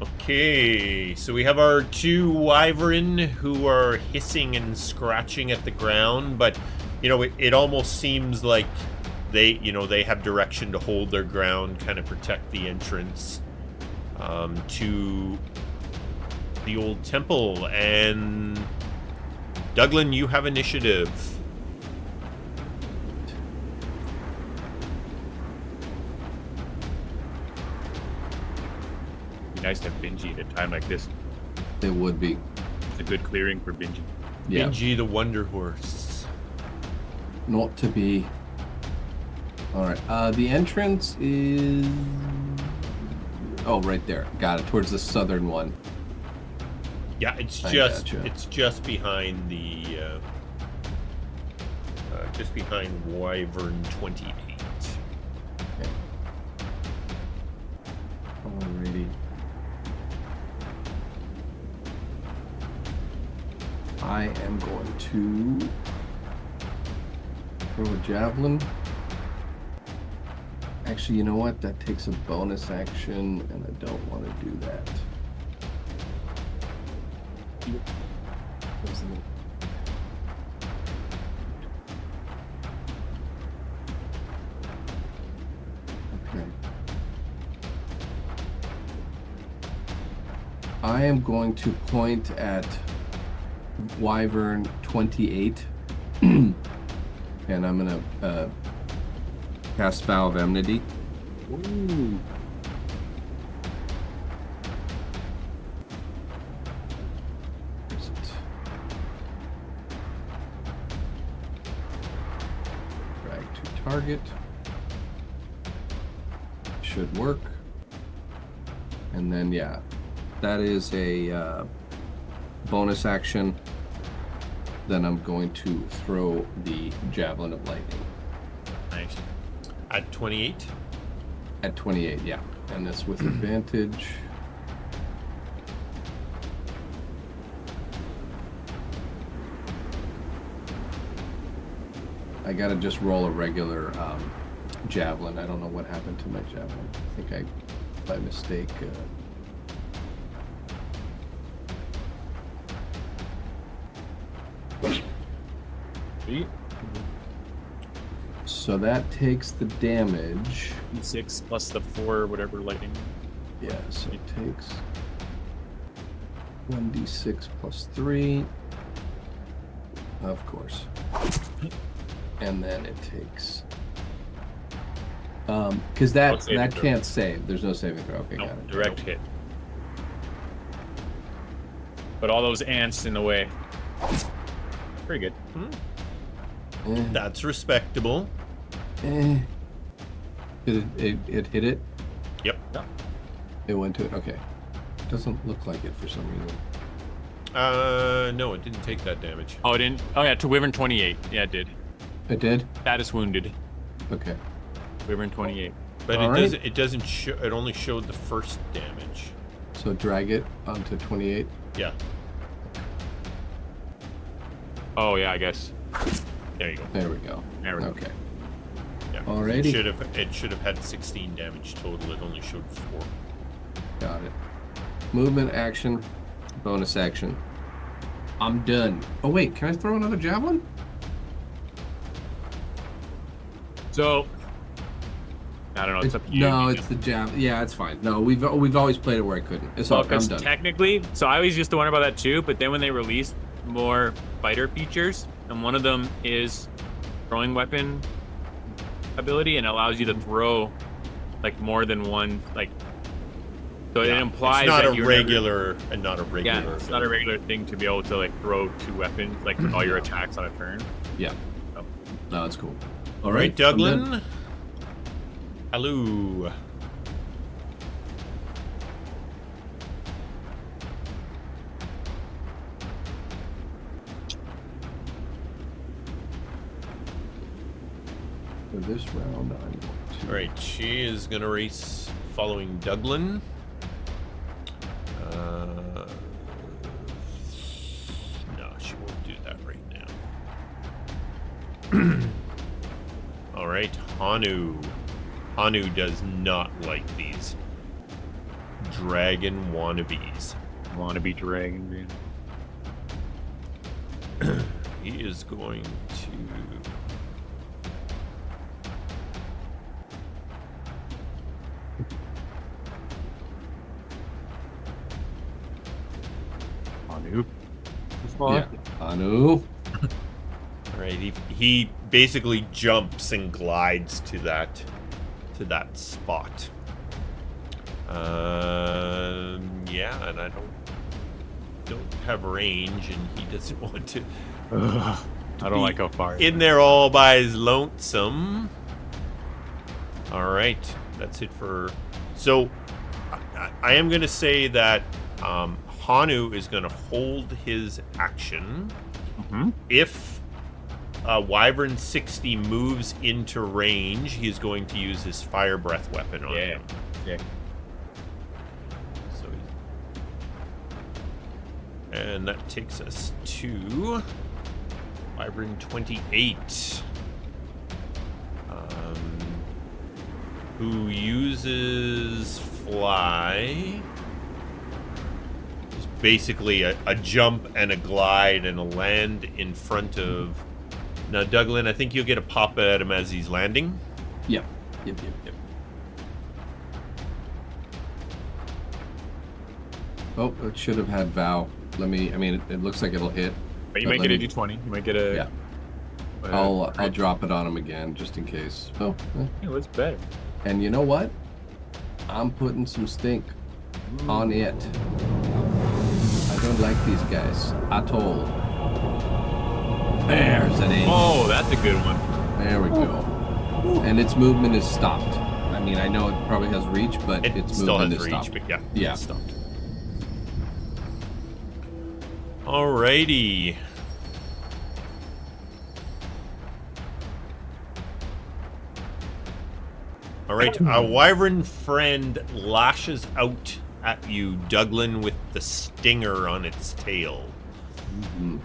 Okay, so we have our two wyvern who are hissing and scratching at the ground, but, you know, it almost seems like they have direction to hold their ground, kind of protect the entrance to the old temple. And Douglan, you have initiative. Be nice to have Benji at a time like this. It would be. It's a good clearing for Benji. Yeah. Benji the Wonder Horse. Not to be. All right. The entrance is. Oh, right there. Got it. Towards the southern one. Yeah, it's I just gotcha. it's just behind the just behind Wyvern 28. Okay. Alrighty. I am going to throw a javelin Actually, you know what? That takes a bonus action, and I don't want to do that. Okay. I am going to point at Wyvern 28, and I'm going to cast Vow of Enmity. Ooh. Where's it? Drag to target. Should work. And then, yeah, that is a bonus action. Then I'm going to throw the Javelin of Lightning. Nice. At 28. At 28, yeah. And that's with advantage. I gotta just roll a regular javelin. I don't know what happened to my javelin. I think I, by mistake... So that takes the damage. 6 plus the 4, whatever lightning. Yeah, so it takes 1d6 plus 3. Of course. And then it takes... because that throw. can't save. There's no saving throw. Okay, No, got it. direct hit. But all those ants in the way. Pretty good. That's respectable. It hit it? Yep. It went to it? Okay. It doesn't look like it for some reason. No, it didn't take that damage. Oh, it didn't? Oh, yeah, to Wyvern 28. Yeah, it did. It did? Status wounded. Okay. Wyvern 28. But All it right. doesn't. It doesn't show. It only showed the first damage. So drag it onto 28. Yeah. Oh, yeah, I guess. There you go. There we go. There we go. Okay. Yeah. Alrighty. It should have had 16 damage total. It only showed 4. Got it. Movement, action, bonus action. I'm done. Oh, wait. Can I throw another javelin? So, I don't know. It's up to you. No, it's the javelin. Yeah, it's fine. No, we've always played it where I couldn't. It's all. I'm Because done. technically, so I always used to wonder about that too, but then when they released more fighter features, and one of them is throwing weapon ability, and allows you to throw like more than one, like, so it implies it's not that a you're regular and not a never, regular. yeah, it's not a regular thing to be able to like throw 2 weapons, like with all your attacks on a turn. Yeah. Oh. No, that's cool. All right, I'm done. Douglan. Hello. For this round, I'm going to. All right, she is gonna race following Douglan. No, she won't do that right now. All right, Hanu. Hanu does not like these dragon wannabes. Wannabe dragon. He is going to... Anu. Yeah. Anu. All right, he basically jumps and glides to that spot. Yeah, and I don't have range, and he doesn't want to. I don't like how far. In there all by his lonesome. All right, that's it for. So, I am going to say that Hanu is going to hold his action. Mm-hmm. If Wyvern 60 moves into range, he's going to use his fire breath weapon on him. Yeah. So, and that takes us to Wyvern 28. who uses fly. It's basically a jump and a glide and a land in front of... Now, Douglan, I think you'll get a pop at him as he's landing. Yep. Oh, it should have had Vow. I mean, it looks like it'll hit. But you might get a D20. You might get a... Yeah. I'll drop it on him again, just in case. Oh, Yeah, what's better? and you know what? I'm putting some stink on it. I don't like these guys at all. There's an 8. Oh, that's a good one. There we go. And its movement is stopped. I mean, I know it probably has reach, but It its still movement has is reach, stopped. but yeah, Yeah. it's stopped. Alrighty. Alright, our wyvern friend lashes out at you, Douglan, with the stinger on its tail. Mhm.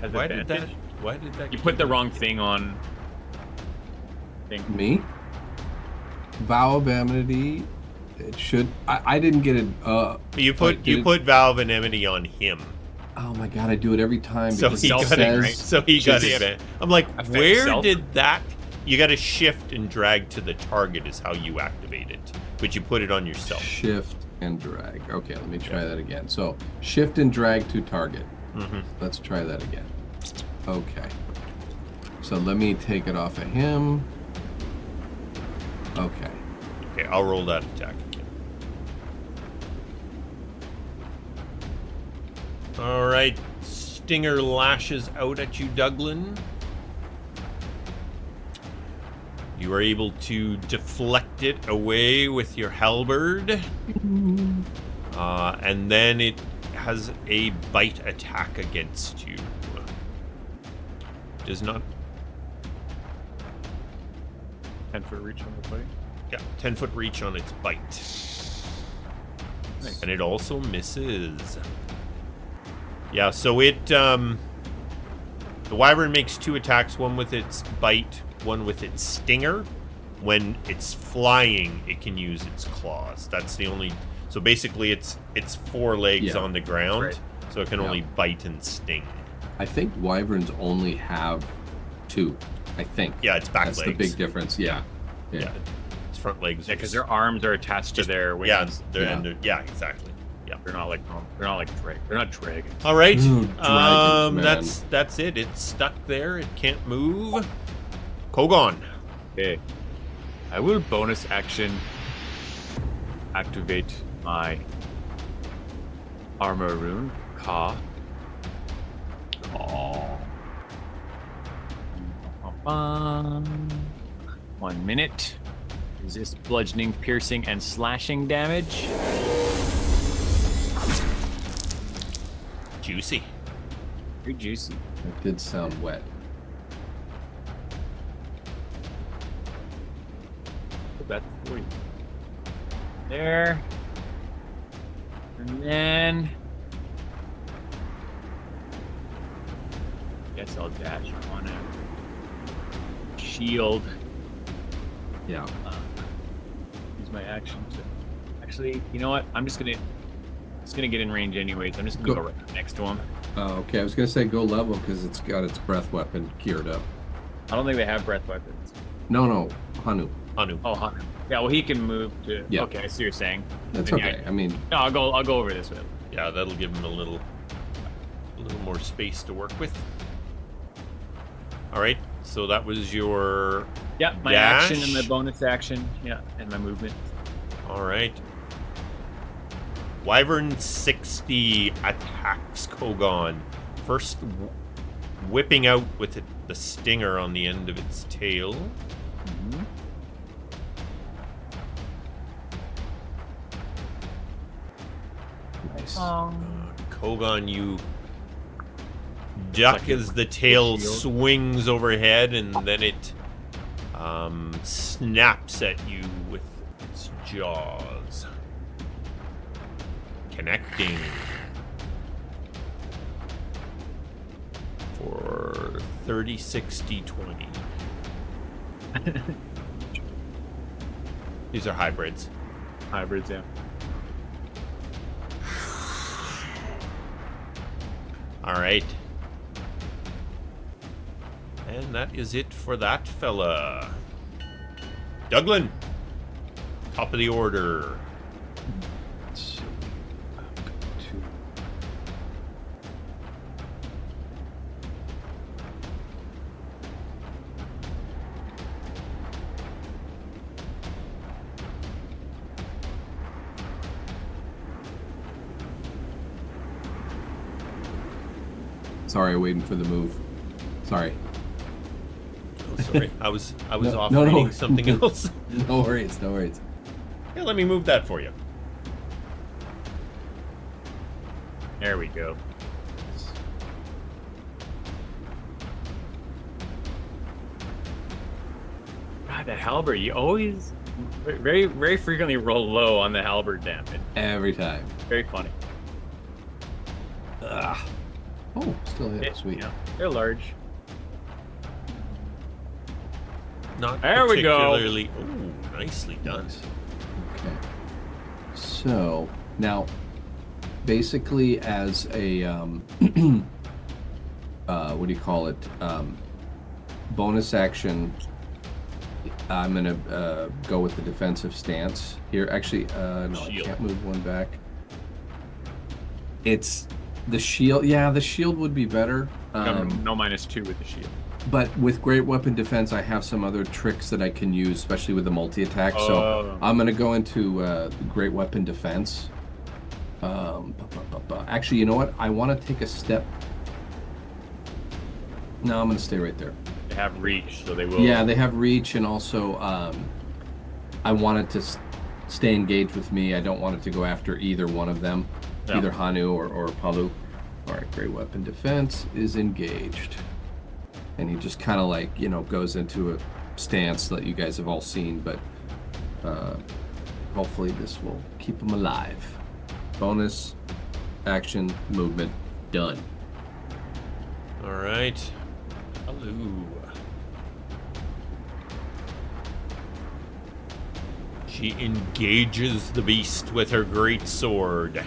Has Why did advantage. that? Why did that? You put the wrong thing on. Me? Vow of Amity. It should. I didn't get it. You put did it- put Valve and Amity on him, Oh my god! I do it every time. so because he it got self-thing, it. right? So he got Should it. I'm like, affect where self? did that? You got to shift and drag to the target is how you activate it, but you put it on yourself. Shift and drag. Okay, let me try that again. So shift and drag to target. Mm-hmm. Let's try that again. Okay. So let me take it off of him. Okay. Okay, I'll roll that attack again. All right, Stinger lashes out at you, Douglan. You are able to deflect it away with your halberd. And then it has a bite attack against you. Does not... 10-foot reach on the buddy. Yeah, 10-foot reach on its bite. Nice. And it also misses. Yeah, so it... the wyvern makes 2 attacks, one with its bite, one with its stinger. When it's flying, it can use its claws. That's the only... So basically, it's 4 legs Yeah, on the ground, right. so it can Yeah. only bite and sting. I think wyverns only have 2. I think. Yeah, it's back That's legs. the big difference. Yeah. Yeah, its front legs. Yeah, are because just- their arms are attached to their wings. yeah, Yeah. exactly. Yeah. They're not like they're not dragons. All right. Ooh, dragons, man. That's it. It's stuck there. It can't move. Kogaan. Okay. I will bonus action activate my armor rune. Ka. 1 minute. Resist bludgeoning, piercing, and slashing damage. Juicy. Very juicy. It did sound wet. That's 40. There. And then... Guess I'll dash on a shield. Yeah. Use my action to... Actually, you know what? I'm just gonna... It's gonna get in range anyways. I'm just gonna Go. go right next to him. Okay, I was gonna say go level because it's got its breath weapon geared up. I don't think they have breath weapons. No, Hanu. Anu. Oh, Hunter. Yeah, well, he can move to... Yeah. Okay, I see what you're saying. That's Then, yeah, okay. I mean, No, I'll go over this with him. Yeah, that'll give him a little more space to work with. All right. So that was your... Yeah, my Dash. action and my bonus action. Yeah, and my movement. All right. Wyvern 60 attacks Kogaan. First whipping out with the stinger on the end of its tail. Mm-hmm. nice. Kogaan, you duck Like as the tail shield. swings overhead, and then it snaps at you with its jaws. Connecting. For 30, 60, 20. These are hybrids. Hybrids, yeah. All right. And that is it for that fella. Douglan. Top of the order. So, sorry, waiting for the move. Sorry. Oh, sorry. I was No, off no, no. reading something else. No worries, no worries. Here, let me move that for you. There we go. God, that halberd, you always very, very frequently roll low on the halberd damage. Every time. Very funny. Ugh. Oh, still hit. Sweet. Yeah, they're large. Not There we go. particularly. Ooh, nicely done. Nice. Okay. So now, basically, as a what do you call it? Bonus action. I'm gonna go with the defensive stance here. Actually, no, Shield. I can't move one back. It's the shield. Yeah, the shield would be better. No -2 with the shield. But with great weapon defense, I have some other tricks that I can use, especially with the multi-attack. So Oh. I'm going to go into great weapon defense. Actually, you know what? I want to take a step. No, I'm going to stay right there. They have reach, so they will. Yeah, they have reach, and also I want it to stay engaged with me. I don't want it to go after either one of them, Yeah. either Hanu or Palu. All right, great weapon defense is engaged. And he just kind of like, goes into a stance that you guys have all seen, but hopefully this will keep him alive. Bonus, action, movement, done. All right. Hello. She engages the beast with her great sword.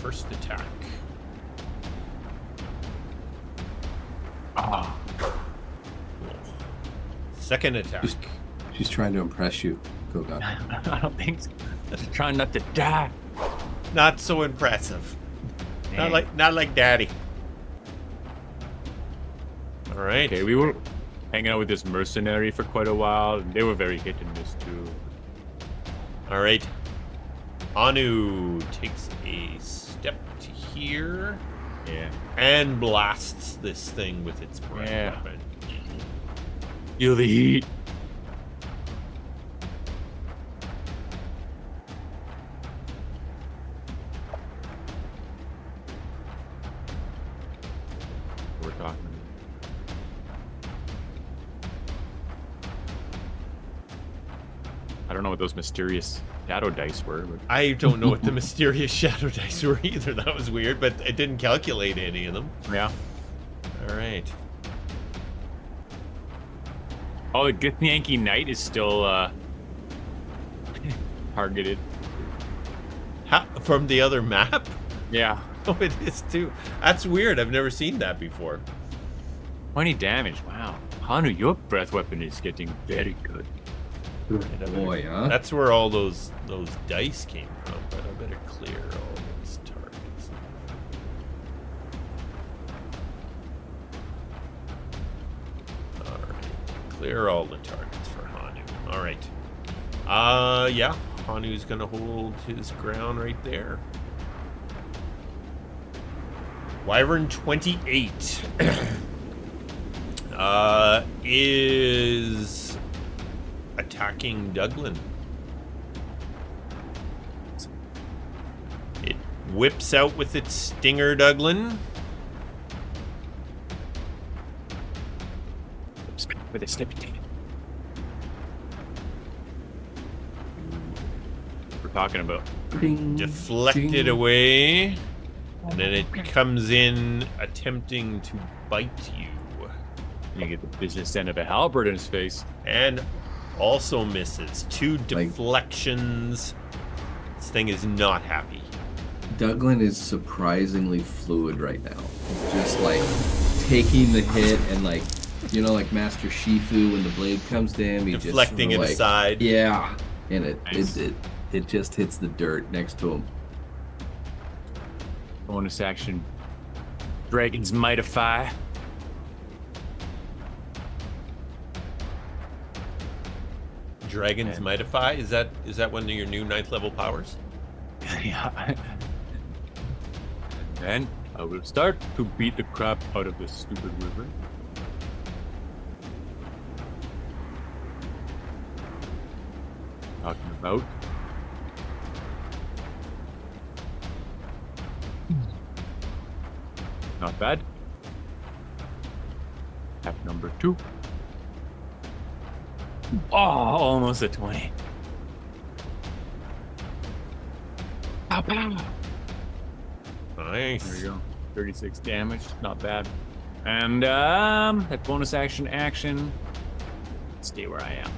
First attack. Ah. Second attack. She's trying to impress you, Kogaan. I don't think so. Just trying not to die. Not so impressive. Dang. Not like Daddy. All right. Okay, we were hanging out with this mercenary for quite a while, and they were very hit and miss too. All right. Anu takes a step to here. Yeah. And blasts this thing with its breath Yeah. weapon. Feel the heat. We're talking. I don't know what those mysterious shadow dice were, but I don't know what the mysterious shadow dice were either. That was weird, but it didn't calculate any of them. yeah. All right. Oh, the Githinthor Knight is still targeted. From the other map? Yeah. Oh, it is too. That's weird. I've never seen that before. 20 damage. Wow. Hanu, your breath weapon is getting very good. Boy, huh? That's where all those dice came from, but I better clear all those targets. Alright. Clear all the targets for Hanu. Alright. Yeah. Hanu's gonna hold his ground right there. Wyvern 28 is attacking Douglan. It whips out with its stinger, Douglan. with a snippy tape. We're talking about. Ding, Deflected ding. away. And then it comes in attempting to bite you. You get the business end of a halberd in his face. And also misses. 2 Like- deflections. This thing is not happy. Douglan is surprisingly fluid right now. Just like taking the hit and like, you know, like Master Shifu when the blade comes to him, he Deflecting just it like, aside. Yeah, and Nice. it just hits the dirt next to him. Bonus action. Dragon's Mightify. Dragon's Mightify? Is that one of your new 9th level powers? Yeah. And then I will start to beat the crap out of this stupid river. Talking about. Not bad. Attack number 2. Oh, almost a 20. Pow, pow. Nice. There we go. 36 damage. Not bad. And that bonus action. Stay where I am.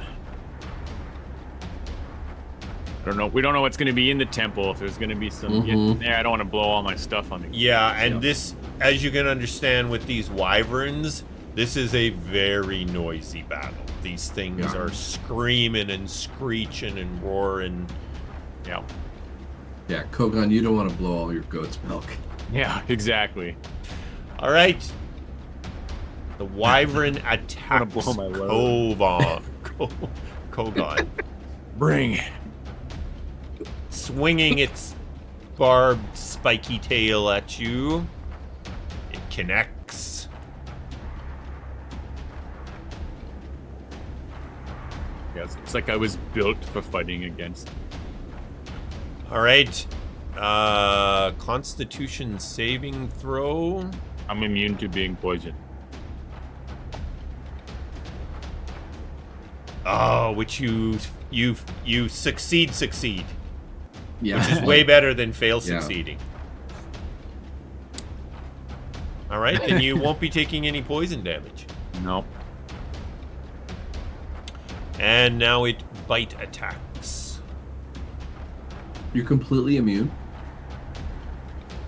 I don't know. We don't know what's going to be in the temple. If there's going to be some Mhm. there, I don't want to blow all my stuff on the. Yeah, and this, as you can understand with these wyverns, this is a very noisy battle. These things Yeah. are screaming and screeching and roaring. Yeah. Yeah, Kogaan, you don't want to blow all your goat's milk. Yeah. Exactly. All right. The wyvern attacks blow my load. Kogaan, Bring. swinging its barbed, spiky tail at you. It connects. Yes. It's like I was built for fighting against. All right. Constitution saving throw. I'm immune to being poisoned. Oh, which you succeed, Yeah, which is way better than fail Yeah. succeeding. All right, then you won't be taking any poison damage. No. And now it bite attacks. You're completely immune,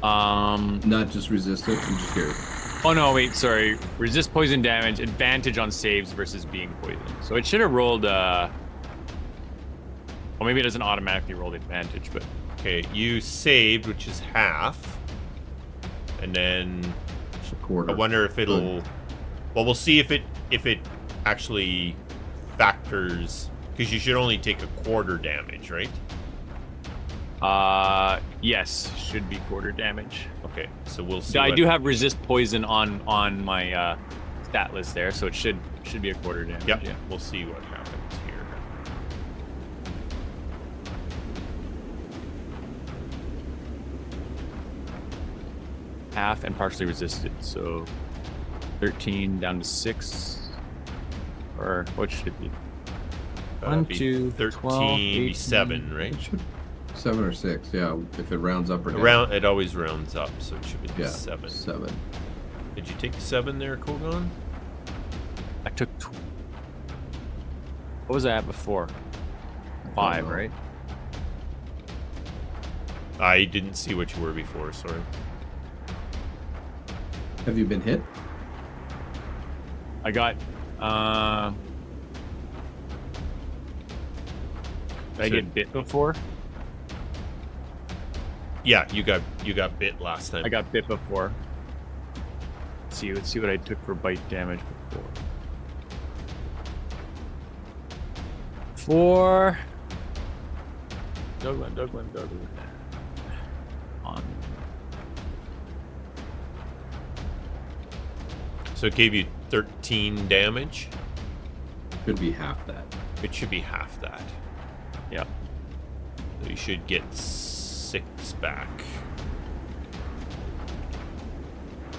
Um. not just resistant. I'm just curious. Oh no, wait, sorry. Resist poison damage, advantage on saves versus being poisoned. So it should have rolled well, maybe it doesn't automatically roll the advantage, but Okay, you saved, which is half. And then It's a quarter. I wonder if it'll. Well, we'll see if it actually factors, because you should only take a quarter damage, right? yes, should be quarter damage. Okay, so we'll see. I what- do have resist poison on my stat list there, so it should be a quarter damage. Yep, Yeah. we'll see what happens here. Half and partially resisted, so 13 down to 6. Or what should it be? That'd 1, be 2, 13, 12, be 7, right? It should 7 or 6. Yeah, if it rounds up or down. Around, it always rounds up, so it should be Yeah, 7. 7. Did you take 7 there, Kogaan? I took. What was I at before? 5, know. right? I didn't see what you were before, sorry. Have you been hit? I got. Did I So- get bit before? Yeah, you got bit last time. I got bit before. Let's see what I took for bite damage before. 4. Douglan. On. So it gave you 13 damage. Could be half that. It should be half that. Yeah. So you should get 6 back.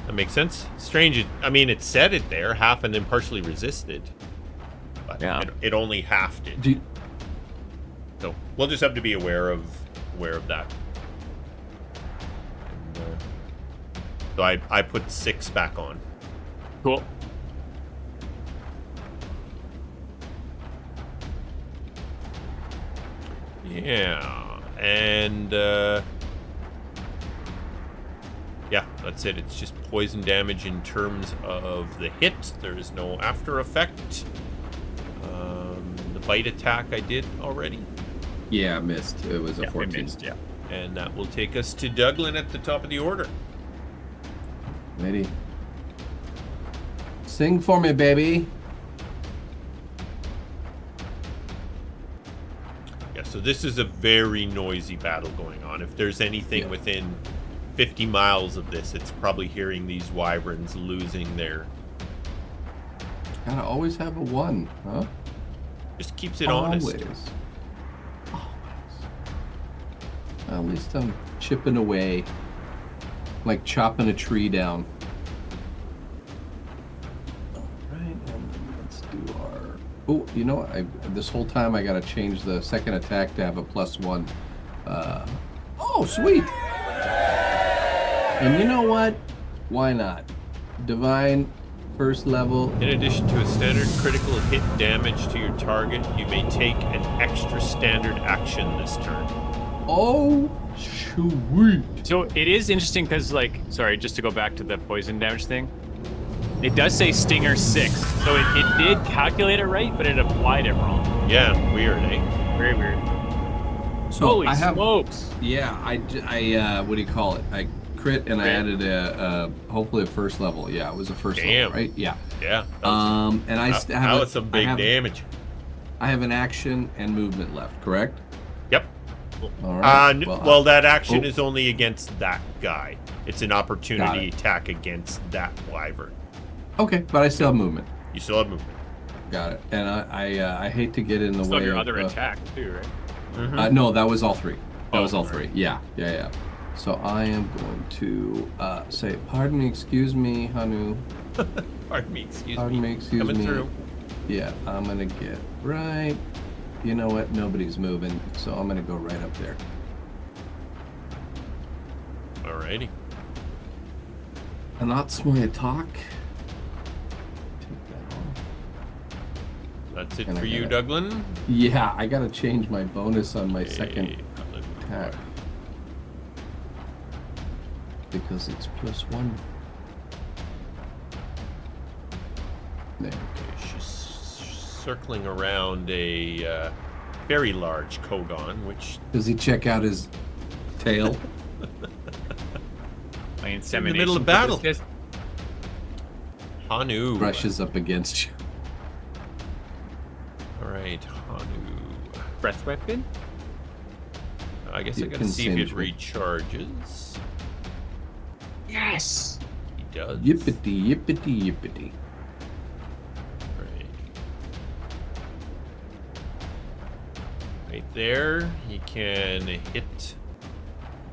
That makes sense. Strange. I mean, it said it there, half and then partially resisted. Yeah. It only halved it. Do you- So we'll just have to be aware of that. And, so I put 6 back on. Cool. Yeah, and yeah, that's it. It's just poison damage in terms of the hit. There is no after effect. The bite attack I did already. Yeah, I missed. It was a Yeah, we 14. missed, yeah. And that will take us to Douglan at the top of the order. Ready? Sing for me, baby. Yeah, so this is a very noisy battle going on. If there's anything Yeah. within 50 miles of this, it's probably hearing these wyverns losing their... Gotta always have a 1, huh? Just keeps it honest. Always. At least I'm chipping away, like chopping a tree down. All right, and then let's do our. Oh, you know what? This whole time I gotta change the second attack to have a +1. Oh, sweet. And you know what? Why not? Divine, first level. In addition to a standard critical hit damage to your target, you may take an extra standard action this turn. Oh, sweet. So it is interesting because, like, sorry, just to go back to the poison damage thing. It does say Stinger 6, so it did calculate it right, but it applied it wrong. Yeah, weird, eh? Very weird. So Holy I have. smokes! Yeah, I what do you call it? I crit and I Crit. added a hopefully a first level. Yeah, it was a first Damn. level, right? Yeah. Yeah. That was, And I that have was some big damage. I have an action and movement left, correct? Yep. All right. Well, that action is only against that guy. It's an opportunity Got it. attack against that wyvern. okay, but I still have movement. You still have movement. Got it. And I hate to get in the It's way not your of, other attack, too, right? Mhm. no, that was all 3. That was all alright. 3. Yeah. So I am going to say, pardon me, excuse me, Hanu. Pardon me, excuse Pardon me, excuse Coming me. through. Yeah, I'm gonna get right. You know what? Nobody's moving, so I'm gonna go right up there. Alrighty. And that's my attack. Take that off. That's it And I for you, gotta- Douglan. Yeah, I gotta change my bonus on my Okay, second attack because it's +1. There. She's circling around a very large Kogaan, which Does he check out his tail? My in the middle of battle. Hanu. Brushes up against you. Alright, Hanu. Breath weapon? I guess You I gotta can see if it singe me. recharges. Yes! He does. Yippity, yippity, yippity. Right. Right there, he can hit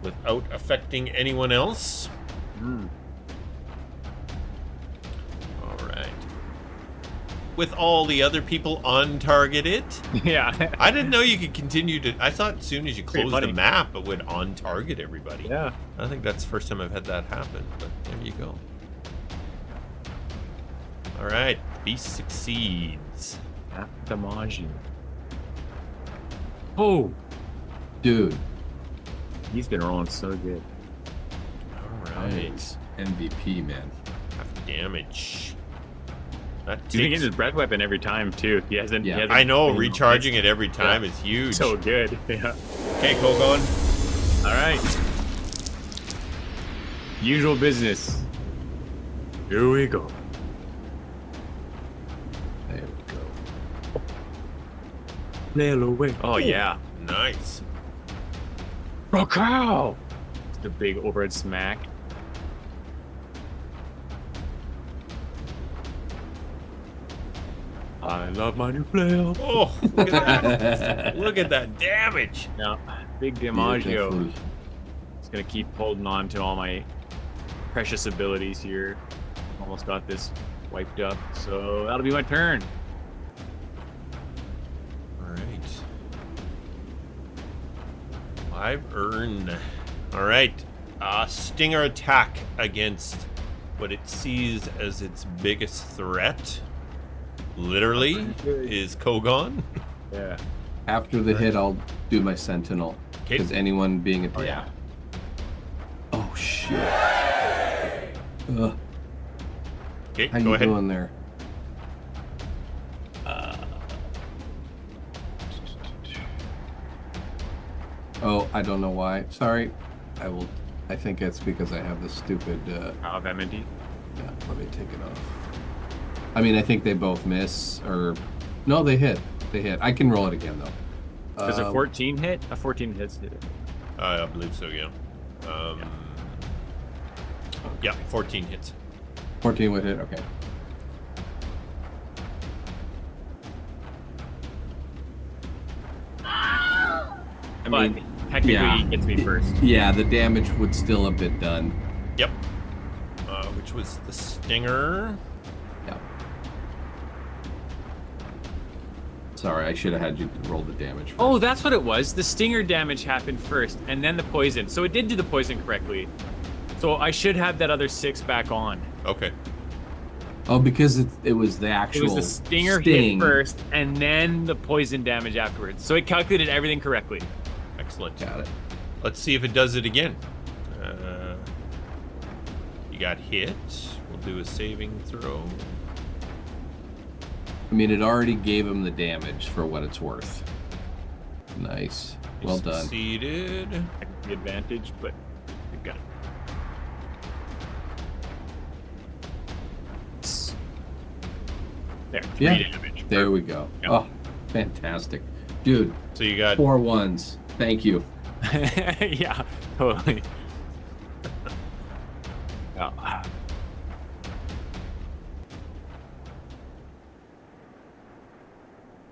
without affecting anyone else. All right. With all the other people untargeted. Yeah. I didn't know you could continue to. I thought as soon as you Pretty closed the funny. map, it would on-target everybody. Yeah. I think that's the first time I've had that happen, but there you go. All right, beast succeeds. Damaji. Oh, Dude. he's been rolling so good. All right, MVP, man. half damage. That He's been takes. getting his breath weapon every time too. He hasn't. Yeah. He hasn't I know, been recharging it every time is huge. so good. Yeah. Okay, Kogaan. All right. Usual business. Here we go. There we go. Nail away. Oh yeah. Nice. Rokow! It's the big overhead smack. I love my new flail. Oh, look at that. Look at that damage. Yeah, big DiMaggio. Beautiful. Just gonna keep holding on to all my precious abilities here. Almost got this wiped up, so that'll be my turn. right. 5 earn. All right. Stinger attack against what it sees as its biggest threat. Literally is Kogaan. Yeah. After the hit, I'll do my sentinel. Okay. Because anyone being attacked. Oh, yeah. Oh shit. Ugh. Okay, How go you ahead. doing there? Oh, I don't know why. Sorry. I think it's because I have this stupid. Out of MND. Yeah, let me take it off. I mean, I think they both miss, or no, they hit. They hit. I can roll it again though. Does a 14 hit? A 14 hits. I believe so, yeah. Yeah, 14 hits. 14 would hit. Okay. I mean, technically, yeah. he gets me first. Yeah, the damage would still have been done. Yep. Which was the stinger. Yeah. Sorry, I should have had you roll the damage first. Oh, that's what it was. The stinger damage happened first, and then the poison. So it did do the poison correctly. So I should have that other 6 back on. Okay. Oh, because it was the actual It was the stinger sting. hit first, and then the poison damage afterwards. So it calculated everything correctly. Excellent. Got it. Let's see if it does it again. You got hit. We'll do a saving throw. I mean, it already gave him the damage for what it's worth. Nice. You Well done. Succeeded. The advantage, but you got it. There, 3 Yeah. damage. There we go. Yep. Oh, fantastic. Dude, So you got 4 1s. Thank you. Yeah, totally. Yeah.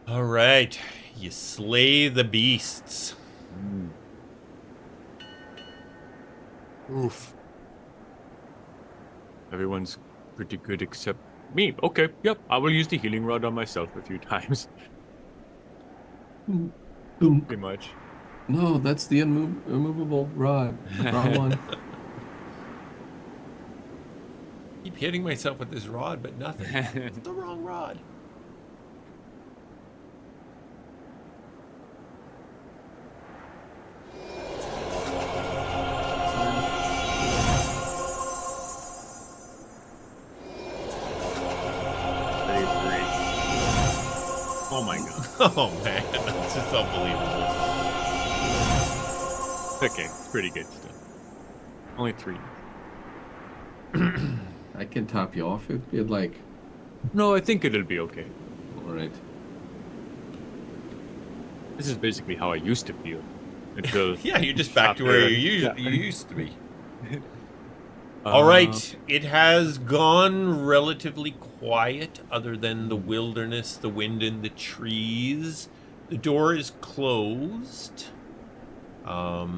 All right. You slay the beasts. Oof. Everyone's pretty good except me. Okay, yep. I will use the healing rod on myself a few times. Boom. Pretty much. No, that's the immovable rod. Wrong one. Keep hitting myself with this rod, but nothing. It's the wrong rod. Oh my god. Oh man, that's just unbelievable. Okay, it's pretty good still. Only 3. I can top you off if you'd like. No, I think it'll be okay. All right. This is basically how I used to feel. Until Yeah, you're just back to where after- you used to be. All right, it has gone relatively quiet other than the wilderness, the wind, and the trees. The door is closed. What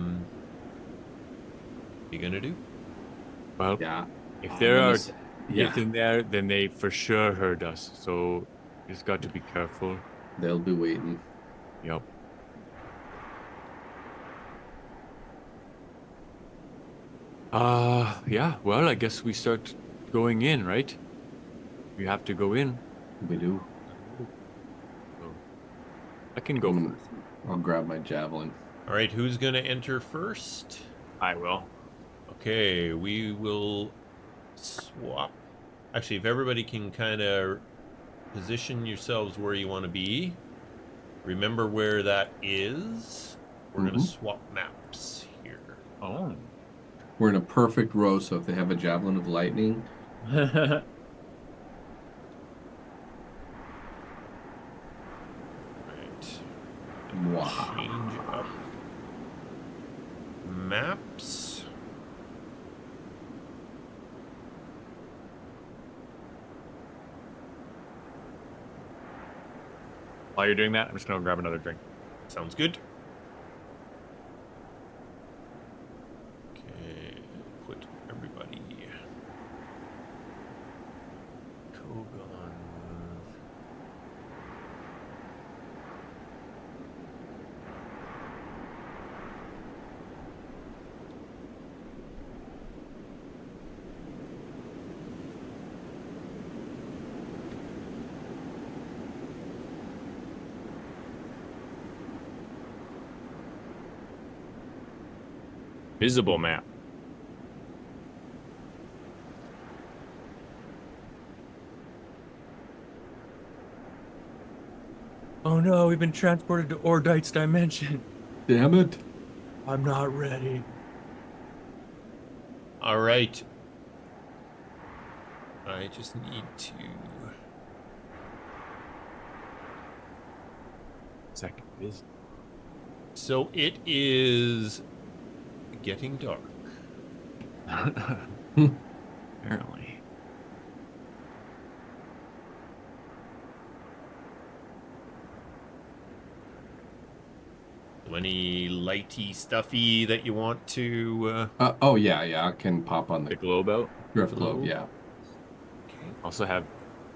you gonna do? Well, Yeah. if there are Yeah, in there, then they for sure heard us. So just got to be careful. they'll be waiting. Yep. Yeah, well, I guess we start going in, right? We have to go in. We do. So I can go Mm, first. I'll grab my javelin. All right, who's gonna enter first? I will. Okay, we will swap. Actually, if everybody can kind of position yourselves where you want to be, remember where that is. We're gonna swap maps here. Oh. We're in a perfect row, so if they have a javelin of lightning, Right. wow. Change up maps. While you're doing that, I'm just gonna grab another drink. Sounds good. Okay, put everybody. Kogaan. Visible map. Oh no, we've been transported to Ordite's dimension. Damn it. I'm not ready. All right. I just need to. Second is So it is getting dark. apparently. Any lighty stuffy that you want to? Oh, yeah. I can pop on The the globe out. drift globe, yeah. Okay. Also have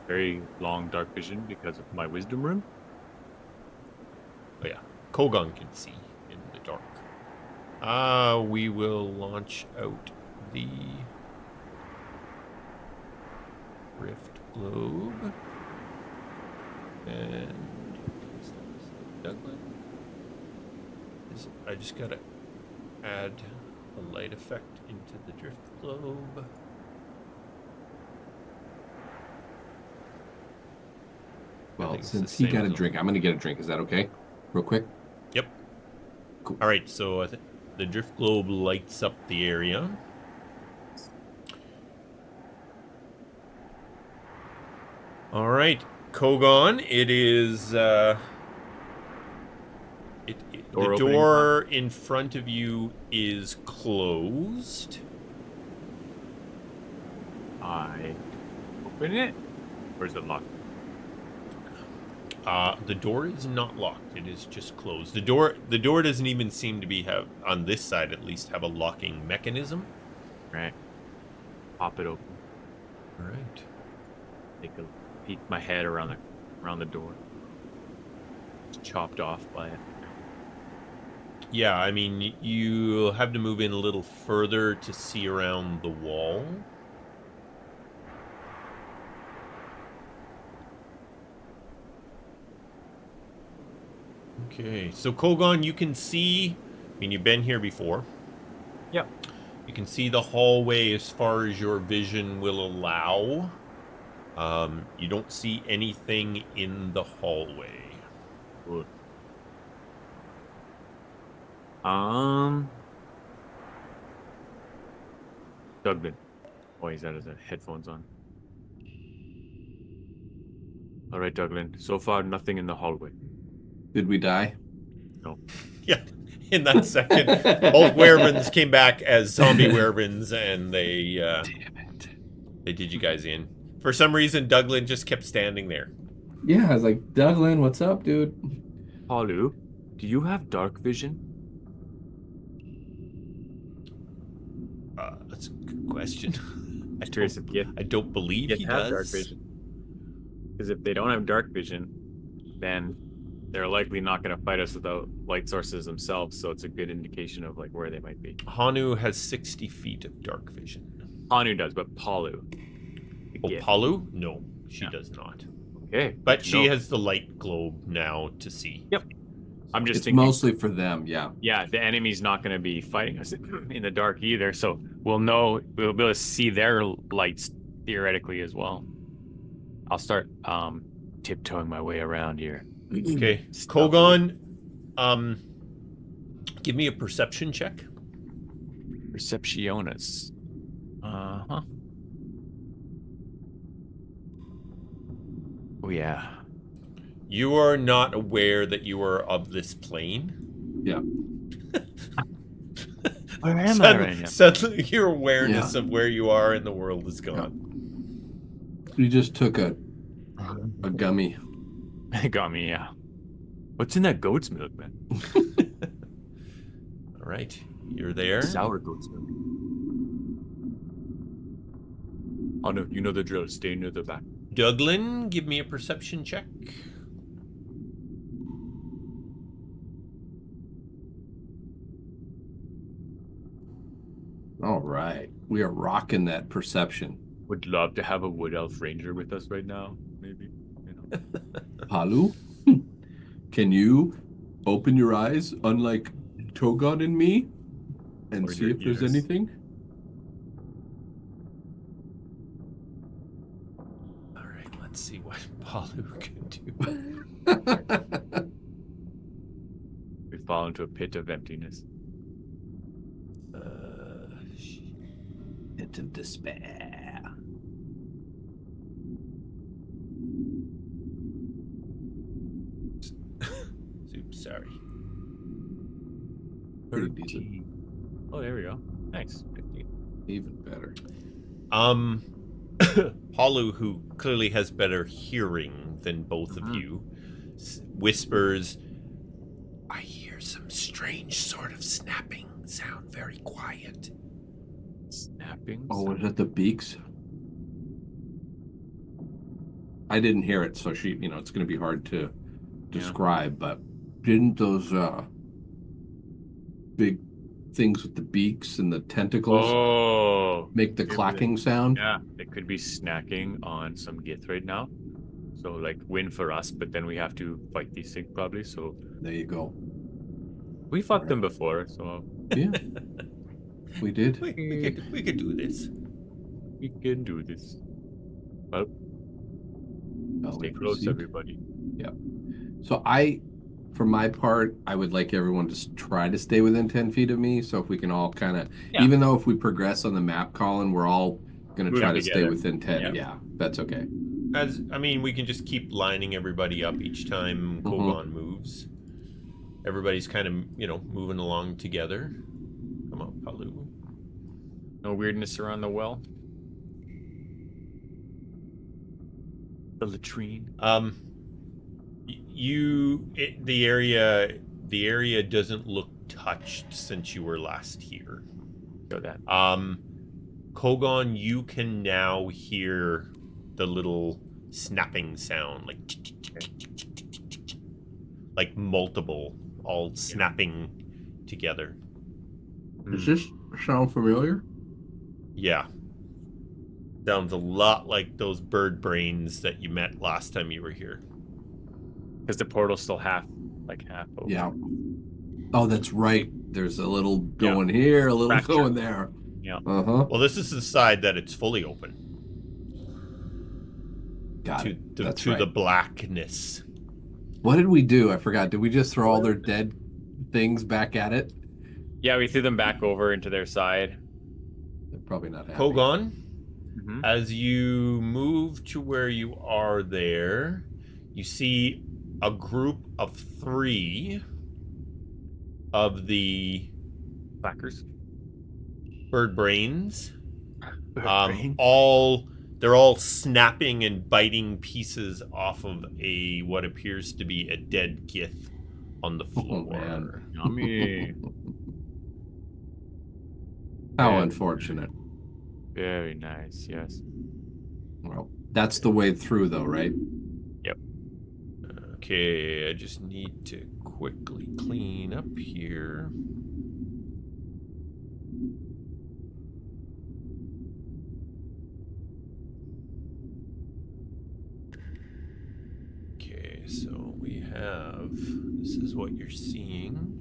very long dark vision because of my wisdom rune. Oh yeah, Kogaan can see in the dark. We will launch out the rift globe and Douglan. I just gotta add a light effect into the drift globe. Well, it's since the he same got a as drink, I'm going to get a drink. Is that okay? Real quick? Yep. Cool. All right, so I think the drift globe lights up the area. All right, Kogaan, it is the Door opening door in front of you is closed. I open it, or is it locked? The door is not locked. It is just closed. The door doesn't even seem to be have on this side at least have a locking mechanism. Right. Pop it open. All right. Take a peek my head around the door. It's chopped off by it. Yeah, I mean, you'll have to move in a little further to see around the wall. Okay, so Kogaan, you can see, I mean, you've been here before. Yep. You can see the hallway as far as your vision will allow. You don't see anything in the hallway. Good. Douglan. Oh, he's got his headphones on. All right, Douglan. So far, nothing in the hallway. Did we die? No. Yeah, in that second, both werevens came back as zombie werevens, and they Damn it. they did you guys in. For some reason, Douglan just kept standing there. Yeah, I was like, Douglan, what's up, dude? Palu, do you have dark vision? That's a good question. Curious if Gith I don't believe he have does. dark vision. Because if they don't have dark vision, then they're likely not going to fight us without light sources themselves. So it's a good indication of like where they might be. Hanu has 60 feet of dark vision. Hanu does, but Palu. Oh, Gith. Palu? No, she Yeah. does not. Okay. But she No. has the light globe now to see. Yep. I'm just It's thinking. mostly for them, yeah. Yeah, the enemy's not going to be fighting us in the dark either. So we'll know, we'll be able to see their lights theoretically as well. I'll start tiptoeing my way around here. Okay. Stealthily. Kogaan, give me a perception check. Perceptionis. Uh-huh. Oh, yeah. You are not aware that you are of this plane. Yeah. Where am I right now? Suddenly your awareness of where you are in the world is gone. You just took a gummy. It got me, yeah. What's in that goat's milk, man? All right. You're there. Sour goat's milk. Oh, no, you know the drill. Stay near the back. Douglan, give me a perception check. All right. We are rocking that perception. Would love to have a wood elf ranger with us right now, maybe. You know. Palu, can you open your eyes unlike Kogaan and me? And Or see your if there's ears. anything. All right, let's see what Palu can do. We fall into a pit of emptiness. Pit of despair. Oops, sorry. Pretty decent. Oh, there we go. Nice. 15. Even better. Palu, who clearly has better hearing than both of you, whispers, I hear some strange sort of snapping sound, very quiet. Snapping. Oh, was it the beaks? I didn't hear it, so she, it's going to be hard to describe, but didn't those big things with the beaks and the tentacles make the clacking sound? Yeah, they could be snacking on some gith right now. So, like, win for us, but then we have to fight these things probably. So, There you go. we fought them before, so Yeah, we did. We could do this. we can do this. Well, stay close, everybody. Yeah. So for my part, I would like everyone to try to stay within 10 feet of me. So if we can all kind of, even though if we progress on the map, Colin, we're all going to try to stay within 10. Yeah, that's okay. We can just keep lining everybody up each time Kogaan moves. Everybody's kind of, moving along together. Come on, Palu. No weirdness around the well. The latrine. The area doesn't look touched since you were last here. Show that. Kogaan, you can now hear the little snapping sound, like multiple, all snapping together. Does this sound familiar? Yeah. Sounds a lot like those bird brains that you met last time you were here. Because the portal's still half open. Yeah. Oh, that's right. There's a little going here, a little going there. Yeah. Well, this is the side that it's fully open. Got it. To the blackness. What did we do? I forgot. Did we just throw all their dead things back at it? Yeah, we threw them back over into their side. They're probably not happy. Kogaan, as you move to where you are there, you see a group of 3 of the Clackers. bird brains. Brain? They're all snapping and biting pieces off of what appears to be a dead gith on the floor. Oh, man. Yummy. How unfortunate. Very nice, yes. Well, that's the way through, though, right? Yep. Okay, I just need to quickly clean up here. Okay, so we have, this is what you're seeing.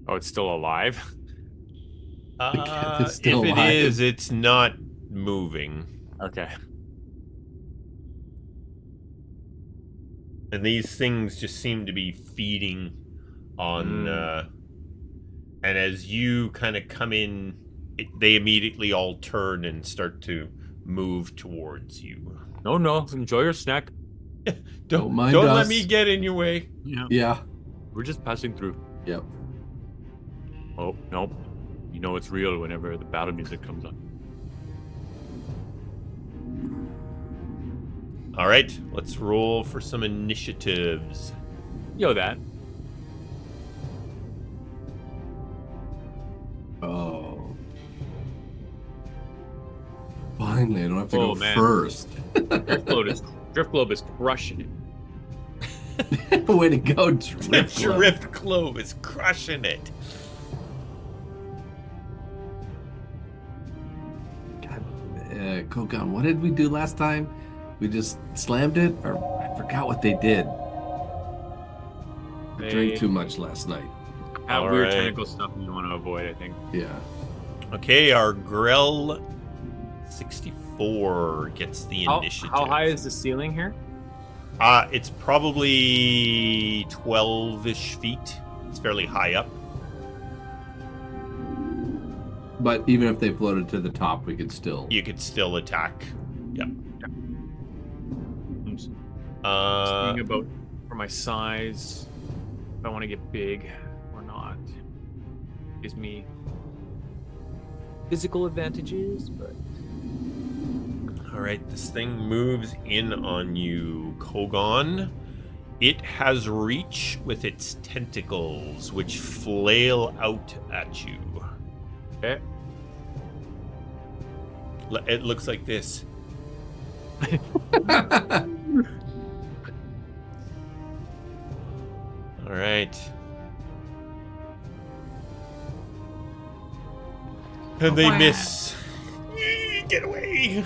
Oh, it's still alive? It's still if it alive. is, it's not moving. Okay. And these things just seem to be feeding on, and as you kind of come in, they immediately all turn and start to move towards you. No, enjoy your snack. Don't mind let us. me get in your way. Yeah. We're just passing through. Yep. Oh, nope. You know it's real whenever the battle music comes on. All right, let's roll for some initiatives. Yo, that. Oh. Finally, I don't have to go man. first. Driftglobe is crushing it. Way to go, Drift Clove is crushing it. Kogaan, what did we do last time? We just slammed it, or I forgot what they did. I drank too much last night. Have All weird right. tentacle stuff you want to avoid, I think. Yeah. Okay, our Grell 64 gets the initiative. How high is the ceiling here? It's probably 12-ish feet. It's fairly high up. But even if they floated to the top, we could still. You could still attack. Yep. I'm just Uh, thinking about for my size, if I want to get big or not. Gives me physical advantages, but all right, this thing moves in on you, Kogaan. It has reach with its tentacles, which flail out at you. okay. It looks like this. All right. And they miss. Get away.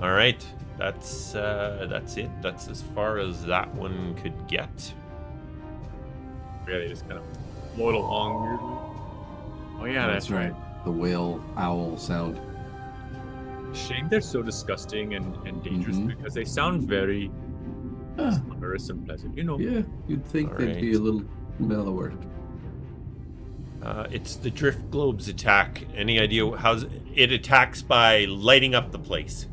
All right. That's it. That's as far as that one could get. Yeah, they just kind of float along weirdly. Oh yeah, That's right. The whale owl sound. Shame they're so disgusting and dangerous Mhm. because they sound very Ah, slumberous and pleasant. You know. yeah, you'd think All they'd be right. a little mellower. It's the Drift Globe's attack. Any idea how it attacks by lighting up the place?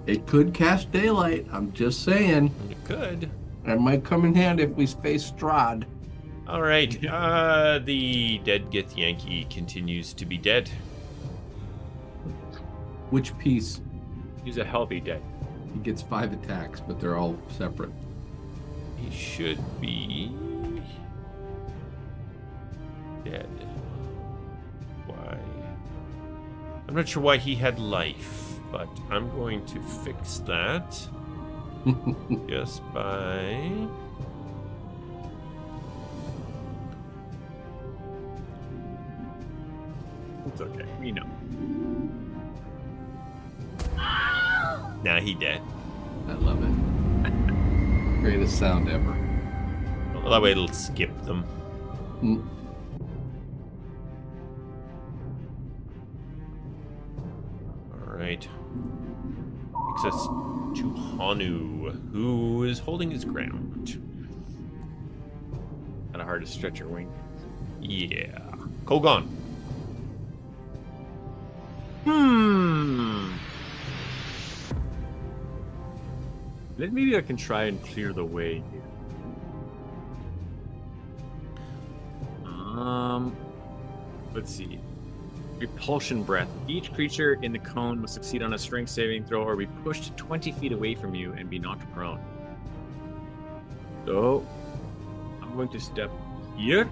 It could cast daylight. I'm just saying. It could. That might come in handy if we face Strahd. All right. The dead Githyanki continues to be dead. Which piece? He's a healthy dead. He gets 5 attacks, but they're all separate. He should be dead. Why? I'm not sure why he had life, but I'm going to fix that just by... It's okay. We know. Nah, he dead. I love it. Greatest sound ever. Well, that way it'll skip them. Mm. All right. Takes us to Hanu, who is holding his ground. Kind of hard to stretch your wing. Yeah. Kogaan. Maybe I can try and clear the way here. Let's see. Repulsion breath. Each creature in the cone must succeed on a strength saving throw or be pushed 20 feet away from you and be knocked prone. So, I'm going to step here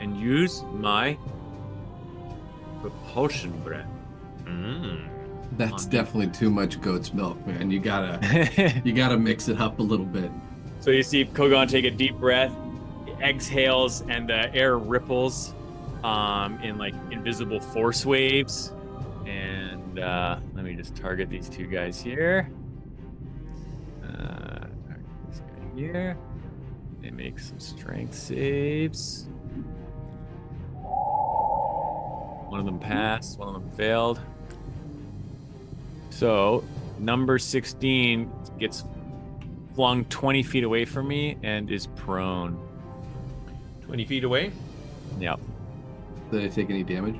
and use my repulsion breath. That's definitely too much goat's milk, man. You gotta mix it up a little bit. So you see Kogaan take a deep breath, exhales, and the air ripples in like invisible force waves. And let me just target these two guys here. Target this guy here. They make some strength saves. One of them passed, one of them failed. So, number 16 gets flung 20 feet away from me and is prone. 20 feet away. Yep. Did I take any damage?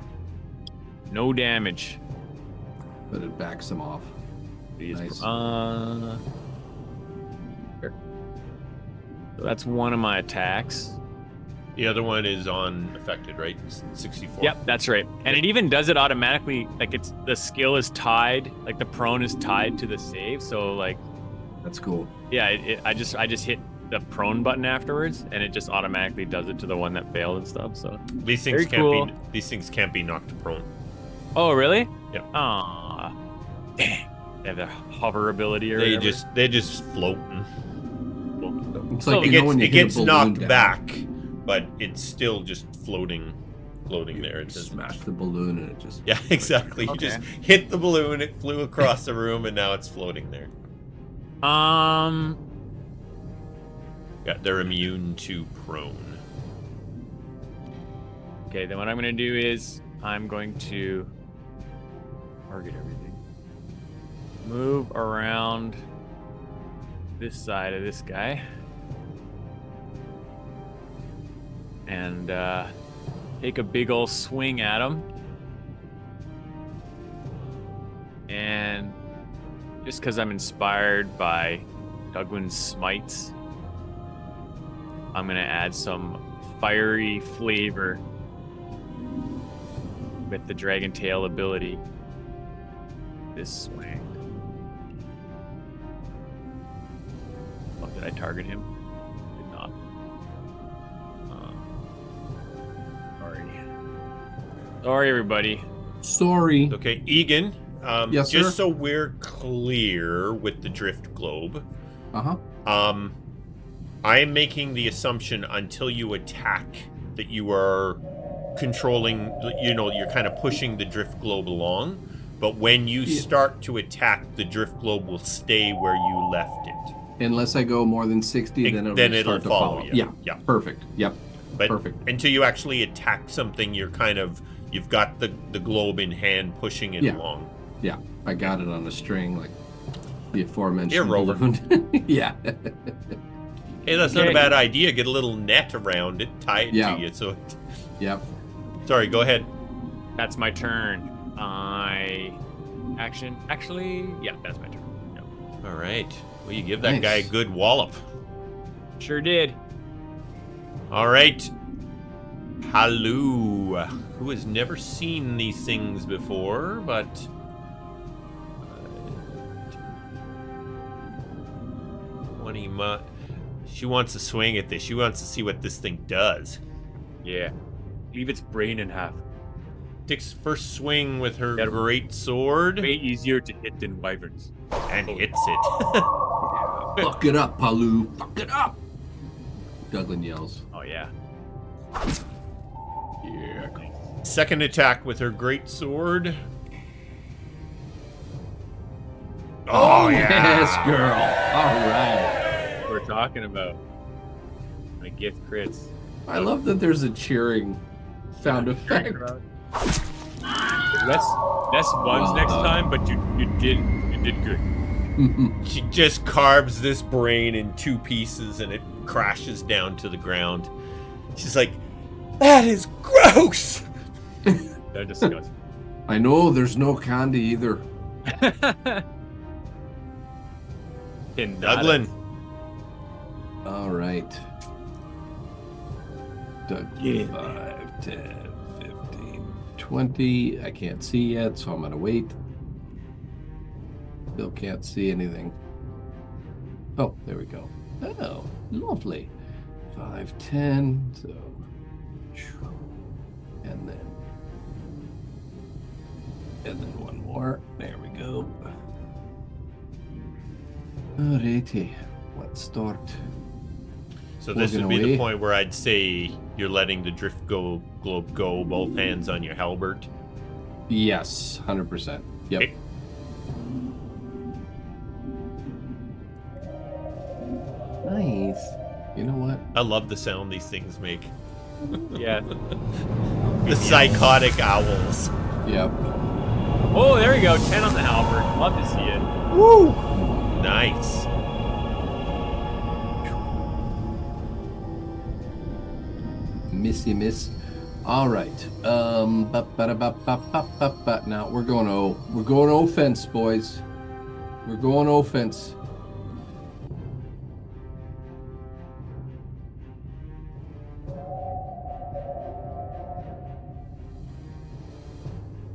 No damage. But it backs him off. He is Nice. Sure. So that's one of my attacks. The other one is unaffected, right? 64. Yep, that's right. And it even does it automatically. Like it's the skill is tied, like the prone is tied to the save. So like, That's cool. yeah, I just hit the prone button afterwards, and it just automatically does it to the one that failed and stuff. So These things Very can't cool. be. These things can't be knocked prone. oh really? Yep. Aw, dang. They have their hover ability or They're whatever. just floating. It's So like It you know when you gets hit a balloon knocked down. back, but it's still just floating. floating there. It Just doesn't. smash the balloon and it just. Yeah, exactly. You just hit the balloon, it flew across the room, and now it's floating there. Yeah, they're immune to prone. Okay, then what I'm gonna do is I'm going to target everything. Move around this side of this guy. And take a big ol' swing at him. And just because I'm inspired by Douglan's smites, I'm gonna add some fiery flavor with the Dragon Tail ability. This swing. Oh, did I target him? Did not. Sorry, everybody. Sorry. Okay, Egan. Yes, just sir? so we're clear with the drift globe, Uh-huh. I am making the assumption until you attack that you are controlling, you're kind of pushing the drift globe along. But when you start to attack, the drift globe will stay where you left it. Unless I go more than 60, then it'll start to follow follow. you. Yeah. Yeah. Perfect. Yep. But Perfect. until you actually attack something, you've got the globe in hand pushing it along. Yeah. I got it on a string, like the aforementioned Here, Rover. balloon. Yeah. Hey, that's not a Okay. bad idea. Get a little net around it, tie it Yeah. to you. So, Yep. sorry, go ahead. That's my turn. Actually, yeah, that's my turn. Yep. All right. Well, you give that Nice. guy a good wallop. Sure did. All right. Halu, who has never seen these things before, but... She wants to swing at this. She wants to see what this thing does. Yeah. Leave its brain in half. Takes first swing with her Yeah. great sword Way easier to hit than wyverns. and hits it. Fuck it up, Palu. Fuck it up. Douglan yells. Oh, yeah. Yeah. Second attack with her great sword. Oh, yeah. Yes, girl. All right. We're talking about my gift crits. I love that there's a cheering sound effect. Less ones Well next done. time, but you did good. She just carves this brain in two pieces and it crashes down to the ground. She's like, that is gross. They're disgusting. I know there's no candy either. Douglan. All right. Doug, Yeah. 5, 10, 15, 20. I can't see yet, so I'm going to wait. Still can't see anything. Oh, there we go. Oh, lovely. 5, 10. So, and then one more. There we go. Alrighty. Let's start. So this would Plugging be the away. point where I'd say you're letting the drift globe go, both hands on your halberd. Yes, 100%. Yep. Okay. Nice. You know what? I love the sound these things make. Yeah. The psychotic owls. Yep. Oh, there we go. 10 on the halberd. Love to see it. Woo! Nice. Missy miss. All right. Now we're going offense, boys. We're going offense.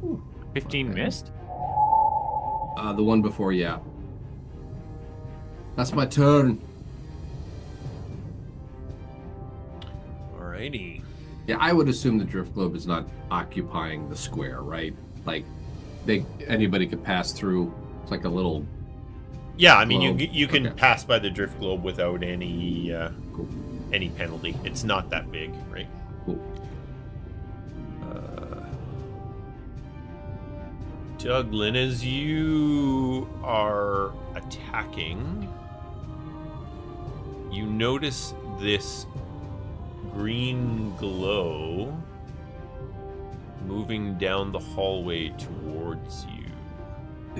Ooh, 15 Okay. missed? The one before, yeah. That's my turn. Alrighty. Yeah, I would assume the drift globe is not occupying the square, right? Like, anybody could pass through. It's like a little. Yeah, I mean Globe. you can Okay. pass by the drift globe without any Cool. penalty. It's not that big, right? Cool. Douglan, as you are attacking, you notice this green glow moving down the hallway towards you.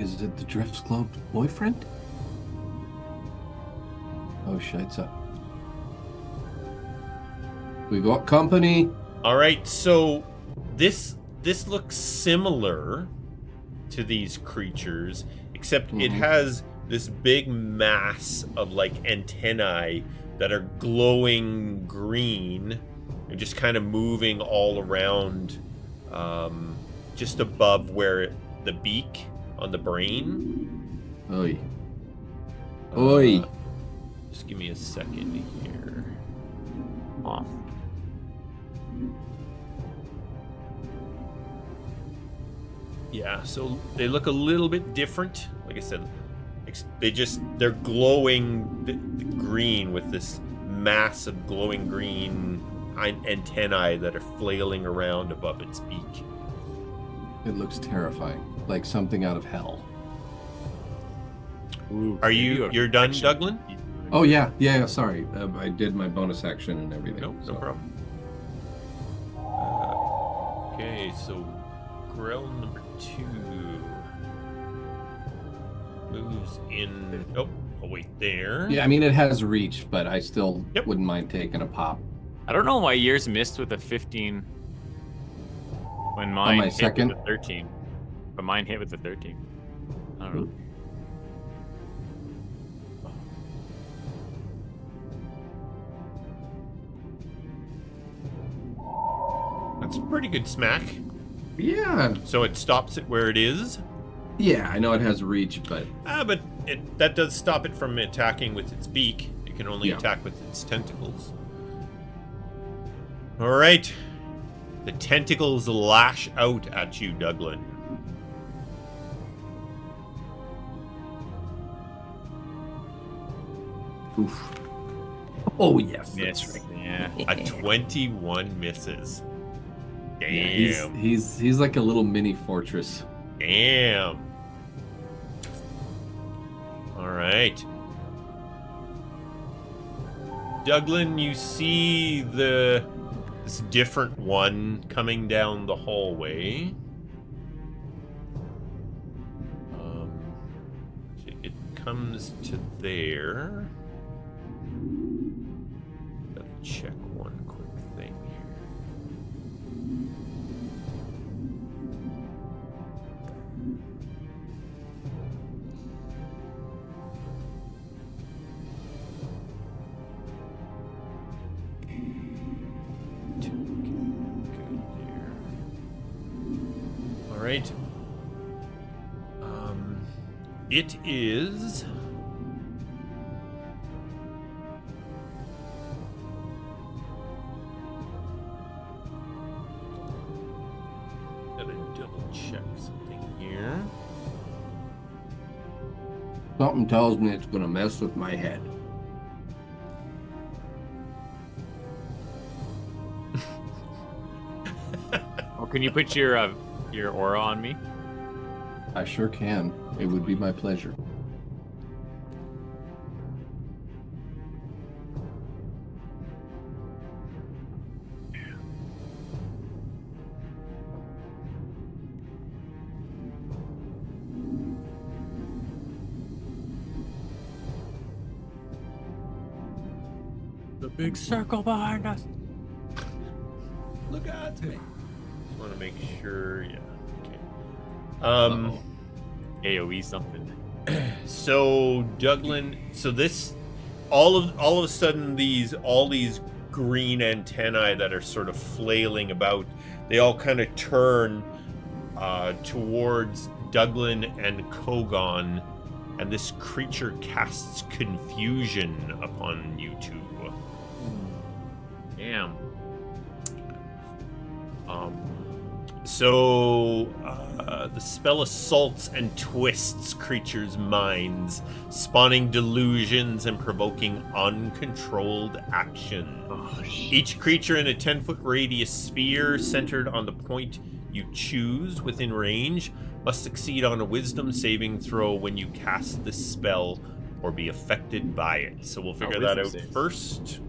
Is it the Drift's Globe boyfriend? Oh, shite's up. We got company. All right, so this looks similar to these creatures, except it has this big mass of like antennae that are glowing green and just kind of moving all around, just above where the beak on the brain. Oi. Oi. Just give me a second here. Off. Yeah, so they look a little bit different. Like I said, they're glowing the green with this massive glowing green antennae that are flailing around above its beak. It looks terrifying, like something out of hell. Ooh, Are you're done, Douglan? Oh yeah, sorry. I did my bonus action and everything. No problem. Okay, so Grell number 2 moves in. Oh, I'll wait there. Yeah, I mean it has reach, but I still Yep. wouldn't mind taking a pop. I don't know why yours missed with a 15 when mine my hit second? with a 13. But mine hit with a 13. I don't know. That's a pretty good smack. Yeah. So it stops it where it is. Yeah, I know it has reach, but But that does stop it from attacking with its beak. It can only Yeah. attack with its tentacles. All right. The tentacles lash out at you, Douglan. oof. Oh yes. Miss right there. Yeah. A 21 misses. Damn. Yeah, he's like a little mini fortress. Damn. All right. Douglan, you see this different one coming down the hallway. It comes to there. Gotta check one quick thing here. Good there. All right. It is. Gotta double check something here. Something tells me it's gonna mess with my head. Oh, can you put your aura on me? I sure can. It would be my pleasure. The big circle behind us. Look at me. Just want to make sure. Yeah. Okay. AoE something. So Douglan, so this, all of a sudden, all these green antennae that are sort of flailing about, they all kind of turn towards Douglan and Kogaan, and this creature casts confusion upon you two. Damn. So the spell assaults and twists creatures' minds, spawning delusions and provoking uncontrolled action. Oh, shit. Each creature in a 10-foot radius sphere centered on the point you choose within range must succeed on a wisdom saving throw when you cast this spell or be affected by it. So we'll figure that out wisdom saves. first.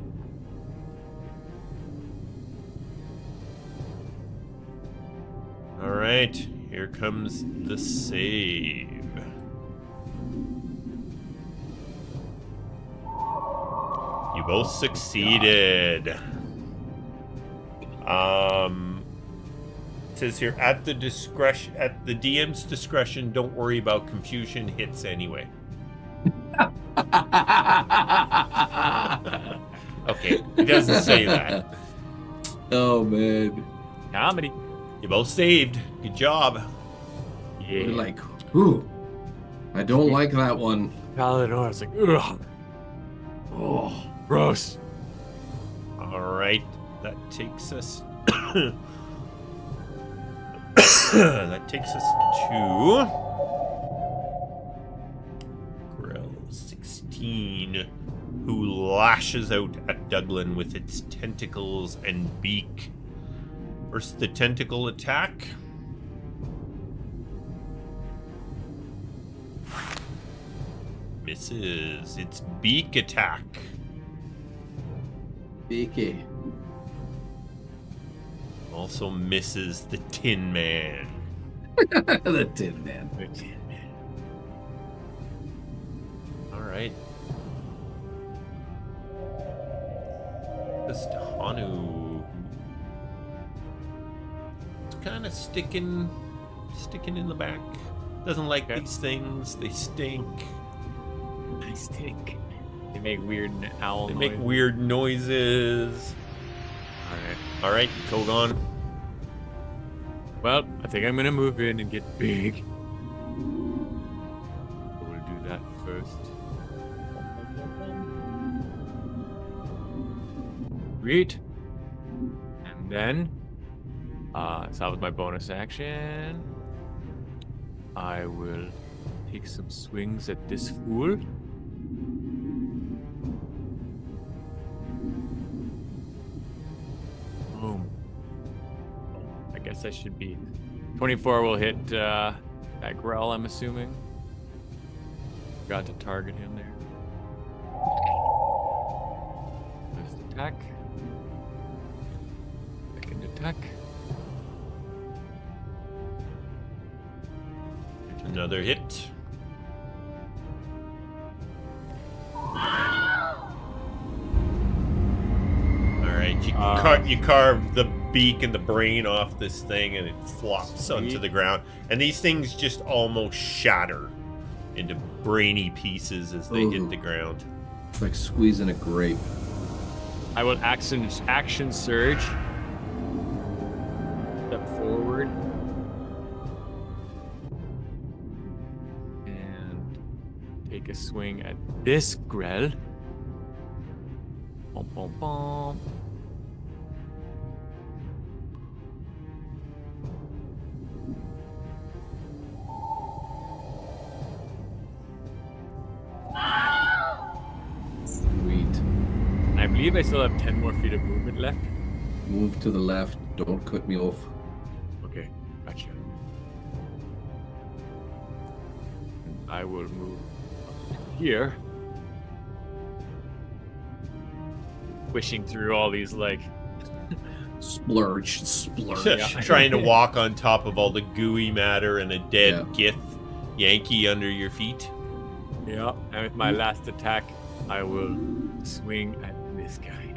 All right, here comes the save. You both succeeded. It says here at the DM's discretion, don't worry about confusion hits anyway. Okay, it doesn't say that. Oh man. Comedy. You both saved. Good job. Yeah. We're like, whew. I don't like that one. Paladin, it's like, ugh, Oh. gross. All right, that takes us. That takes us to Grell 16, who lashes out at Douglan with its tentacles and beak. First, the tentacle attack. Misses. Its beak attack. Beaky. Also misses the Tin Man. The Tin Man. All right. This Hanu. It's kind of sticking in the back. Doesn't like Okay. these things. They stink. I stink. They make weird owl They noises. make weird noises. Alright. All right, Kogaan. Well, I think I'm gonna move in and get big. We'll do that first. Sweet. And then, so that was my bonus action. I will take some swings at this fool. Boom. I guess I should be. 24 will hit that Grell, I'm assuming. Got to target him there. First attack. Second attack. Another hit. All right, you carve the beak and the brain off this thing, and it flops onto Sweet. the ground. And these things just almost shatter into brainy pieces as they hit Ooh. the ground. It's like squeezing a grape. I will action surge. Step forward. And take a swing at this Grell. Bom, bom, bom. Sweet. I believe I still have 10 more feet of movement left. Move to the left. Don't cut me off. Okay, gotcha. I will move up to here. Wishing through all these, like, Splurge. Splurge. Trying to walk on top of all the gooey matter and a dead Gith Yankee under your feet. yeah. And with my last attack, I will swing at this guy.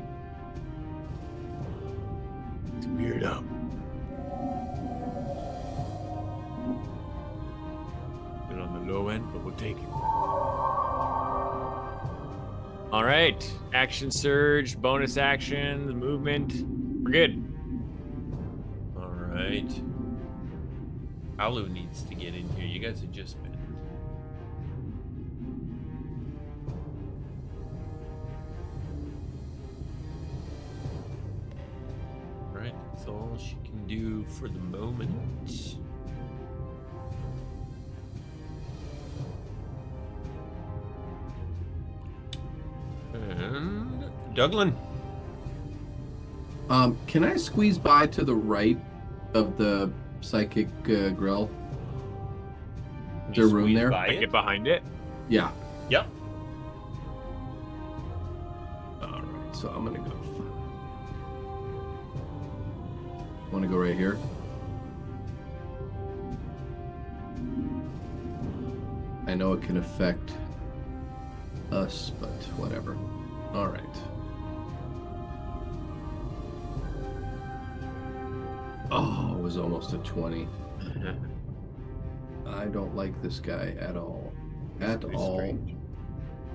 It's weirdo. Bit on the low end, but we'll take it. All right, action surge, bonus actions, movement. We're good. All right. Alu needs to get in here. You guys have just been. All right, that's all she can do for the moment. And Douglan. Can I squeeze by to the right of the psychic grill? Can Is there you room squeeze there? by I it? get behind it. Yeah. Yep. All right. So I'm gonna go. Want to go right here? I know it can affect us, but whatever. All right. Oh, it was almost a 20. I don't like this guy at all. At Pretty all. strange.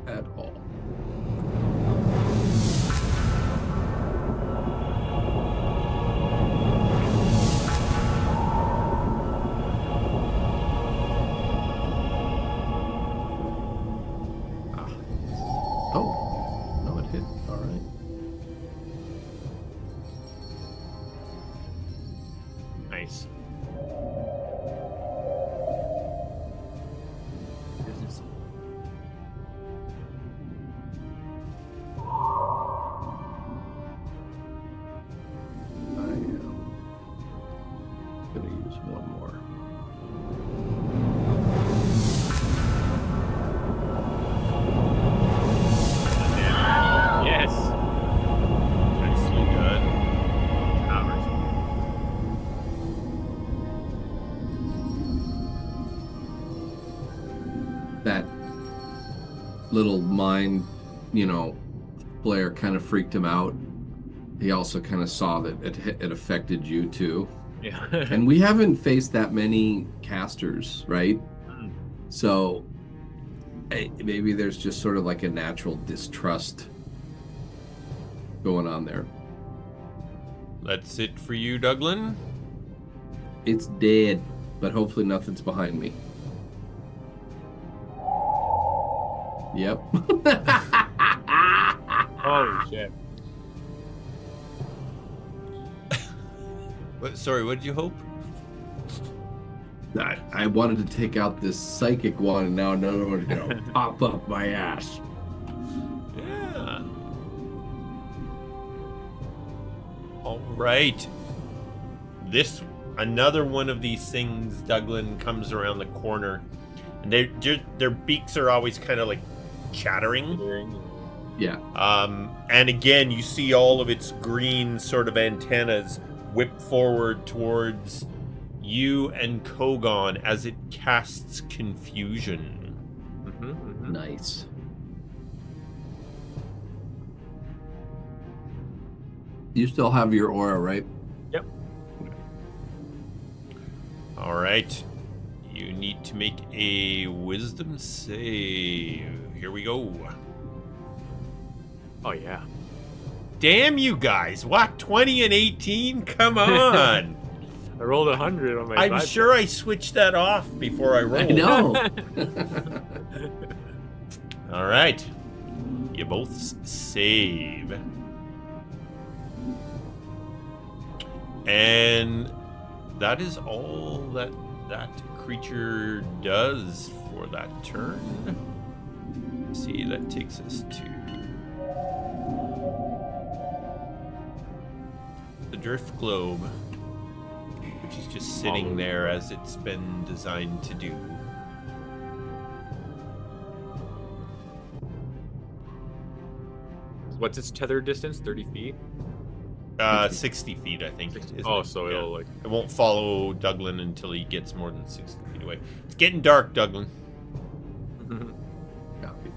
At all. Oh, no, it hit. All right. Nice. I am gonna use one more. Yes. Nicely done. Hours. That little mind, flare kind of freaked him out. He also kind of saw that it affected you too. Yeah. And we haven't faced that many casters, right? Mm. So maybe there's just sort of like a natural distrust going on there. That's it for you, Douglan. It's dead, but hopefully nothing's behind me. Yep. Holy shit. Sorry, what did you hope? I wanted to take out this psychic one, and now another one's gonna pop up my ass. Yeah. All right. Another one of these things, Douglan, comes around the corner, and their beaks are always kind of like chattering. Yeah. And again, you see all of its green sort of antennas whip forward towards you and Kogaan as it casts confusion. Mm-hmm, mm-hmm. Nice. You still have your aura, right? Yep. All right. You need to make a wisdom save. Here we go. Oh yeah. Damn you guys. What? 20 and 18? Come on. I rolled 100 on my I'm side sure I switched that off before I rolled. I know. All right. You both save. And that is all that creature does for that turn. Let's see, that takes us to the drift globe, which is just sitting there as it's been designed to do. What's its tether distance? 30 feet? 60 feet, I think. 60. isn't Oh, it? so Yeah. it'll like. It won't follow Douglan until he gets more than 60 feet away. It's getting dark, Douglan. Copy.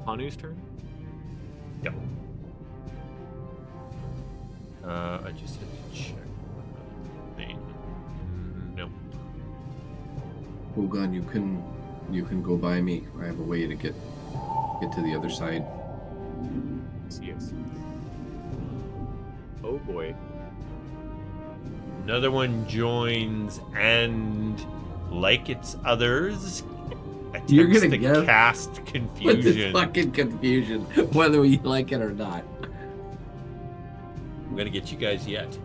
Hanu's turn? Yep. I just had to check one other thing. No. Kogaan, you can go by me. I have a way to get to the other side. Yes. Oh boy. Another one joins and, like its others, You're attempts gonna to get cast With confusion. this fucking confusion, whether we like it or not. I'm gonna get you guys yet.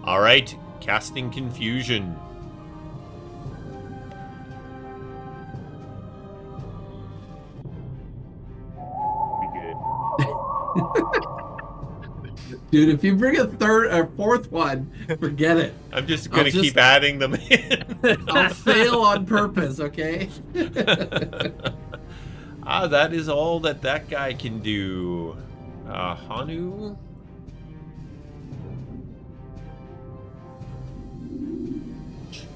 All right, casting confusion. Be dude. If you bring a third or fourth one, forget it. I'm just I'll going to just- keep adding them in. I'll fail on purpose, okay? That is all that guy can do. Hanu.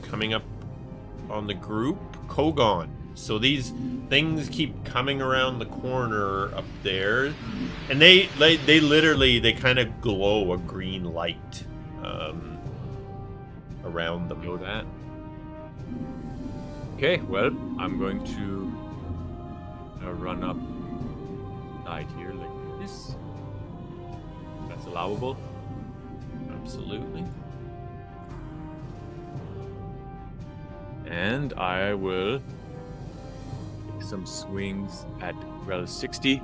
Coming up on the group, Kogaan. So these things keep coming around the corner up there, and they literally kind of glow a green light around them. Know that. Okay, well, I'm going to run up side here like this. That's allowable. Absolutely. And I will take some swings at Grell 60.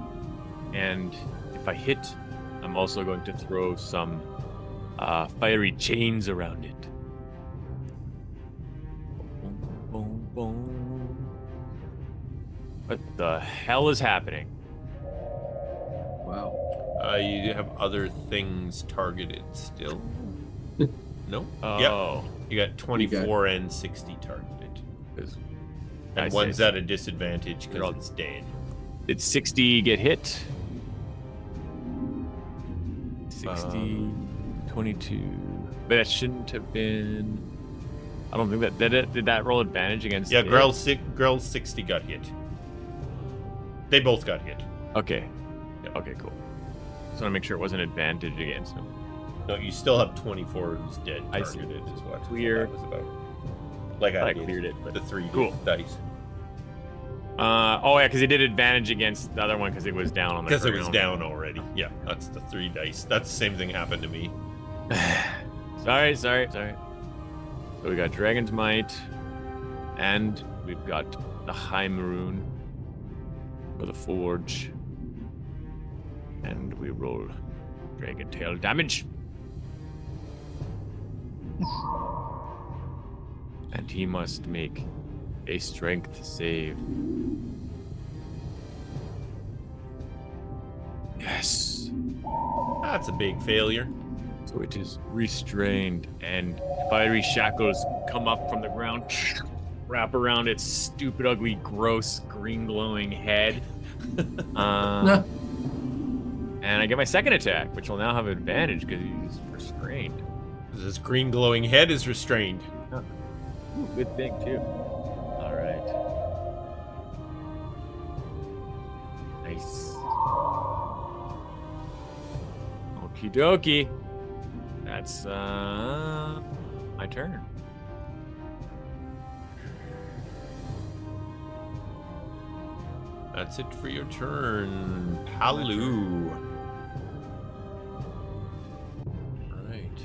And if I hit, I'm also going to throw some fiery chains around it. Boom, boom, boom. What the hell is happening? Wow. You have other things targeted still. No? Oh, Yeah. You got 24 and 60 targeted. I And see. one's at a disadvantage They're all- because it's dead. Did 60 get hit? 60, 22. But that shouldn't have been. I don't think that did that roll advantage against? Yeah, it? Grell 60 got hit. They both got hit. Okay. Yeah. Okay, cool. Just want to make sure it wasn't advantage against him. No, you still have 24 who's dead I see. targeted is what Clear. that was about. Like I I thought I cleared it, but the 3 cool. dice. Oh yeah, because he did advantage against the other one because it was down on the Because it ground. was down already. Yeah, that's the 3 dice. That's the same thing happened to me. sorry. So we got Dragon's Might, and we've got the High Maroon for the Forge, and we roll Dragon Tail damage. And he must make a strength save. Yes. That's a big failure. So it is restrained, and fiery shackles come up from the ground, wrap around its stupid, ugly, gross, green glowing head. And I get my second attack, which will now have advantage because he's restrained. This green glowing head is restrained. Ooh, good thing too. All right. Nice. Okie dokie. That's my turn. That's it for your turn, Palu. Right.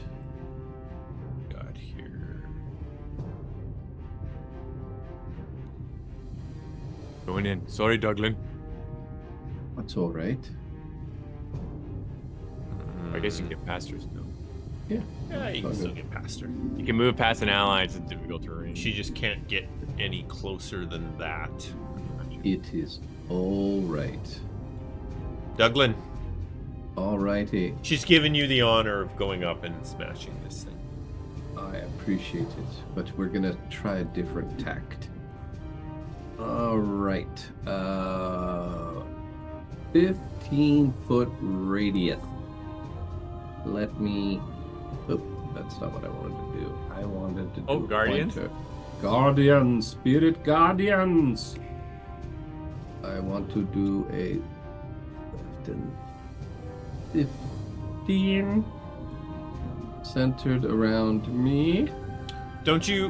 Got here. Going in. Sorry, Douglan. That's all right. I guess you can get past her still. Yeah, you can still get past her. You can move past an ally. It's a difficult terrain. She just can't get any closer than that. It is all right. Douglan, All righty. she's given you the honor of going up and smashing this thing. I appreciate it, but we're gonna try a different tact. All right. 15-foot radius. Let me. Oh, that's not what I wanted to do. I wanted to do. Oh, a Guardians? pointer. Guardians, spirit guardians. I want to do a 15 centered around me. Don't you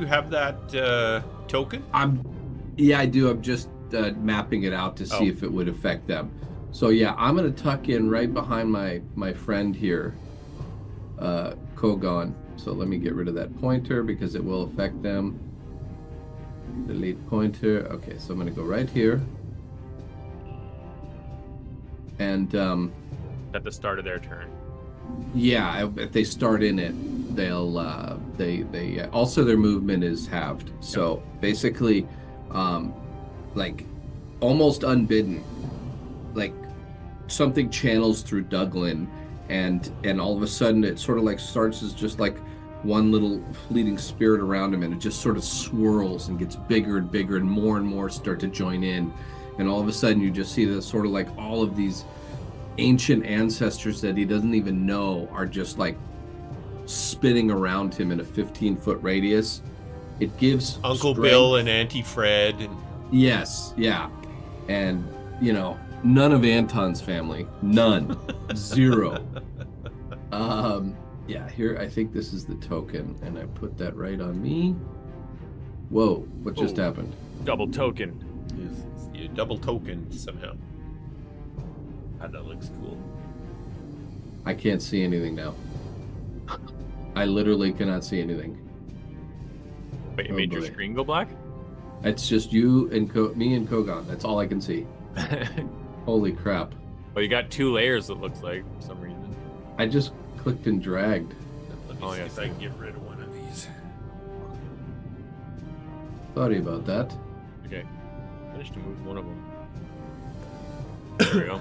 have that token? Yeah, I do. I'm just mapping it out to see Oh. if it would affect them. So yeah, I'm gonna tuck in right behind my friend here, Kogaan. So let me get rid of that pointer because it will affect them. Delete pointer. Okay, so I'm gonna go right here. And At the start of their turn. yeah, if they start in it, they'll they also their movement is halved. So basically, like almost unbidden, like something channels through Douglan, and all of a sudden it sort of like starts as just like one little fleeting spirit around him, and it just sort of swirls and gets bigger and more start to join in, and all of a sudden you just see that sort of like all of these ancient ancestors that he doesn't even know are just like spinning around him in a 15-foot radius. It gives Uncle strength. Bill and Auntie Fred. And... Yes, yeah. And, none of Anton's family. None. Zero. Yeah, here, I think this is the token, and I put that right on me. Whoa, what just happened? Double token. You double token somehow. God, that looks cool. I can't see anything now. I literally cannot see anything. Wait, you made your screen go black? It's just you and me and Kogaan. That's all I can see. Holy crap. Well, you got 2 layers, it looks like, for some reason. I just clicked and dragged. Let me see if I can get rid of one of these. Sorry about that. Okay. Managed to move one of them. There we go.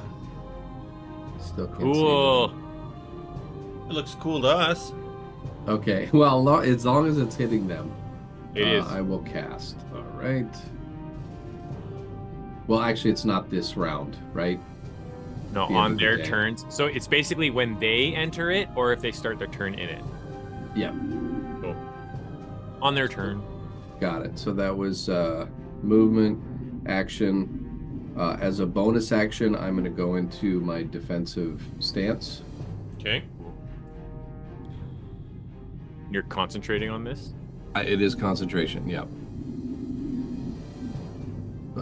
Still can't Cool. see It looks cool to us. them. Okay, well, as long as it's hitting them, It is. I will cast. All right. Well, actually, it's not this round, right? No, the end on of the their day. turns. So it's basically when they enter it, or if they start their turn in it. Yeah, Cool. On their turn. got it. So that was movement, action. As a bonus action, I'm going to go into my defensive stance. Okay. You're concentrating on this? It is concentration, yeah.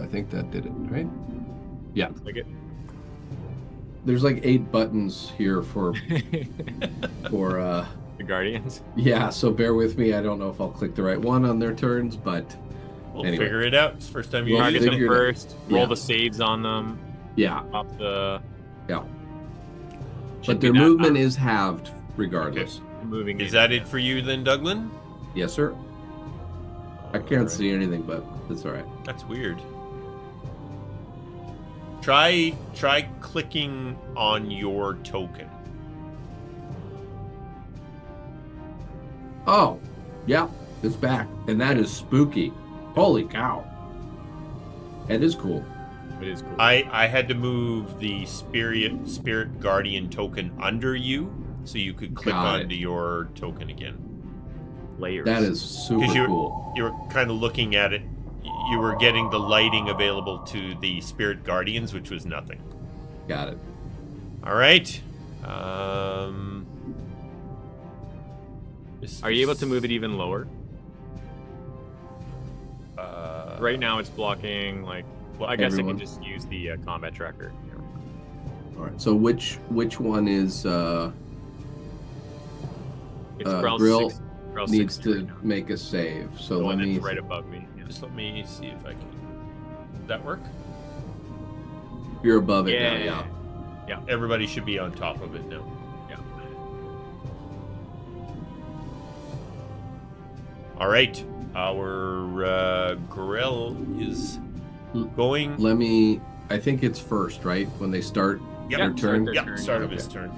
I think that did it, right? Yeah. Like it? There's like 8 buttons here for The Guardians? yeah, so bear with me. I don't know if I'll click the right one on their turns, but We'll Anyway. figure it out. It's the first time you We'll use Target them figure it out. first, roll Yeah. the saves on them, yeah. pop the... Yeah. Should But be their that movement fast. is halved regardless. Moving Is in. that it for you then, Douglan? Yes, sir. I can't Alright. see anything, but it's all right. That's weird. Try clicking on your token. Oh, yeah, it's back, and that is spooky. Holy cow! That is cool. It is cool. I had to move the spirit guardian token under you so you could click Got it. onto your token again. Layers. That is super 'Cause cool. You were kind of looking at it. You were getting the lighting available to the spirit guardians, which was nothing. Got it. All right. Are you able to move it even lower? Right now it's blocking, like... Well, I guess Everyone. I can just use the combat tracker. All right. So which one is It's Grell Grill 6 Grell needs 60 to right now. make a save? So The let one me. that's right above me. Yeah. Just let me see if I can. Does that work? You're above it Yeah. now. Yeah. Everybody should be on top of it now. Yeah. All right. Our grill is going. Let me. I think it's first, right? When they start Yep. their turn. their Yep. turn, Start yeah. of his turn.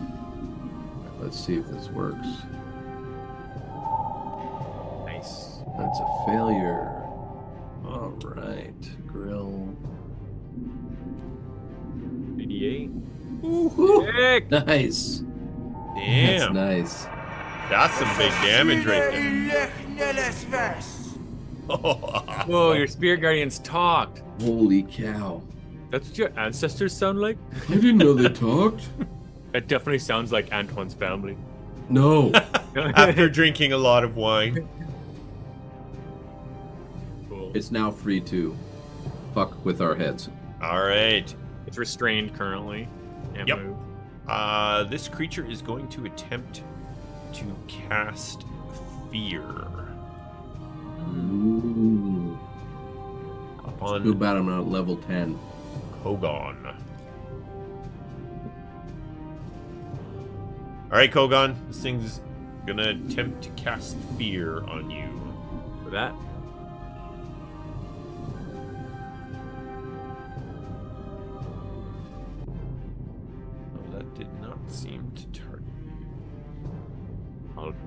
Let's see if this works. Nice. That's a failure. All right, grill. 88. Woo-hoo. Sick! Nice. Damn. That's nice. That's some big damage right there. Whoa, your spirit guardians talked. Holy cow! That's what your ancestors sound like? I didn't know they talked. That definitely sounds like Antoine's family. No. After drinking a lot of wine. Cool. It's now free to fuck with our heads. All right. It's restrained currently. Can't Yep. move. This creature is going to attempt to cast fear Ooh. Too upon bad I'm not at level 10. Kogaan. All right, Kogaan. This thing's gonna attempt to cast fear on you. For that. Oh, that did not seem to target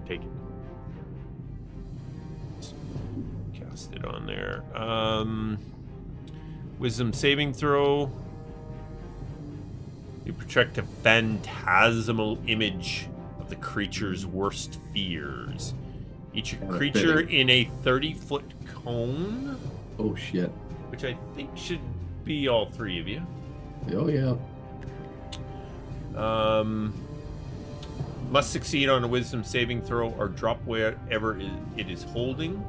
take it. Cast it on there. Wisdom saving throw. You project a phantasmal image of the creature's worst fears. Each creature in a 30-foot cone, Oh shit. which I think should be all three of you. Oh yeah. Must succeed on a wisdom saving throw or drop wherever it is holding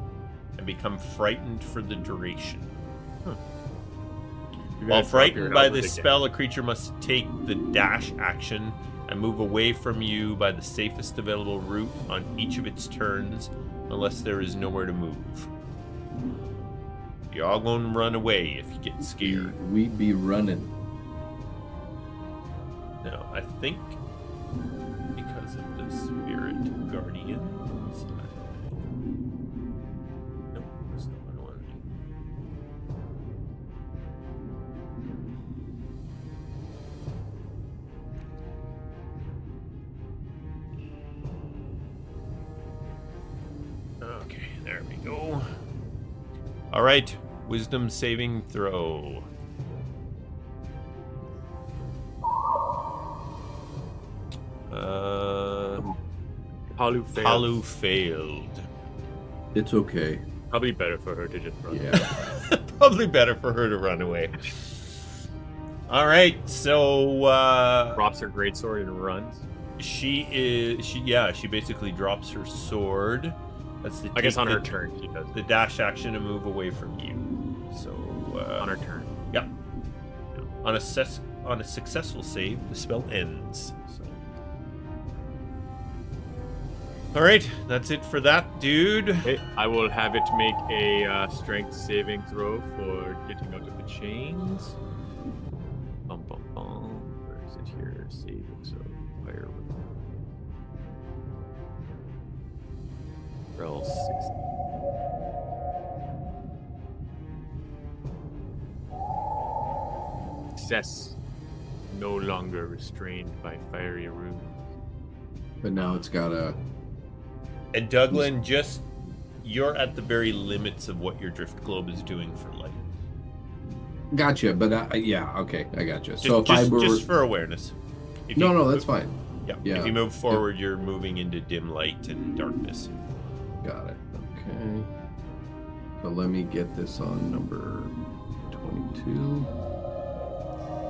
and become frightened for the duration. While frightened by this spell, a creature must take the dash action and move away from you by the safest available route on each of its turns, unless there is nowhere to move. You're all going to run away if you get scared. We be running. Now, I think because of the spirit guardians. Nope, that's not what I want to do. Okay, there we go. All right, wisdom saving throw. Palu failed. Palu failed. It's okay. Probably better for her to just run. Yeah. Probably better for her to run away. All right, so Drops her greatsword and runs. she basically drops her sword. That's the I guess on the- her turn she does. the dash action to move away from you. So On her turn. yeah, on a successful save, the spell ends. So. All right, that's it for that, dude. Okay, I will have it make a strength saving throw for getting out of the chains. Bum, bum, bum. Where is it here? Saving, so fire with roll 60. Success. No longer restrained by fiery runes. But now it's got a. And Douglan, you're at the very limits of what your drift globe is doing for light. Gotcha, but yeah, okay, I gotcha. So if I were. Just for awareness. If No, you- no, that's fine. Yeah. Yeah. If you move forward, you're moving into dim light and darkness. Got it. Okay. So let me get this on number 22.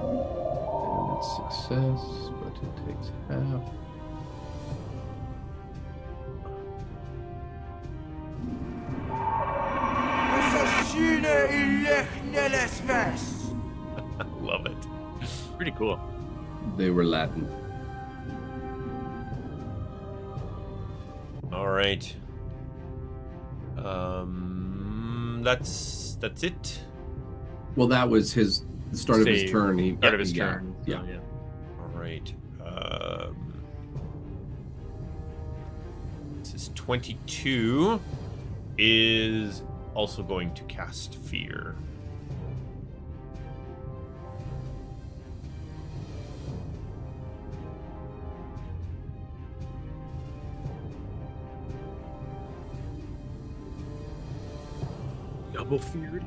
And it's success, but it takes half. Love it. Pretty cool. They were Latin. All right. That's it. Well, that was the start of his Save. turn. Start of his yeah, turn. Yeah. So, yeah. All right. This is 22. Is also going to cast fear. Double feared.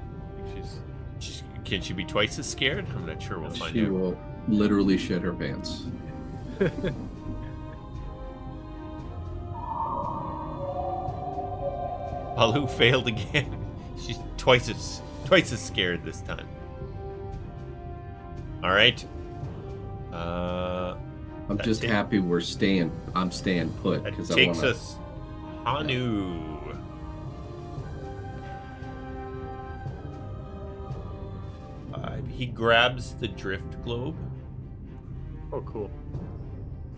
Can she be twice as scared? I'm not sure. We'll find She out. will literally shit her pants. Palu failed again. She's twice as scared this time. All right. I'm That just ta- happy I'm staying put That because I takes want to. us Hanu. He grabs the drift globe. Oh, cool.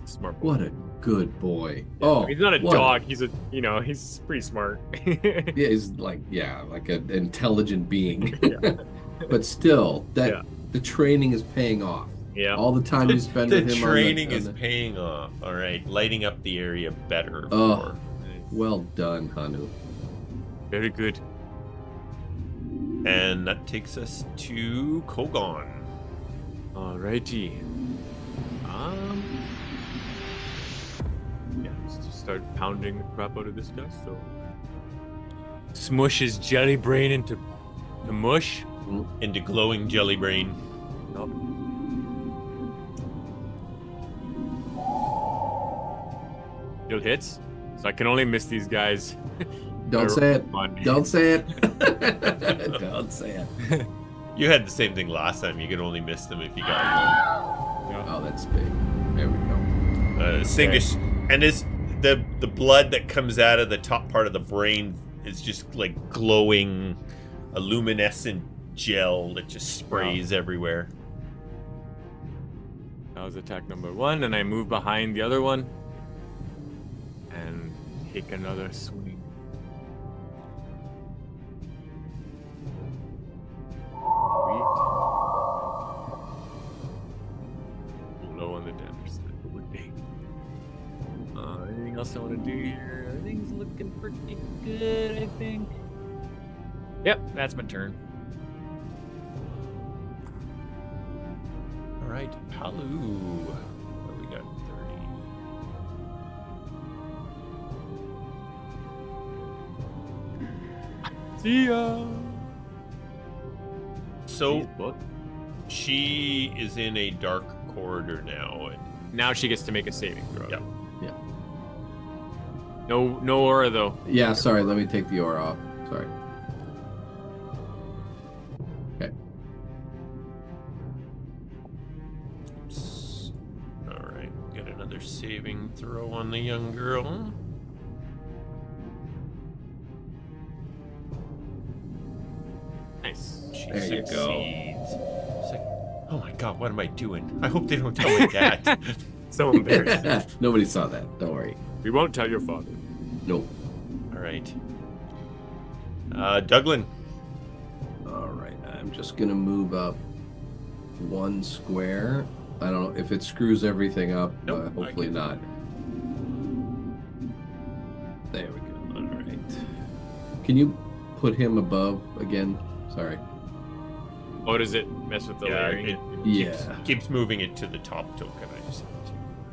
Smart boy. What a good boy. Oh, He's not a what dog. He's he's pretty smart. Yeah, he's like an intelligent being. Yeah. But still, Yeah. the training is paying off. Yeah. All the time you spend The with him training on is paying off. All right, lighting up the area better. Oh. Well done, Hanu. Very good. And that takes us to Kogaan. Alrighty. Yeah, let's just start pounding the crap out of this guy. So smush his jelly brain into the mush. Into glowing jelly brain. Nope. Still hits. So I can only miss these guys. Don't say it. Money. Don't say it. Don't say it. You had the same thing last time. You could only miss them if you got Oh, that's big. There we go. one. Distinguished. And is the blood that comes out of the top part of the brain is just like glowing, a luminescent gel that just sprays everywhere. That was attack number 1, and I move behind the other one and take another swing. Low on the damage side, but would be. Anything else I want to do here? Everything's looking pretty good, I think. Yep, that's my turn. All right, Palu. What do we got? 30. See ya. So she is in a dark corridor now, and Now she gets to make a saving throw. Yep. Yeah. No aura though. Yeah, sorry. Let me take the aura off. Sorry. Okay. all right, we'll get another saving throw on the young girl. Nice. She There you succeeds. go. It's like, oh my god, what am I doing? I hope they don't tell my dad. So embarrassing. Nobody saw that. Don't worry. We won't tell your father. Nope. All right. Douglan. All right. I'm just gonna move up 1 square. I don't know if it screws everything up. Nope, I Hopefully can- not. There we go. All right. Can you put him above again? Sorry. Oh, does it mess with the Yeah, layering? it Yeah. keeps moving it to the top token. I just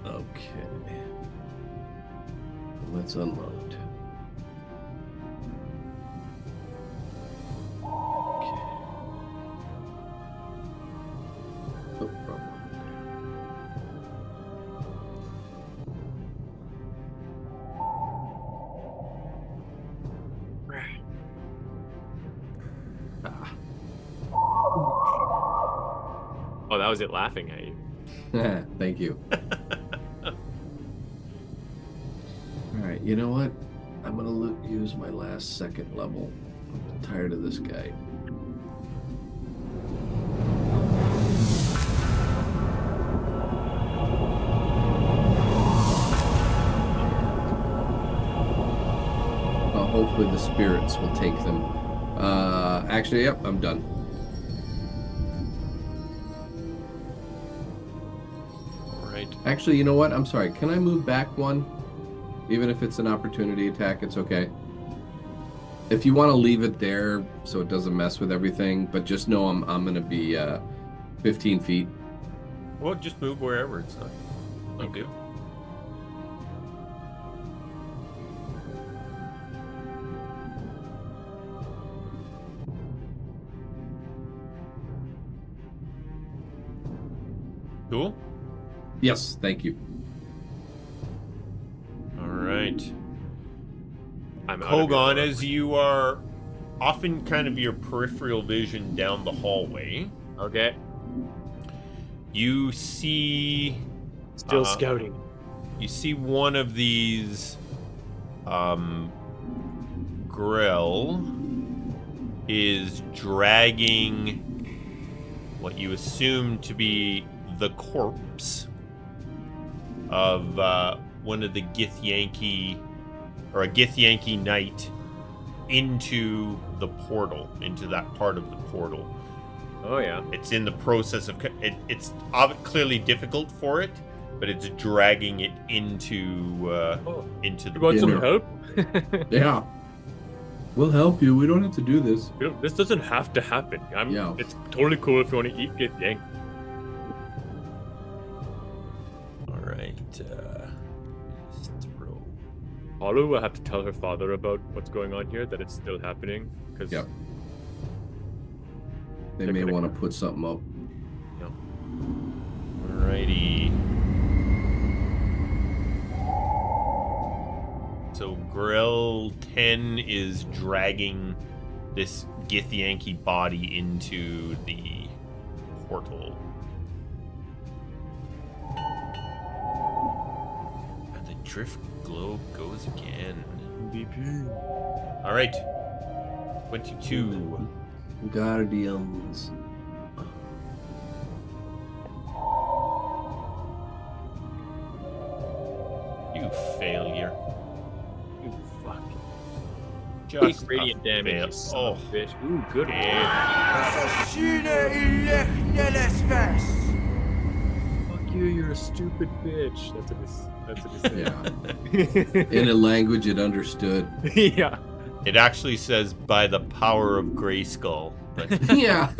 Okay. Let's unload. Okay. Oh, wrong one. Oh, that was it laughing at you. Thank you. All right, you know what? I'm gonna use my last second level. I'm tired of this guy. Well, hopefully the spirits will take them. Actually, yep, I'm done. all right. Actually, you know what? I'm sorry. Can I move back 1? Even if it's an opportunity attack, it's okay. If you want to leave it there so it doesn't mess with everything, but just know I'm gonna be 15 feet. Well, just move wherever. It's not. Okay. Cool. Yes, thank you. All right. I'm out of Kogaan, your- as you are off in kind of your peripheral vision down the hallway, Okay. you see Still Uh, scouting. you see one of these grill is dragging what you assume to be the corpse of one of the Githyanki, or a Githyanki knight, into the portal, into that part of the portal. Oh yeah. It's in the process of it's clearly difficult for it, but it's dragging it into into the You want some Yeah. help? Yeah. We'll help you. We don't have to do this. This doesn't have to happen. Yeah. It's totally cool if you want to eat it, yank. All right. Just throw Palu will have to tell her father about what's going on here, that it's still happening. Because Yep. They They're may gonna- want to put something up. Alrighty. So Grill 10 is dragging this Githyanki body into the portal. And the drift globe goes again. MVP. Alright. 22. Guardians. You failure. You fuck. Just Take radiant a damage, fail. you son of a bitch. Ooh, good one. Fuck you, you're a stupid bitch. That's what it Yeah. In a language it understood. yeah. It actually says by the power of Grayskull. But Yeah.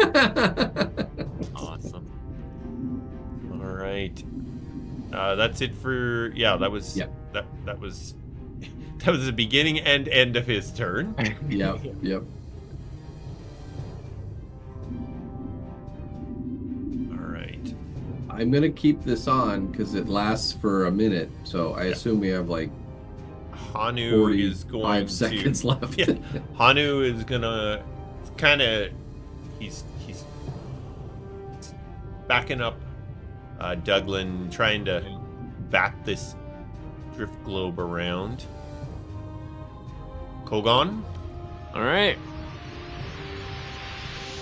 Awesome. all right. That's it for that was Yep. that was that was the beginning and end of his turn. Yep. Yep. All right. I'm gonna keep this on because it lasts for a minute, so I assume we have like Hanu is going 45 seconds to left. Yeah. Hanu is gonna kind of he's backing up Douglan, trying to bat this drift globe around. Kogaan? All right.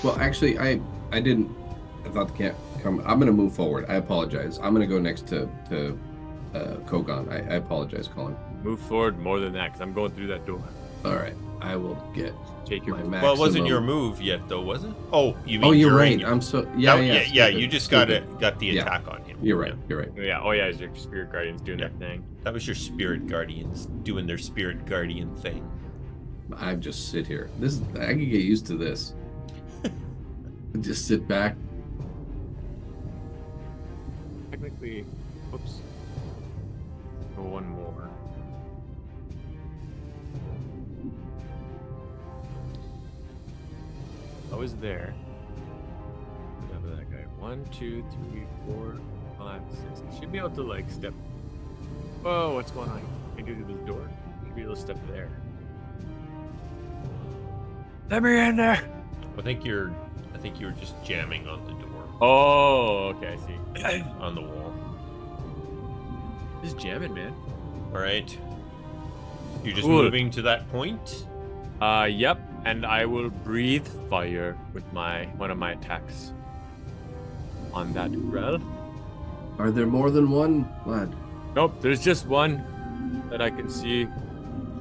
Well, actually, I didn't. I thought the cat come. I'm gonna move forward. I apologize. I'm gonna go next to Kogaan. I apologize, Colin. Move forward more than that, because I'm going through that door. All right, I will get Take your my move. maximum. Well, it wasn't your move yet, though, was it? Oh, you mean Oh, you're during right. your- I'm so yeah, yeah. stupid, You just stupid. got the Yeah. attack on him. You're right. Yeah. You're right. Yeah. Oh yeah, is your spirit guardians doing Yeah. that thing? That was your spirit guardians doing their spirit guardian thing. I just sit here. I can get used to this. Just sit back. Technically, oops. Go one more. I was there. Remember that guy. 1, 2, 3, 4, 5, 6. I should be able to like step. Whoa, what's going on? Can I do this door? Should be able to step there. Let me in there. I think you were just jamming on the door, Oh, okay, I see. on the wall. Just jamming, man. All right. You're just Cool. moving to that point. Yep, and I will breathe fire with one of my attacks on that grell. Are there more than one, lad? Nope, there's just one that I can see.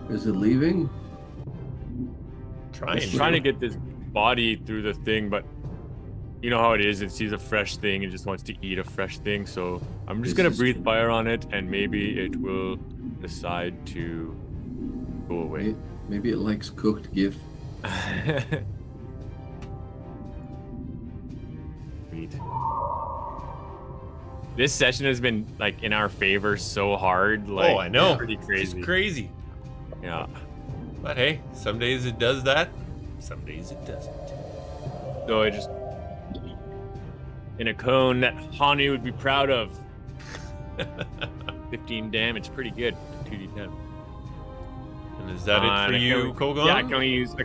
Is it leaving? Trying. It's trying to get this body through the thing, but you know how it is. It sees a fresh thing and just wants to eat a fresh thing. So I'm just This gonna is breathe true. fire on it, and maybe it will decide to go away. Maybe it likes cooked gif. Sweet. This session has been like in our favor so hard. Like, Oh, I know. Pretty It's crazy. crazy. Yeah. But hey, some days it does that. Some days it doesn't. So I just in a cone that Hani would be proud of. 15 damage, pretty good. 2d10. And is that it And for I you, can- Kogaan? Yeah, I can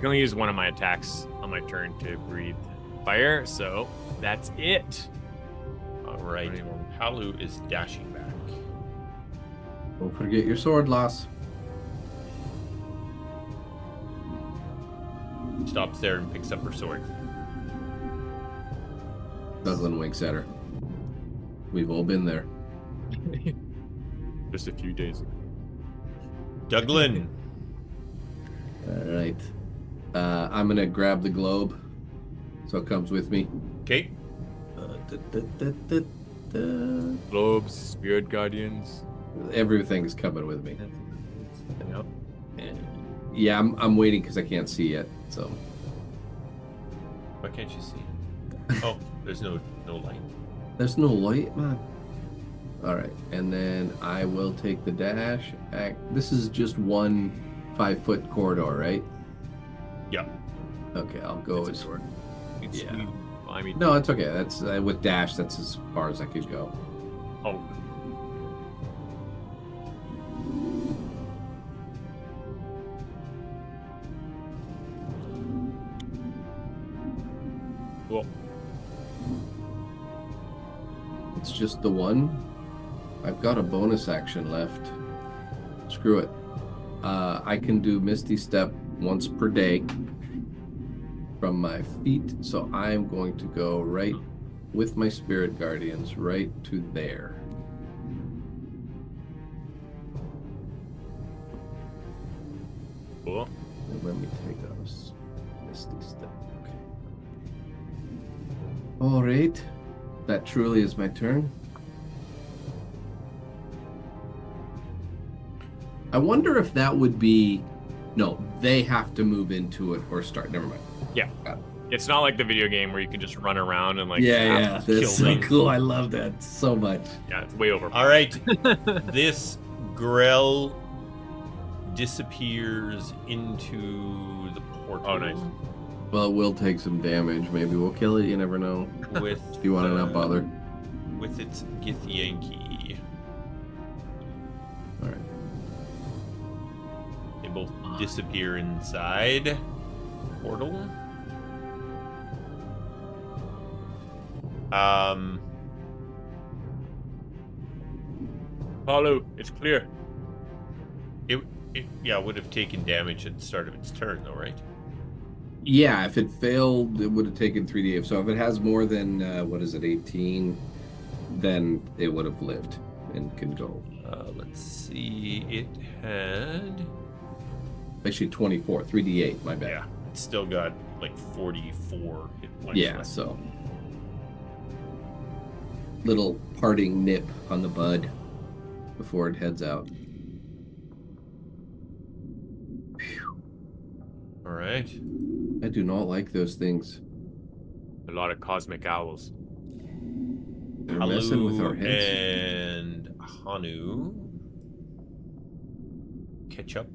only use one of my attacks on my turn to breathe fire. So that's it. All right. Palu is dashing back. Don't forget your sword loss. Stops there and picks up her sword. Douglan winks at her. We've all been there. Just a few days ago. Douglan. All right. I'm gonna grab the globe, so it comes with me. Okay. Globes, spirit guardians. Everything's coming with me. Yep. Yeah, I'm waiting because I can't see yet. So Why can't you see? Oh, there's no light. there's no light, man. All right, and then I will take the dash. This is just one 5-foot corridor, right? Yeah. Okay, I'll go It's as a door. It's yeah. I mean, No, it's okay. That's with dash. That's as far as I could go. oh, cool. It's just the one. I've got a bonus action left. Screw it. I can do Misty Step once per day from my feet, so I'm going to go right with my Spirit Guardians right to there. Cool. And let me take a Misty Step. Okay. All right. That truly is my turn. I wonder if that would be... No, they have to move into it or start. Never mind. Yeah. Got it. It's not like the video game where you can just run around and like Yeah, kill that's so things. cool. I love that so much. Yeah, it's way over. All right. This Grell disappears into the portal. Oh, nice. Well, it will take some damage. Maybe we'll kill it. You never know. With If you want to not bother. with its Githyanki. All right. They both disappear inside the portal. Paulo, it's clear. It would have taken damage at the start of its turn, though, right? Yeah, if it failed, it would have taken 3d8. So if it has more than, 18, then it would have lived and can go. Let's see. It had... Actually, 24. 3d8, my bad. Yeah, it's still got like 44 hit points Yeah, left. so. Little parting nip on the bud before it heads out. All right. I do not like those things. A lot of cosmic owls. They're messing with our Halu heads. and Hanu catch up.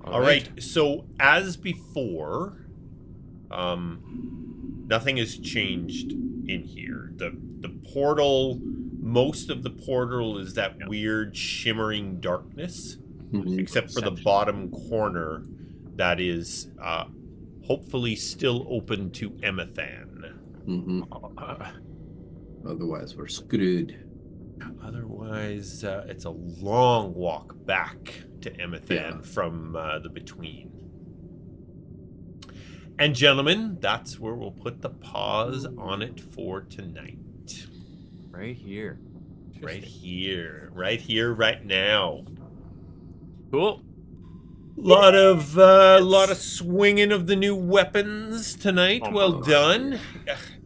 All right. So as before, nothing has changed in here. The portal, most of the portal is that weird shimmering darkness, except for the bottom corner that is hopefully still open to Emathan. Otherwise, we're screwed. Otherwise, it's a long walk back to Emathan from the Between. And gentlemen, that's where we'll put the pause on it for tonight. Right here. Right here, right now. Cool. Lot of swinging of the new weapons tonight. Oh, well my done.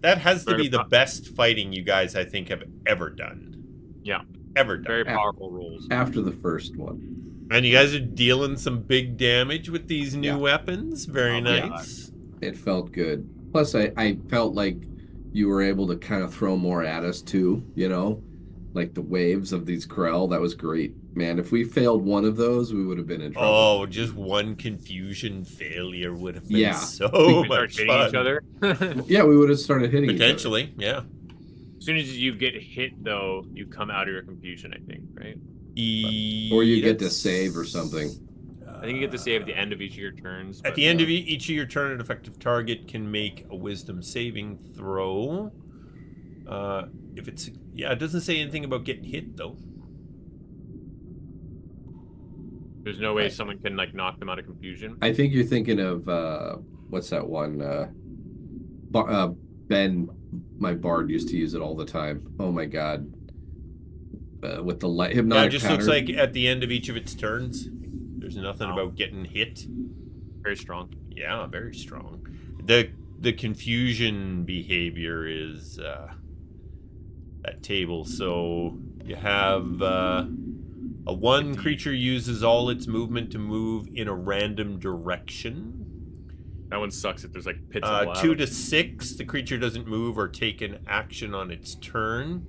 That has to Very be the pro- best fighting you guys, I think, have ever done. Yeah. Ever done. Very powerful rules. After the first one. And you guys are dealing some big damage with these new weapons. Very yeah. nice. It felt good. Plus, I felt like you were able to kind of throw more at us, too, you know? Like the waves of these Krell. That was great. Man, if we failed one of those, we would have been in trouble. Oh, just one confusion failure would have been Yeah. so We much start hitting fun. each other. Yeah, we would have started hitting Potentially, yeah. As soon as you get hit, though, you come out of your confusion, I think, right? each other. Or you get to save or something. I think you get to save at the end of each of your turns. At but, the end of each of your turn, an effective target can make a wisdom saving throw. If it's... Yeah, it doesn't say anything about getting hit, though. There's no way someone can, like, knock them out of confusion. I think you're thinking of, what's that one? Ben, my bard, used to use it all the time. Oh my god. With the hypnotic Yeah, it just pattern. looks like at the end of each of its turns, there's nothing about getting hit. Very strong. Yeah, very strong. The confusion behavior is that table. So you have a one creature uses all its movement to move in a random direction. That one sucks if there's like pits of lava. 2 to 6, the creature doesn't move or take an action on its turn.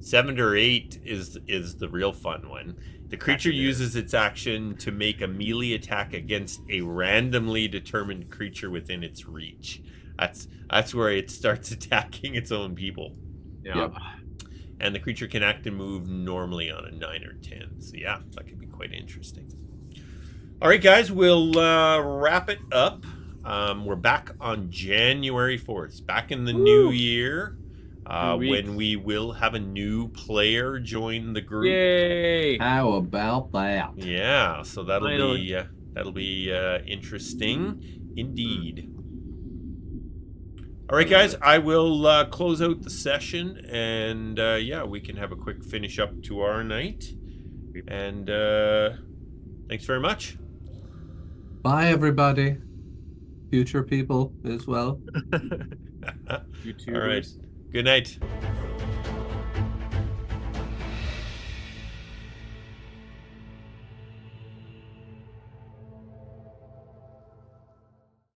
7 or 8 is the real fun one. The creature uses its action to make a melee attack against a randomly determined creature within its reach. That's where it starts attacking its own people. Yeah. Yep. And the creature can act and move normally on a 9 or 10. So yeah, that could be quite interesting. All right, guys, we'll wrap it up. We're back on January 4th, back in the new year, when we will have a new player join the group. Yay! How about that? Yeah, so that'll Finally. be interesting indeed. All right, guys, I will close out the session, and yeah, we can have a quick finish up to our night. And thanks very much. Bye, everybody. Future people as well. YouTubers. All right. Good night.